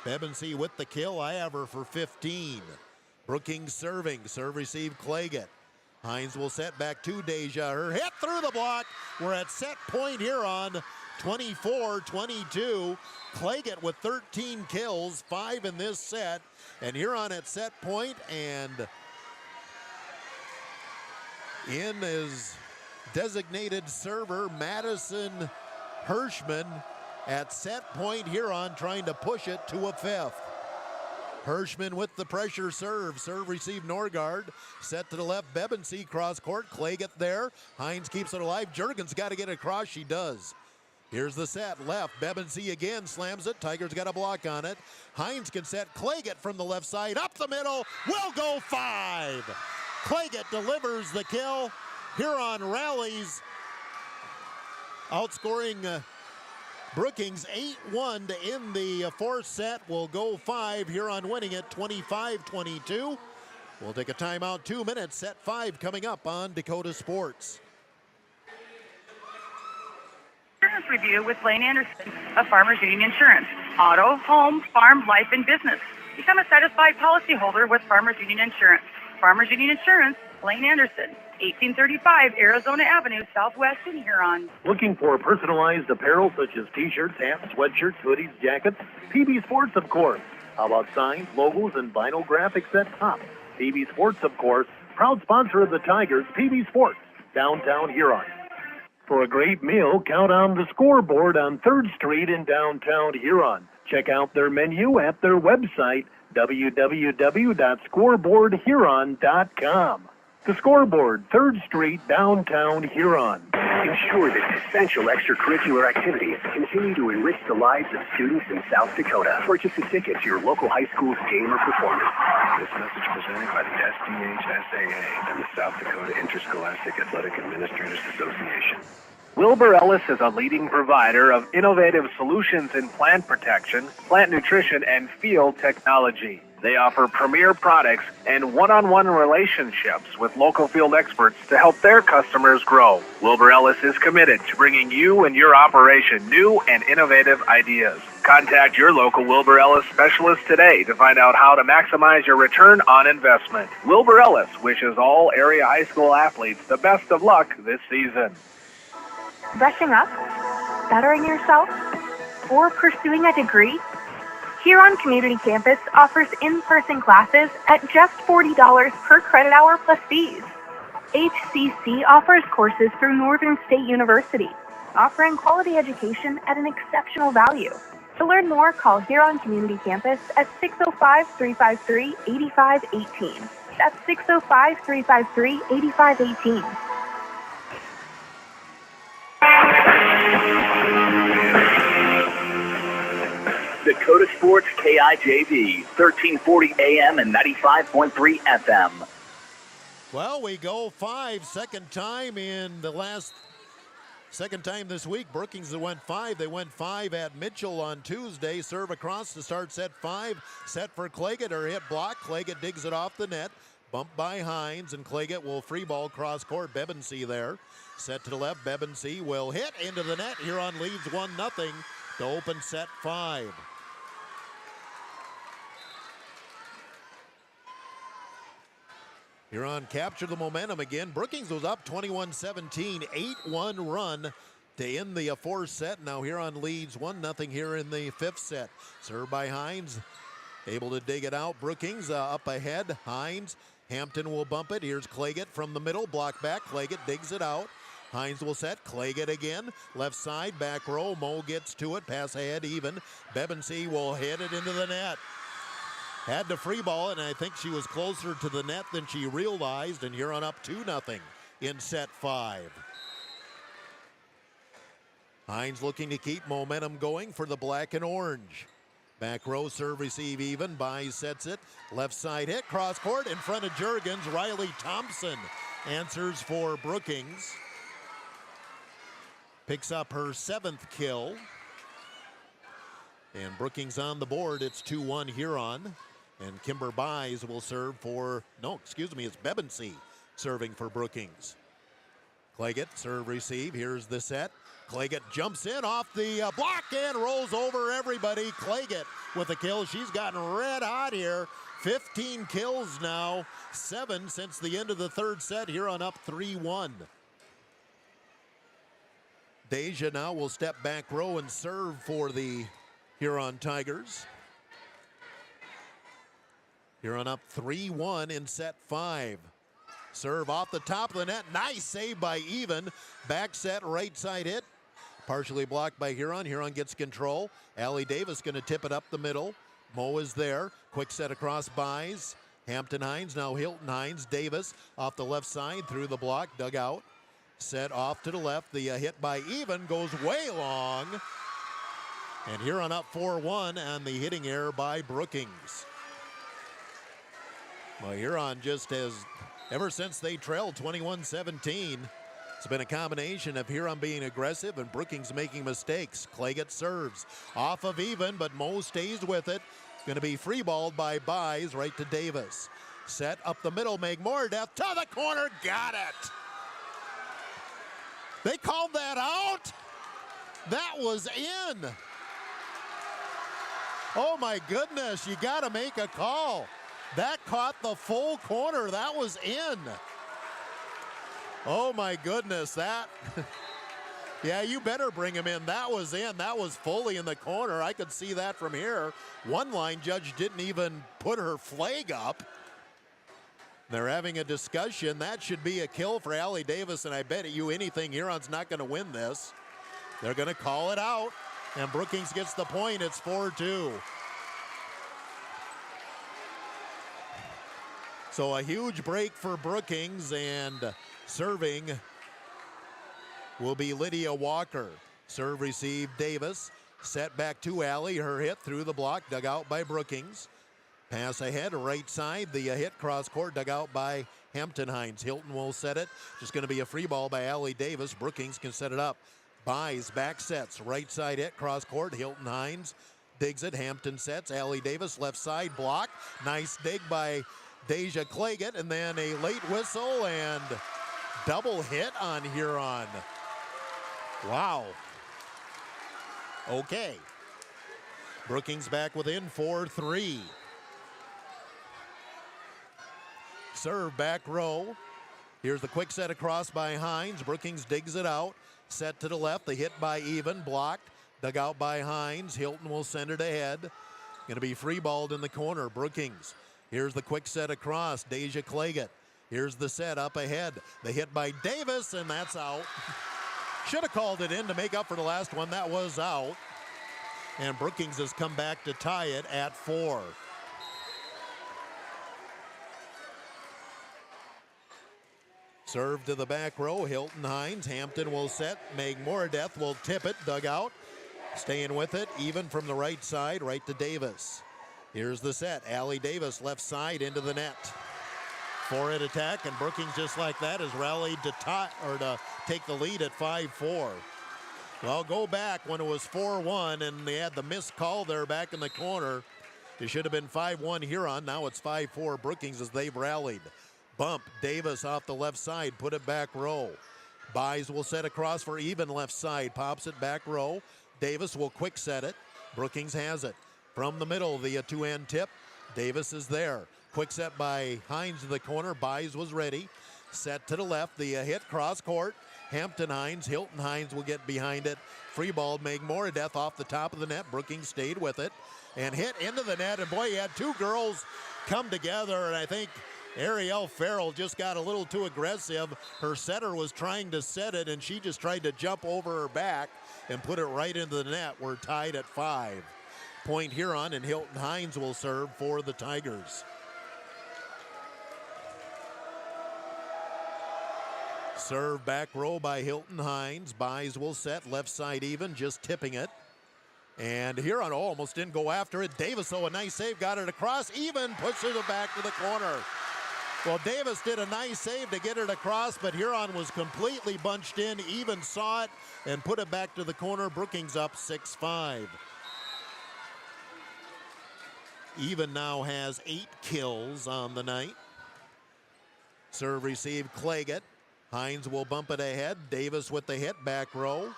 Bebensee with the kill, I have her for 15. Brookings serving, serve receive Claggett. Hines will set back to Deja. Her hit through the block. We're at set point Huron, 24-22. Claggett with 13 kills, 5 in this set. And Huron at set point, and in is designated server Madison Hirschman at set point Huron, trying to push it to a fifth. Hirschman with the pressure serve. Serve receive Norgard. Set to the left. Bebensee cross court. Claggett there. Hines keeps it alive. Juergens got to get it across. She does. Here's the set. Left. Bebensee again slams it. Tigers got a block on it. Hines can set Claggett from the left side. Up the middle. We'll go 5. Claggett delivers the kill. Huron rallies, outscoring Brookings 8-1 to end the fourth set. Will go 5. Huron winning it 25-22. We'll take a timeout. 2 minutes. Set 5 coming up on Dakota Sports. Insurance review with Blaine Anderson of Farmers Union Insurance. Auto, home, farm, life, and business. Become a satisfied policyholder with Farmers Union Insurance. Farmers Union Insurance, Blaine Anderson, 1835 Arizona Avenue, Southwest in Huron. Looking for personalized apparel such as t-shirts, hats, sweatshirts, hoodies, jackets? PB Sports, of course. How about signs, logos, and vinyl graphics at top? PB Sports, of course, proud sponsor of the Tigers. PB Sports, downtown Huron. For a great meal, count on the Scoreboard on 3rd Street in downtown Huron. Check out their menu at their website, www.scoreboardhuron.com. The Scoreboard, 3rd Street, downtown Huron. Ensure that essential extracurricular activities continue to enrich the lives of students in South Dakota. Purchase a ticket to your local high school's game or performance. This message presented by the SDHSAA and the South Dakota Interscholastic Athletic Administrators Association. Wilbur Ellis is a leading provider of innovative solutions in plant protection, plant nutrition, and field technology. They offer premier products and one-on-one relationships with local field experts to help their customers grow. Wilbur Ellis is committed to bringing you and your operation new and innovative ideas. Contact your local Wilbur Ellis specialist today to find out how to maximize your return on investment. Wilbur Ellis wishes all area high school athletes the best of luck this season. Brushing up, bettering yourself, or pursuing a degree? Huron Community Campus offers in-person classes at just $40 per credit hour plus fees. HCC offers courses through Northern State University, offering quality education at an exceptional value. To learn more, call Huron Community Campus at 605-353-8518. That's 605-353-8518. Dakota Sports KIJV, 1340 AM and 95.3 FM. Well, we go 5, second time this week. Brookings went 5. They went 5 at Mitchell on Tuesday. Serve across to start set 5. Set for Claggett, or hit block. Claggett digs it off the net. Bumped by Hines, and Claggett will free ball cross court. Bebensee there. Set to the left. Bebensee will hit into the net. Huron leads 1-0 to open set 5. Huron captured the momentum again. Brookings was up 21-17, 8-1 run to end the fourth set. Now Huron leads 1-0 here in the fifth set. Served by Hines, able to dig it out. Brookings up ahead. Hines, Hampton will bump it. Here's Claggett from the middle, block back. Claggett digs it out. Hines will set. Claggett again. Left side, back row. Moe gets to it. Pass ahead, even. Bebensee will hit it into the net. Had to free ball it, and I think she was closer to the net than she realized, and Huron up 2-0 in set 5. Hines looking to keep momentum going for the black and orange. Back row serve receive even. Buys sets it. Left side hit. Cross court in front of Jurgens. Riley Thompson answers for Brookings. Picks up her 7th kill. And Brookings on the board. It's 2-1 Huron. And Kimber Buys will serve for, it's Bebensee serving for Brookings. Claggett, serve receive. Here's the set. Claggett jumps in off the block and rolls over everybody. Claggett with a kill. She's gotten red hot here. 15 kills now. 7 since the end of the third set. Huron up 3-1. Deja now will step back row and serve for the Huron Tigers. Huron up 3-1 in set 5. Serve off the top of the net. Nice save by Even. Back set, right side hit. Partially blocked by Huron. Huron gets control. Allie Davis going to tip it up the middle. Moe is there. Quick set across Buys. Hampton Hines, now Hilton Hines. Davis off the left side through the block. Dug out. Set off to the left. The hit by Even goes way long. And Huron up 4-1 on the hitting error by Brookings. Well, Huron just has, ever since they trailed 21-17, it's been a combination of Huron being aggressive and Brookings making mistakes. Claggett serves off of Even, but Moe stays with it. Going to be free balled by Buys right to Davis. Set up the middle, make more depth to the corner, got it. They called that out. That was in. Oh my goodness, you got to make a call. That caught the full corner. That was in. Oh my goodness, that. Yeah, you better bring him in. That was in. That was fully in the corner. I could see that from here. One line judge didn't even put her flag up. They're having a discussion. That should be a kill for Allie Davis, and I bet you anything, Huron's not going to win this. They're going to call it out, and Brookings gets the point. It's 4-2. So a huge break for Brookings, and serving will be Lydia Walker. Serve receive Davis. Set back to Allie. Her hit through the block, dug out by Brookings. Pass ahead, right side. The hit cross court, dug out by Hampton Hines. Hilton will set it. Just going to be a free ball by Allie Davis. Brookings can set it up. Buys, back sets. Right side hit, cross court. Hilton Hines digs it. Hampton sets. Allie Davis, left side block. Nice dig by Deja Claggett, and then a late whistle and double hit on Huron. Wow. Okay. Brookings back within 4-3. Serve back row. Here's the quick set across by Hines. Brookings digs it out. Set to the left. The hit by Even. Blocked. Dug out by Hines. Hilton will send it ahead. Going to be free balled in the corner. Brookings. Here's the quick set across. Deja Claggett. Here's the set up ahead. The hit by Davis, and that's out. Should have called it in to make up for the last one. That was out. And Brookings has come back to tie it at 4. Serve to the back row. Hilton Hines. Hampton will set. Meg Moradeth will tip it. Dug out. Staying with it. Even from the right side. Right to Davis. Here's the set. Allie Davis left side into the net. Four-hit attack, and Brookings just like that has rallied to take the lead at 5-4. Well, go back when it was 4-1 and they had the missed call there back in the corner. It should have been 5-1 Huron. Now it's 5-4 Brookings as they've rallied. Bump Davis off the left side, put it back row. Buys will set across for Even left side, pops it back row. Davis will quick set it. Brookings has it. From the middle, the two-hand tip. Davis is there. Quick set by Hines to the corner. Buys was ready. Set to the left. The hit cross court. Hampton Hines. Hilton Hines will get behind it. Free ball. Meg Moradeth off the top of the net. Brookings stayed with it. And hit into the net. And boy, you had two girls come together. And I think Ariel Farrell just got a little too aggressive. Her setter was trying to set it, and she just tried to jump over her back and put it right into the net. We're tied at 5. Point Huron, and Hilton Hines will serve for the Tigers. Serve back row by Hilton Hines. Buys will set. Left side Even, just tipping it. And Huron almost didn't go after it. Davis, though, a nice save, got it across. Even pushes it back to the corner. Well, Davis did a nice save to get it across, but Huron was completely bunched in. Even saw it and put it back to the corner. Brookings up 6-5. Even now has 8 kills on the night. Serve receive Claggett. Hines will bump it ahead. Davis with the hit, back row.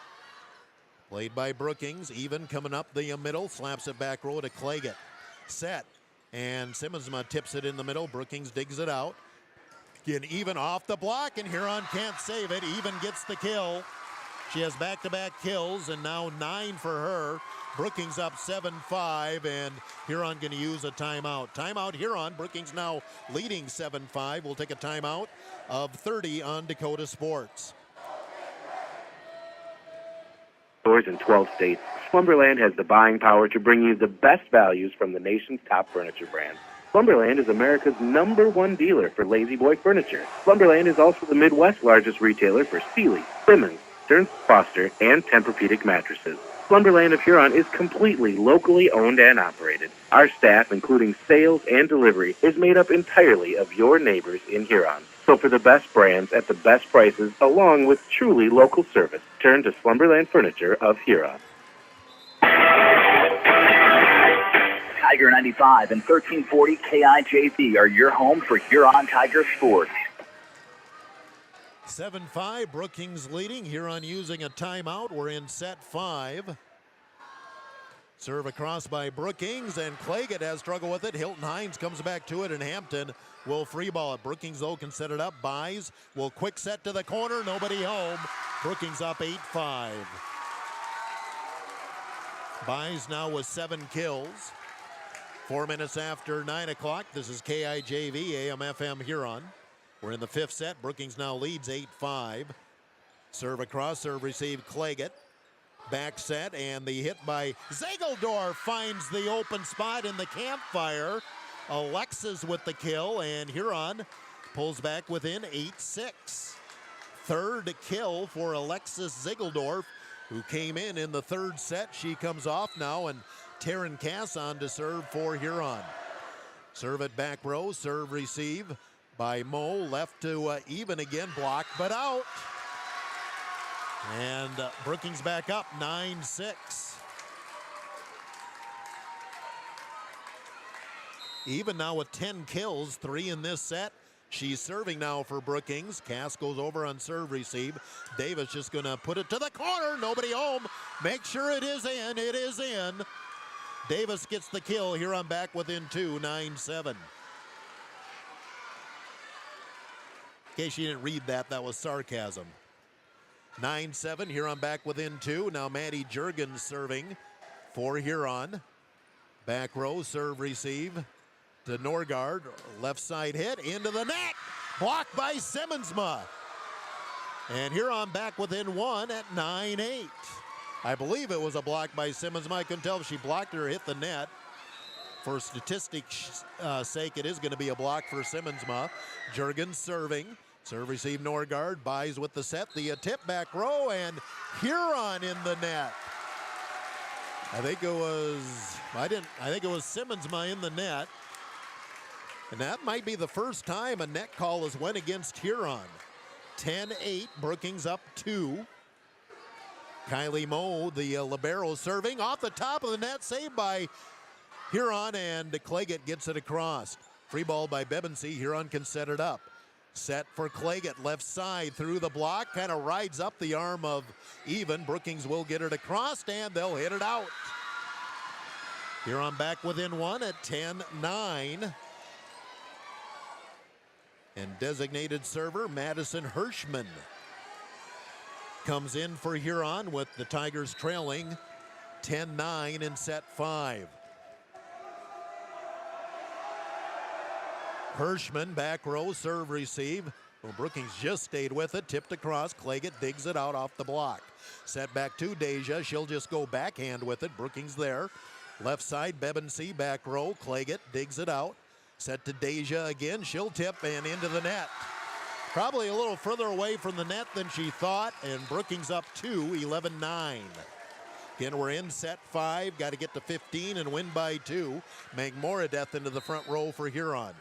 Played by Brookings. Even coming up the middle, slaps it back row to Claggett. Set, and Simmonsma tips it in the middle. Brookings digs it out. Again, Even off the block, and Huron can't save it. Even gets the kill. She has back-to-back kills, and now 9 for her. Brookings up 7-5, and Huron going to use a timeout. Timeout Huron. Brookings now leading 7-5. We'll take a timeout of 30 on Dakota Sports. Stores in 12 states, Slumberland has the buying power to bring you the best values from the nation's top furniture brands. Slumberland is America's #1 dealer for Lazy Boy furniture. Slumberland is also the Midwest's largest retailer for Sealy, Simmons, Stearns Foster, and Tempur-Pedic mattresses. Slumberland of Huron is completely locally owned and operated. Our staff, including sales and delivery, is made up entirely of your neighbors in Huron. So for the best brands at the best prices, along with truly local service, turn to Slumberland Furniture of Huron. Tiger 95 and 1340 KIJV are your home for Huron Tiger sports. 7-5, Brookings leading. Huron using a timeout. We're in set 5. Serve across by Brookings, and Claggett has struggled with it. Hilton Hines comes back to it, and Hampton will free ball it. Brookings, though, can set it up. Buys will quick set to the corner. Nobody home. Brookings up 8-5. Buys now with 7 kills. 4 minutes after 9 o'clock. This is KIJV, AM/FM Huron. We're in the 5th set. Brookings now leads 8-5. Serve across, serve receive Claggett. Back set, and the hit by Zegeldorf finds the open spot in the campfire. Alexis with the kill, and Huron pulls back within 8-6. Third kill for Alexis Zegeldorf, who came in the 3rd set. She comes off now, and Taryn Cass on to serve for Huron. Serve it back row, serve receive by Mo, left to Even again, blocked but out. And Brookings back up 9-6. even now with 10 kills, 3 in this set. She's serving now for Brookings. Cass goes over on serve receive. Davis just going to put it to the corner. Nobody home. Make sure it is in. It is in. Davis gets the kill. Huron back within 2, 9-7. In case you didn't read that, that was sarcasm. 9-7, Huron back within 2. Now Maddie Juergens serving for Huron. Back row, serve receive to Norgard. Left side hit into the net. Blocked by Simmonsma. And Huron back within 1 at 9-8. I believe it was a block by Simmonsma. I couldn't tell if she blocked or hit the net. For statistics' sake, it is going to be a block for Simmonsma. Juergens serving. Serve receive Norgard. Buys with the set. The tip back row and Huron in the net. I think it was Simmonsma in the net. And that might be the first time a net call has went against Huron. 10-8, Brookings up 2. Kylie Moe, the libero, serving off the top of the net, saved by Huron, and Claggett gets it across. Free ball by Bebensee. Huron can set it up. Set for Claggett, left side through the block, kind of rides up the arm of Even. Brookings will get it across, and they'll hit it out. Huron back within 1 at 10-9. And designated server Madison Hirschman comes in for Huron with the Tigers trailing 10-9 in set 5. Hirschman, back row, serve receive. Well, Brookings just stayed with it, tipped across. Claggett digs it out off the block. Set back to Deja. She'll just go backhand with it. Brookings there. Left side, Bebensee, back row. Claggett digs it out. Set to Deja again. She'll tip and into the net. Probably a little further away from the net than she thought, and Brookings up 2, 11-9. Again, we're in set 5. Got to get to 15 and win by 2. Magmoradeth into the front row for Huron.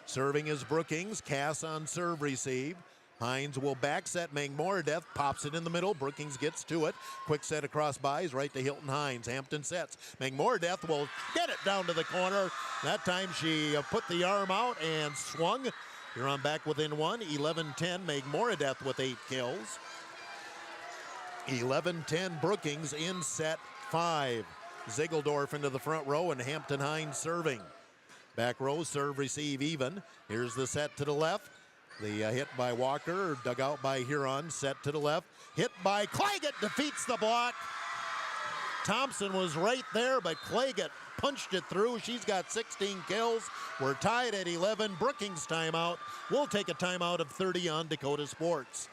Serving is Brookings. Cass on serve receive. Hines will back set. Magmoradeth pops it in the middle. Brookings gets to it. Quick set across buys right to Hilton Hines. Hampton sets. Magmoradeth will get it down to the corner. That time she put the arm out and swung. Huron back within 1. 11-10. Magmoradeth with 8 kills. 11-10 Brookings in set 5. Ziegeldorf into the front row and Hampton Hines serving. Back row, serve, receive, even. Here's the set to the left. The hit by Walker, dug out by Huron, set to the left. Hit by Claggett, defeats the block. Thompson was right there, but Claggett punched it through. She's got 16 kills. We're tied at 11. Brookings timeout. We'll take a timeout of 30 on Dakota Sports.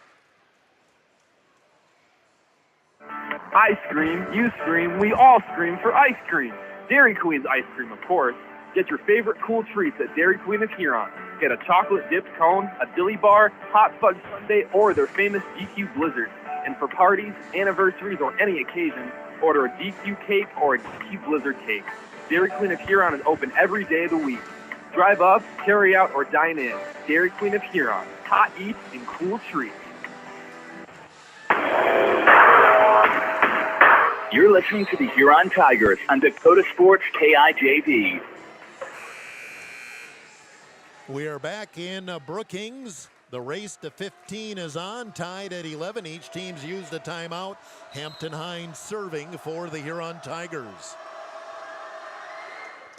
I scream, you scream, we all scream for ice cream. Dairy Queen's ice cream, of course. Get your favorite cool treats at Dairy Queen of Huron. Get a chocolate dipped cone, a dilly bar, hot fudge sundae, or their famous DQ Blizzard. And for parties, anniversaries, or any occasion, order a DQ cake or a DQ Blizzard cake. Dairy Queen of Huron is open every day of the week. Drive up, carry out, or dine in. Dairy Queen of Huron. Hot eats and cool treats. You're listening to the Huron Tigers on Dakota Sports KIJV. We are back in Brookings. The race to 15 is on, tied at 11. Each team's used a timeout. Hampton Hines serving for the Huron Tigers.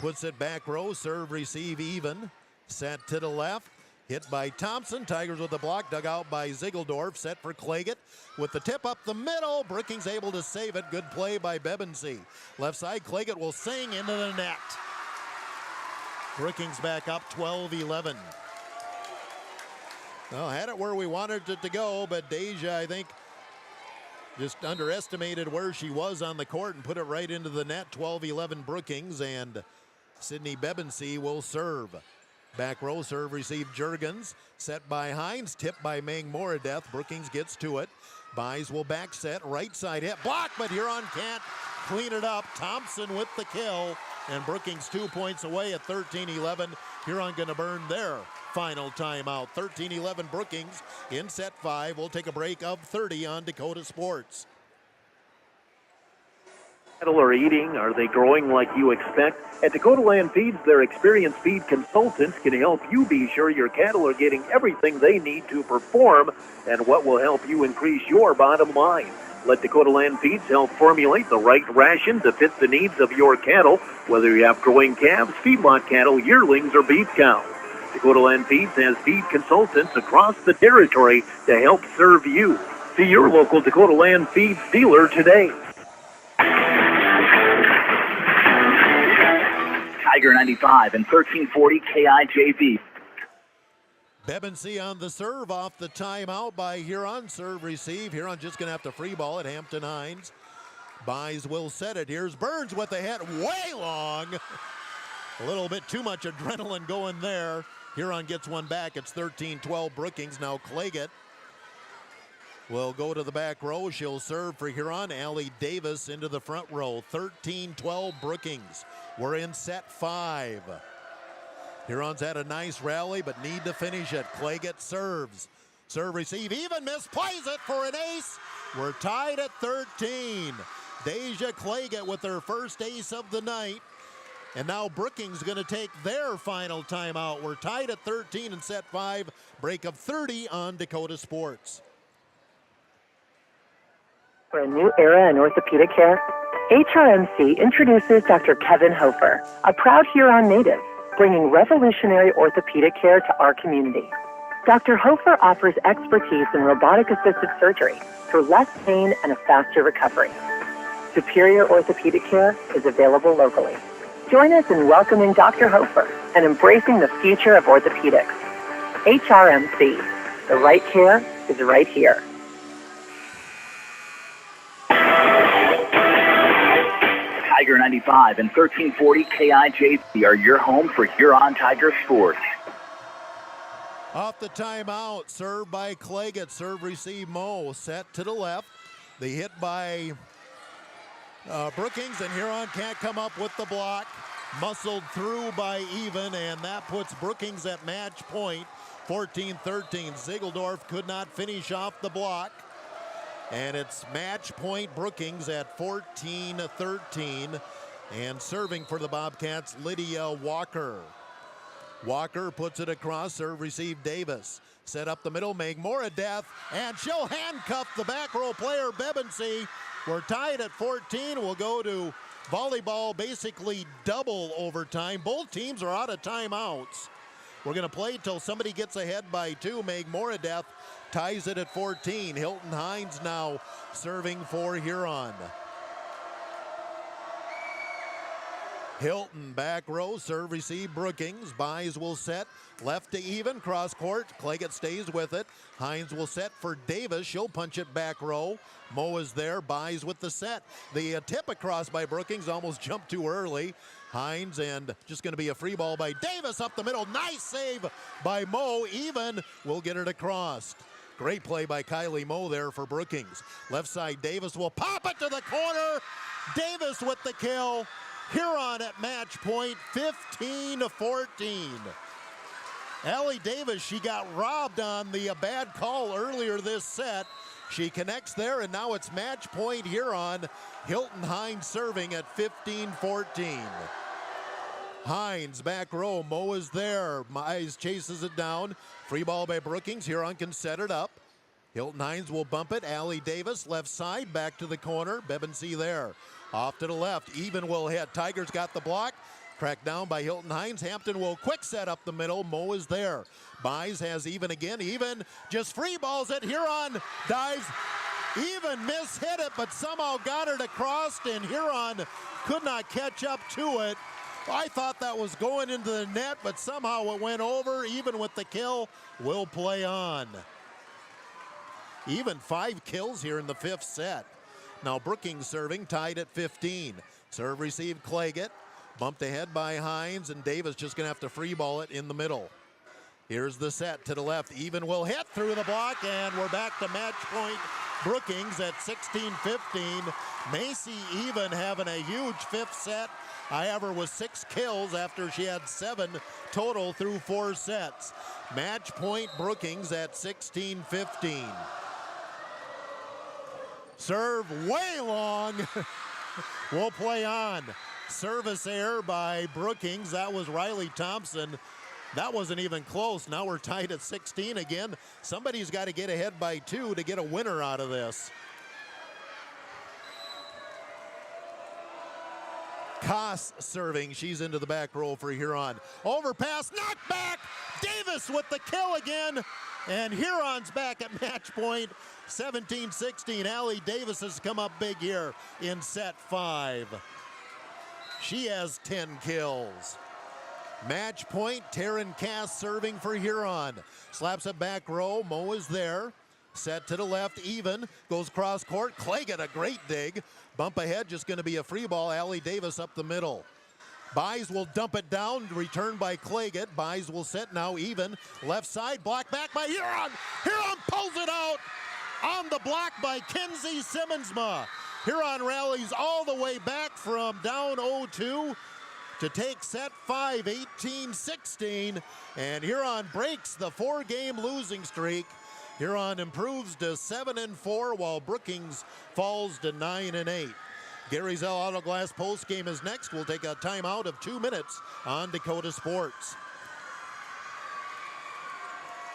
Puts it back row, serve, receive, even. Set to the left. Hit by Thompson. Tigers with the block, dug out by Ziegeldorf. Set for Claggett with the tip up the middle. Brookings able to save it. Good play by Bebensee. Left side, Claggett will sing into the net. Brookings back up 12-11. Well, had it where we wanted it to go, but Deja, I think, just underestimated where she was on the court and put it right into the net. 12-11 Brookings, and Sydney Bebensee will serve. Back row, serve, receive, Juergens. Set by Hines, tipped by Magmoradeth. Brookings gets to it. Buys will back set, right side hit, block, but Huron can't clean it up. Thompson with the kill, and Brookings 2 points away at 13-11. Huron gonna burn their final timeout. 13-11 Brookings in set 5. We'll take a break of 30 on Dakota Sports. Cattle are eating? Are they growing like you expect? At Dakota Land Feeds, their experienced feed consultants can help you be sure your cattle are getting everything they need to perform and what will help you increase your bottom line. Let Dakota Land Feeds help formulate the right ration to fit the needs of your cattle, whether you have growing calves, feedlot cattle, yearlings, or beef cows. Dakota Land Feeds has feed consultants across the territory to help serve you. See your local Dakota Land Feeds dealer today. Tiger 95 and 1340 KIJV. Bebensee on the serve off the timeout by Huron. Serve receive. Huron just going to have to free ball it. Hampton Hines. Buys will set it. Here's Burns with the hit. Way long. A little bit too much adrenaline going there. Huron gets one back. It's 13-12 Brookings. Now Claggett will go to the back row. She'll serve for Huron. Allie Davis into the front row. 13-12 Brookings. We're in set 5. Huron's had a nice rally, but need to finish it. Claggett serves. Serve receive, even misplays it for an ace. We're tied at 13. Deja Claggett with her first ace of the night. And now Brookings going to take their final timeout. We're tied at 13 in set 5. Break of 30 on Dakota Sports. For a new era in orthopedic care, HRMC introduces Dr. Kevin Hofer, a proud Huron native, bringing revolutionary orthopedic care to our community. Dr. Hofer offers expertise in robotic-assisted surgery for less pain and a faster recovery. Superior orthopedic care is available locally. Join us in welcoming Dr. Hofer and embracing the future of orthopedics. HRMC, the right care is right here. Tiger 95 and 1340 KIJV are your home for Huron Tiger sports. Off the timeout, served by Claggett. Serve receive Moe. Set to the left. The hit by Brookings, and Huron can't come up with the block. Muscled through by Even, and that puts Brookings at match point. 14-13. Ziegeldorf could not finish off the block. And it's match point Brookings at 14-13. And serving for the Bobcats, Lydia Walker. Walker puts it across, serve receive Davis. Set up the middle, make more a death, and she'll handcuff the back row player, Bebensee. We're tied at 14. We'll go to volleyball, basically double overtime. Both teams are out of timeouts. We're going to play till somebody gets ahead by 2. Meg Moradeth ties it at 14. Hilton Hines now serving for Huron. Hilton back row, serve receive Brookings. Buys will set, left to Even, cross court. Claggett stays with it. Hines will set for Davis. She'll punch it back row. Moe is there, Buys with the set. The tip across by Brookings almost jumped too early. Hines, and just going to be a free ball by Davis up the middle. Nice save by Moe. Even will get it across. Great play by Kylie Moe there for Brookings. Left side, Davis will pop it to the corner. Davis with the kill. Huron at match point, 15-14. Allie Davis, she got robbed on the bad call earlier this set. She connects there, and now it's match point Huron. Hilton Hines serving at 15-14. Hines back row, Moe is there. Mize chases it down. Free ball by Brookings. Huron can set it up. Hilton Hines will bump it. Allie Davis left side, back to the corner. Bebensee there. Off to the left, Even will hit. Tigers got the block. Cracked down by Hilton Hines. Hampton will quick set up the middle. Moe is there. Buys has Even again. Even just free balls it. Huron dives. Even mishit it, but somehow got it across, and Huron could not catch up to it. I thought that was going into the net, but somehow it went over. Even with the kill, will play on. Even 5 kills here in the 5th set. Now Brookings serving, tied at 15. Serve receive Claggett. Bumped ahead by Hines, and Davis just going to have to free ball it in the middle. Here's the set to the left. Even will hit through the block, and we're back to match point Brookings at 16-15. Macy Even having a huge 5th set. I have her with 6 kills after she had 7 total through 4 sets. Match point Brookings at 16-15. Serve way long. We'll play on. Service error by Brookings. That was Riley Thompson. That wasn't even close. Now we're tied at 16 again. Somebody's got to get ahead by 2 to get a winner out of this. Koss serving. She's into the back row for Huron. Overpass, knocked back. Davis with the kill again. And Huron's back at match point. 17-16. Allie Davis has come up big here in set 5. She has 10 kills. Match point, Taryn Cass serving for Huron. Slaps it back row, Mo is there. Set to the left, even, goes cross court. Claggett, a great dig. Bump ahead, just gonna be a free ball. Allie Davis up the middle. Buys will dump it down, returned by Claggett. Buys will set now, even. Left side, block back by Huron. Huron pulls it out on the block by Kenzie Simmonsma. Huron rallies all the way back from down 0-2 to take set 5, 18-16, and Huron breaks the 4-game losing streak. Huron improves to 7-4, while Brookings falls to 9-8. Gary Zell Auto Glass post game is next. We'll take a timeout of 2 minutes on Dakota Sports.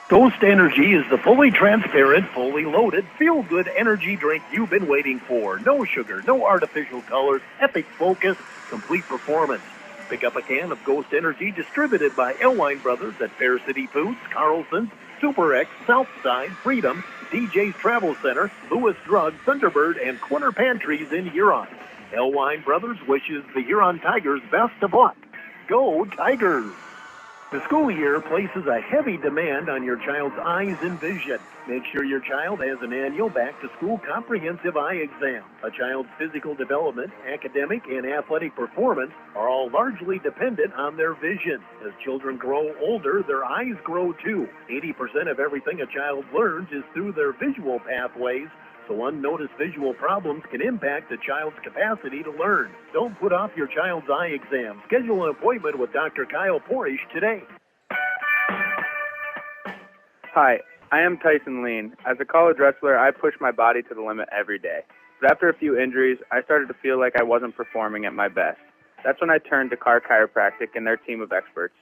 Ghost Energy is the fully transparent, fully loaded, feel-good energy drink you've been waiting for. No sugar, no artificial colors, epic focus, complete performance. Pick up a can of Ghost Energy distributed by Elwine Brothers at Fair City Foods, Carlson's, Super X, Southside, Freedom, DJ's Travel Center, Lewis Drug, Thunderbird, and Quinter Pantries in Huron. Elwine Brothers wishes the Huron Tigers best of luck. Go Tigers! The school year places a heavy demand on your child's eyes and vision. Make sure your child has an annual back-to-school comprehensive eye exam. A child's physical development, academic, and athletic performance are all largely dependent on their vision. As children grow older, their eyes grow too. 80% of everything a child learns is through their visual pathways, so unnoticed visual problems can impact a child's capacity to learn. Don't put off your child's eye exam. Schedule an appointment with Dr. Kyle Porish today. Hi, I am Tyson Lean. As a college wrestler, I push my body to the limit every day. But after a few injuries, I started to feel like I wasn't performing at my best. That's when I turned to Carr Chiropractic and their team of experts.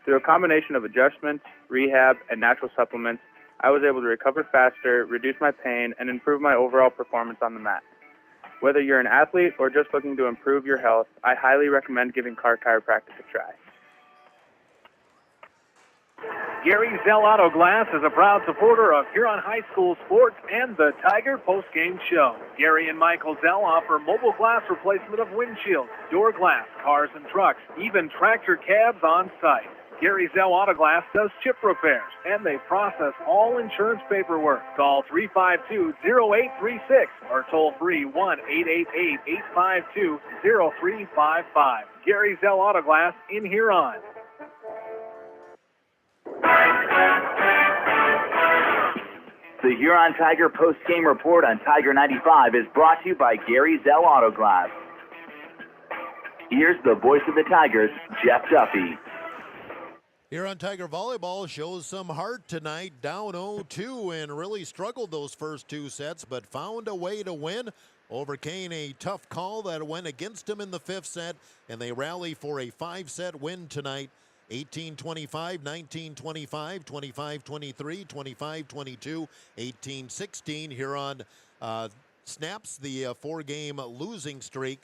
Through a combination of adjustments, rehab, and natural supplements, I was able to recover faster, reduce my pain, and improve my overall performance on the mat. Whether you're an athlete or just looking to improve your health, I highly recommend giving Carr Chiropractic a try. Gary Zell Auto Glass is a proud supporter of Huron High School sports and the Tiger postgame show. Gary and Michael Zell offer mobile glass replacement of windshields, door glass, cars and trucks, even tractor cabs on site. Gary Zell Auto Glass does chip repairs, and they process all insurance paperwork. Call 352-0836 or toll free 1-888-852-0355. Gary Zell Auto Glass in Huron. The Huron Tiger post-game report on Tiger 95 is brought to you by Gary Zell Auto Glass. Here's the voice of the Tigers, Jeff Duffy. Huron Tiger Volleyball shows some heart tonight, down 0-2, and really struggled those first 2 sets, but found a way to win. Overcame a tough call that went against them in the 5th set, and they rally for a 5-set win tonight. 18-25, 19-25, 25-23, 25-22, 18-16. Huron snaps the 4-game losing streak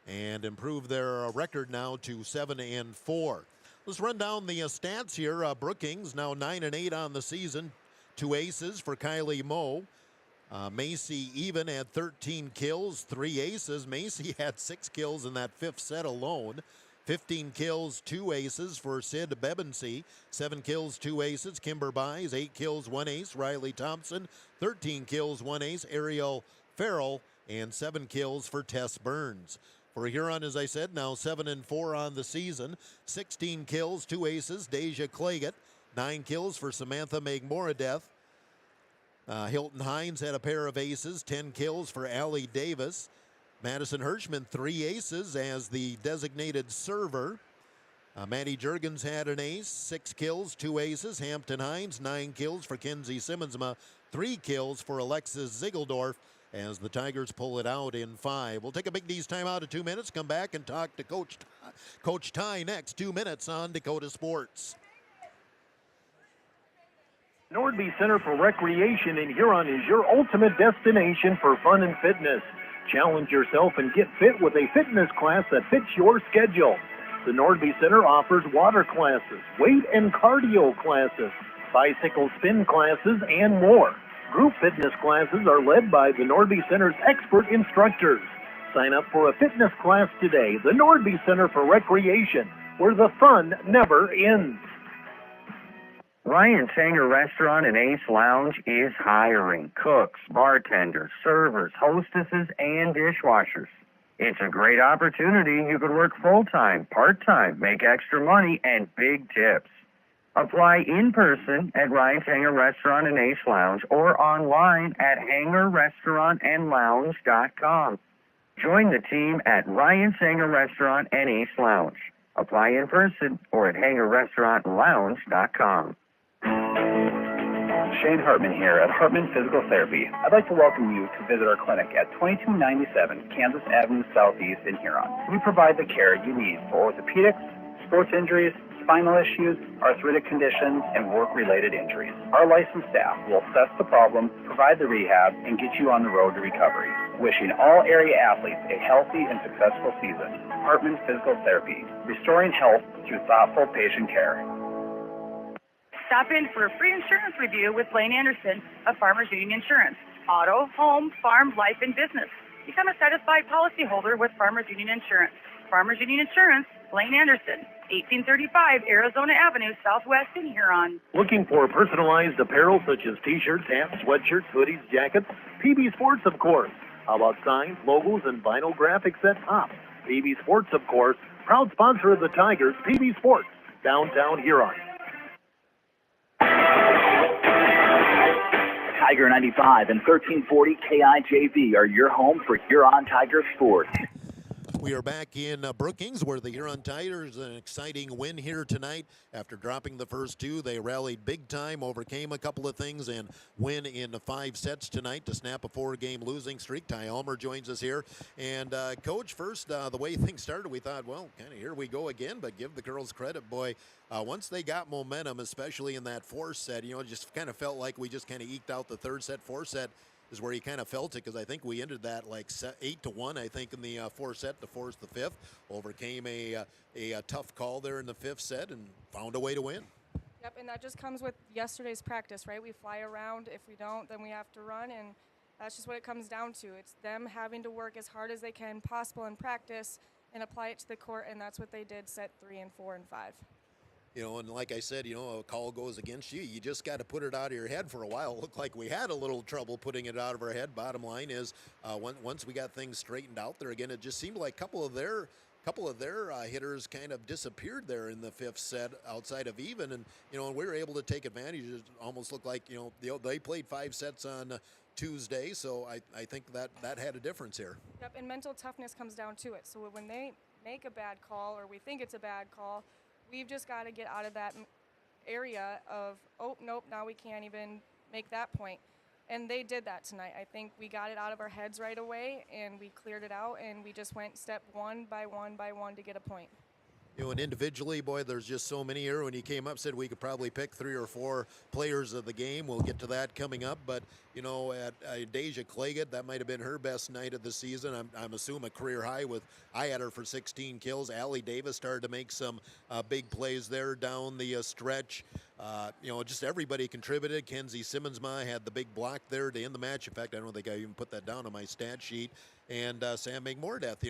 and improve their record now to 7-4. Let's run down the stats here. Brookings now 9-8 on the season. 2 aces for Kylie Moe. Macy even had 13 kills, 3 aces. Macy had 6 kills in that 5th set alone. 15 kills, 2 aces for Sid Bebensee. 7 kills, 2 aces. Kimber Buys, 8 kills, 1 ace. Riley Thompson, 13 kills, 1 ace. Ariel Farrell, and 7 kills for Tess Burns. For Huron, as I said, now 7-4 on the season. 16 kills, 2 aces. Deja Claggett, 9 kills for Samantha Megmoradeth. Hilton Hines had a pair of aces, 10 kills for Allie Davis. Madison Hirschman, 3 aces as the designated server. Maddie Juergens had an ace, 6 kills, 2 aces. Hampton Hines, 9 kills for Kenzie Simmonsma, 3 kills for Alexis Ziegeldorf. as the Tigers pull it out in 5. We'll take a Big D's timeout of 2 minutes, come back and talk to Coach Ty next. 2 minutes on Dakota Sports. Nordby Center for Recreation in Huron is your ultimate destination for fun and fitness. Challenge yourself and get fit with a fitness class that fits your schedule. The Nordby Center offers water classes, weight and cardio classes, bicycle spin classes, and more. Group fitness classes are led by the Nordby Center's expert instructors. Sign up for a fitness class today. The Nordby Center for Recreation, where the fun never ends. Ryan's Hangar Restaurant and Ace Lounge is hiring cooks, bartenders, servers, hostesses, and dishwashers. It's a great opportunity. You could work full-time, part-time, make extra money, and big tips. Apply in person at Ryan's Hangar Restaurant and Ace Lounge or online at hangarrestaurantandlounge.com. Join the team at Ryan's Hangar Restaurant and Ace Lounge. Apply in person or at hangarrestaurantlounge.com. Shane Hartman here at Hartman Physical Therapy. I'd like to welcome you to visit our clinic at 2297 Kansas Avenue Southeast in Huron. We provide the care you need for orthopedics, sports injuries, spinal issues, arthritic conditions, and work-related injuries. Our licensed staff will assess the problem, provide the rehab, and get you on the road to recovery. Wishing all area athletes a healthy and successful season. Hartman Physical Therapy, restoring health through thoughtful patient care. Stop in for a free insurance review with Lane Anderson of Farmers Union Insurance. Auto, home, farm, life, and business. Become a satisfied policyholder with Farmers Union Insurance. Farmers Union Insurance, Lane Anderson, 1835 Arizona Avenue, Southwest in Huron. Looking for personalized apparel such as t-shirts, hats, sweatshirts, hoodies, jackets? PB Sports, of course. How about signs, logos, and vinyl graphics at top? PB Sports, of course. Proud sponsor of the Tigers, PB Sports, downtown Huron. Tiger 95 and 1340 KIJV are your home for Huron Tiger sports. We are back in Brookings, where the Huron Tigers, an exciting win here tonight. After dropping the first two, they rallied big time, overcame a couple of things, and win in 5 sets tonight to snap a 4-game losing streak. Ty Elmer joins us here. And, Coach, first, the way things started, we thought, well, kind of here we go again, but give the girls credit, boy. Once they got momentum, especially in that 4th set, it just kind of felt like we just kind of eked out the 3rd set, 4th set. Is where he kind of felt it, because I think we ended that like 8-1, I think, in the 4th set to force the 5th. Overcame a tough call there in the 5th set and found a way to win. Yep, and that just comes with yesterday's practice, right? We fly around. If we don't, then we have to run, and that's just what it comes down to. It's them having to work as hard as they can possible in practice and apply it to the court, and that's what they did set 3 and 4 and 5. And like I said, a call goes against you. You just got to put it out of your head for a while. It looked like we had a little trouble putting it out of our head. Bottom line is, once we got things straightened out there again, it just seemed like a couple of their hitters kind of disappeared there in the 5th set outside of even. And, we were able to take advantage. It almost looked like, they played 5 sets on Tuesday. So I think that had a difference here. Yep, and mental toughness comes down to it. So when they make a bad call, or we think it's a bad call, we've just got to get out of that area of, oh, nope, now we can't even make that point. And they did that tonight. I think we got it out of our heads right away, and we cleared it out, and we just went step one by one to get a point. And individually, boy, there's just so many here. When he came up, said we could probably pick 3 or 4 players of the game. We'll get to that coming up. But, at Deja Claggett, that might have been her best night of the season. I'm assuming a career high with, I had her for 16 kills. Allie Davis started to make some big plays there down the stretch. Just everybody contributed. Kenzie Simmonsma had the big block there to end the match. In fact, I don't think I even put that down on my stat sheet. And Sam McMordeath,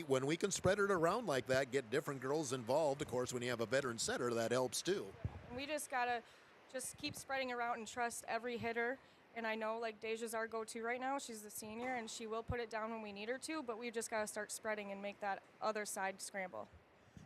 when we can spread it around like that, get different girls involved. Of course, when you have a veteran setter, that helps too. We just gotta keep spreading around and trust every hitter. And I know, like, Deja's our go-to right now. She's the senior, and she will put it down when we need her to. But we've just got to start spreading and make that other side scramble.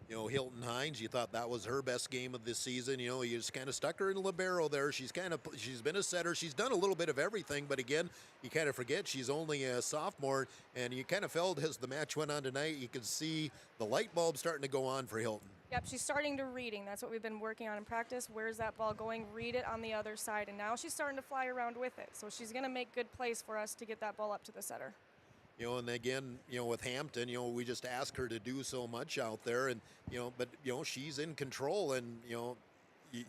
Hilton Hines, you thought that was her best game of this season. You just kind of stuck her in libero there. She's been a setter. She's done a little bit of everything, but again, you kind of forget she's only a sophomore, and you kind of felt as the match went on tonight, you could see the light bulb starting to go on for Hilton. Yep, she's starting to reading. That's what we've been working on in practice. Where's that ball going? Read it on the other side. And now she's starting to fly around with it. So she's going to make good plays for us to get that ball up to the setter. And again, with Hampton, we just ask her to do so much out there, and but she's in control, and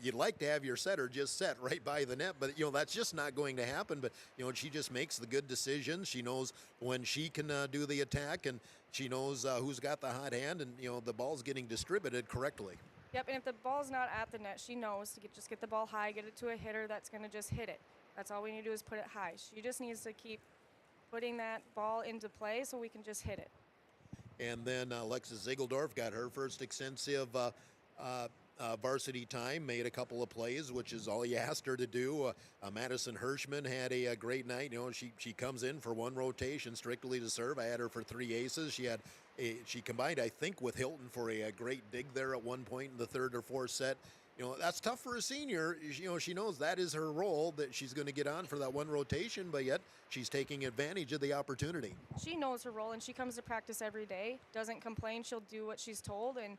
you'd like to have your setter just set right by the net, but that's just not going to happen. But she just makes the good decisions. She knows when she can do the attack, and she knows who's got the hot hand, and the ball's getting distributed correctly. Yep, and if the ball's not at the net, she knows to just get the ball high, get it to a hitter that's going to just hit it. That's all we need to do is put it high. She just needs to keep putting that ball into play so we can just hit it. And then Alexis Ziegeldorf got her first extensive varsity time, made a couple of plays, which is all you asked her to do. Madison Hirschman had a great night. She comes in for one rotation strictly to serve. I had her for 3 aces. She combined, I think, with Hilton for a great dig there at one point in the third or fourth set. That's tough for a senior. She knows that is her role, that she's going to get on for that one rotation, but yet she's taking advantage of the opportunity. She knows her role, and she comes to practice every day, doesn't complain. She'll do what she's told, and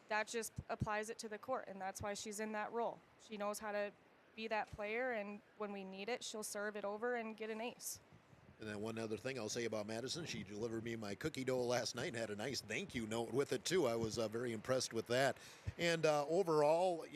that just applies it to the court, and that's why she's in that role. She knows how to be that player, and when we need it, she'll serve it over and get an ace. And then one other thing I'll say about Madison, she delivered me my cookie dough last night and had a nice thank you note with it, too. I was very impressed with that. And overall,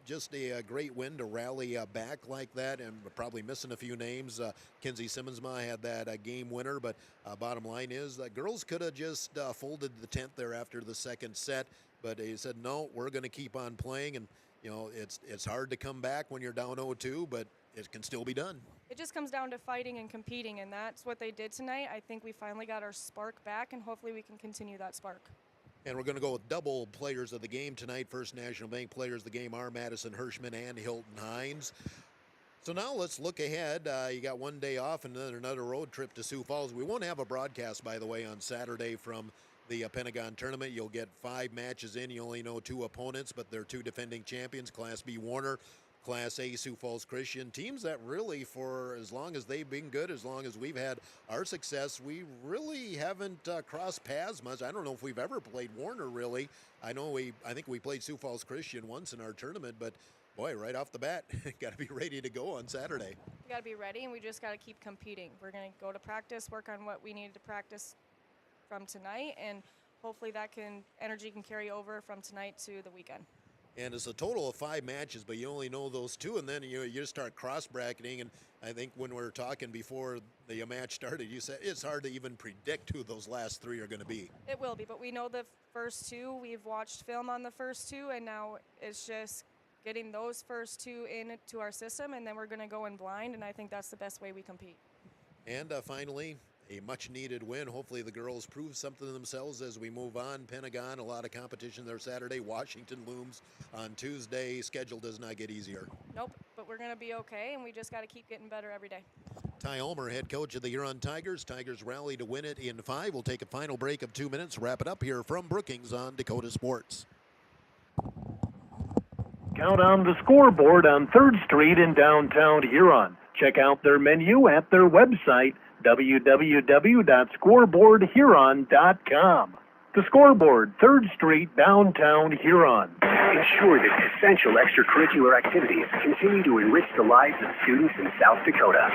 just a great win to rally back like that, and probably missing a few names. Kinsey Simmonsma had that game winner, but bottom line is that girls could have just folded the tent there after the second set, but they said, no, we're going to keep on playing. And, it's hard to come back when you're down 0-2, but it can still be done. It just comes down to fighting and competing, and that's what they did tonight. I think we finally got our spark back, and hopefully we can continue that spark. And we're going to go with double players of the game tonight. First National Bank players of the game are Madison Hirschman and Hilton Hines. So now let's look ahead. You got one day off and then another road trip to Sioux Falls. We won't have a broadcast, by the way, on Saturday from the Pentagon tournament. You'll get 5 matches in. You only know 2 opponents, but they're 2 defending champions, Class B Warner, Class A Sioux Falls Christian. Teams that really, for as long as they've been good, as long as we've had our success, we really haven't crossed paths much. I don't know if we've ever played Warner, really. I think we played Sioux Falls Christian once in our tournament, but boy, right off the bat, got to be ready to go on Saturday. We got to be ready, and we just got to keep competing. We're going to go to practice, work on what we needed to practice from tonight, and hopefully that energy can carry over from tonight to the weekend. And it's a total of 5 matches, but you only know those 2, and then you start cross-bracketing. And I think when we were talking before the match started, you said it's hard to even predict who those last 3 are going to be. It will be, but we know the first 2. We've watched film on the first 2, and now it's just getting those first 2 into our system, and then we're going to go in blind, and I think that's the best way we compete. And finally, a much-needed win. Hopefully the girls prove something to themselves as we move on. Pentagon, a lot of competition there Saturday. Washington looms on Tuesday. Schedule does not get easier. Nope, but we're going to be okay, and we just got to keep getting better every day. Ty Ulmer, head coach of the Huron Tigers. Tigers rally to win it in 5. We'll take a final break of 2 minutes. Wrap it up here from Brookings on Dakota Sports. Count on the scoreboard on 3rd Street in downtown Huron. Check out their menu at their website, www.scoreboardhuron.com. The Scoreboard, 3rd Street, downtown Huron. Ensure that essential extracurricular activities continue to enrich the lives of students in South Dakota.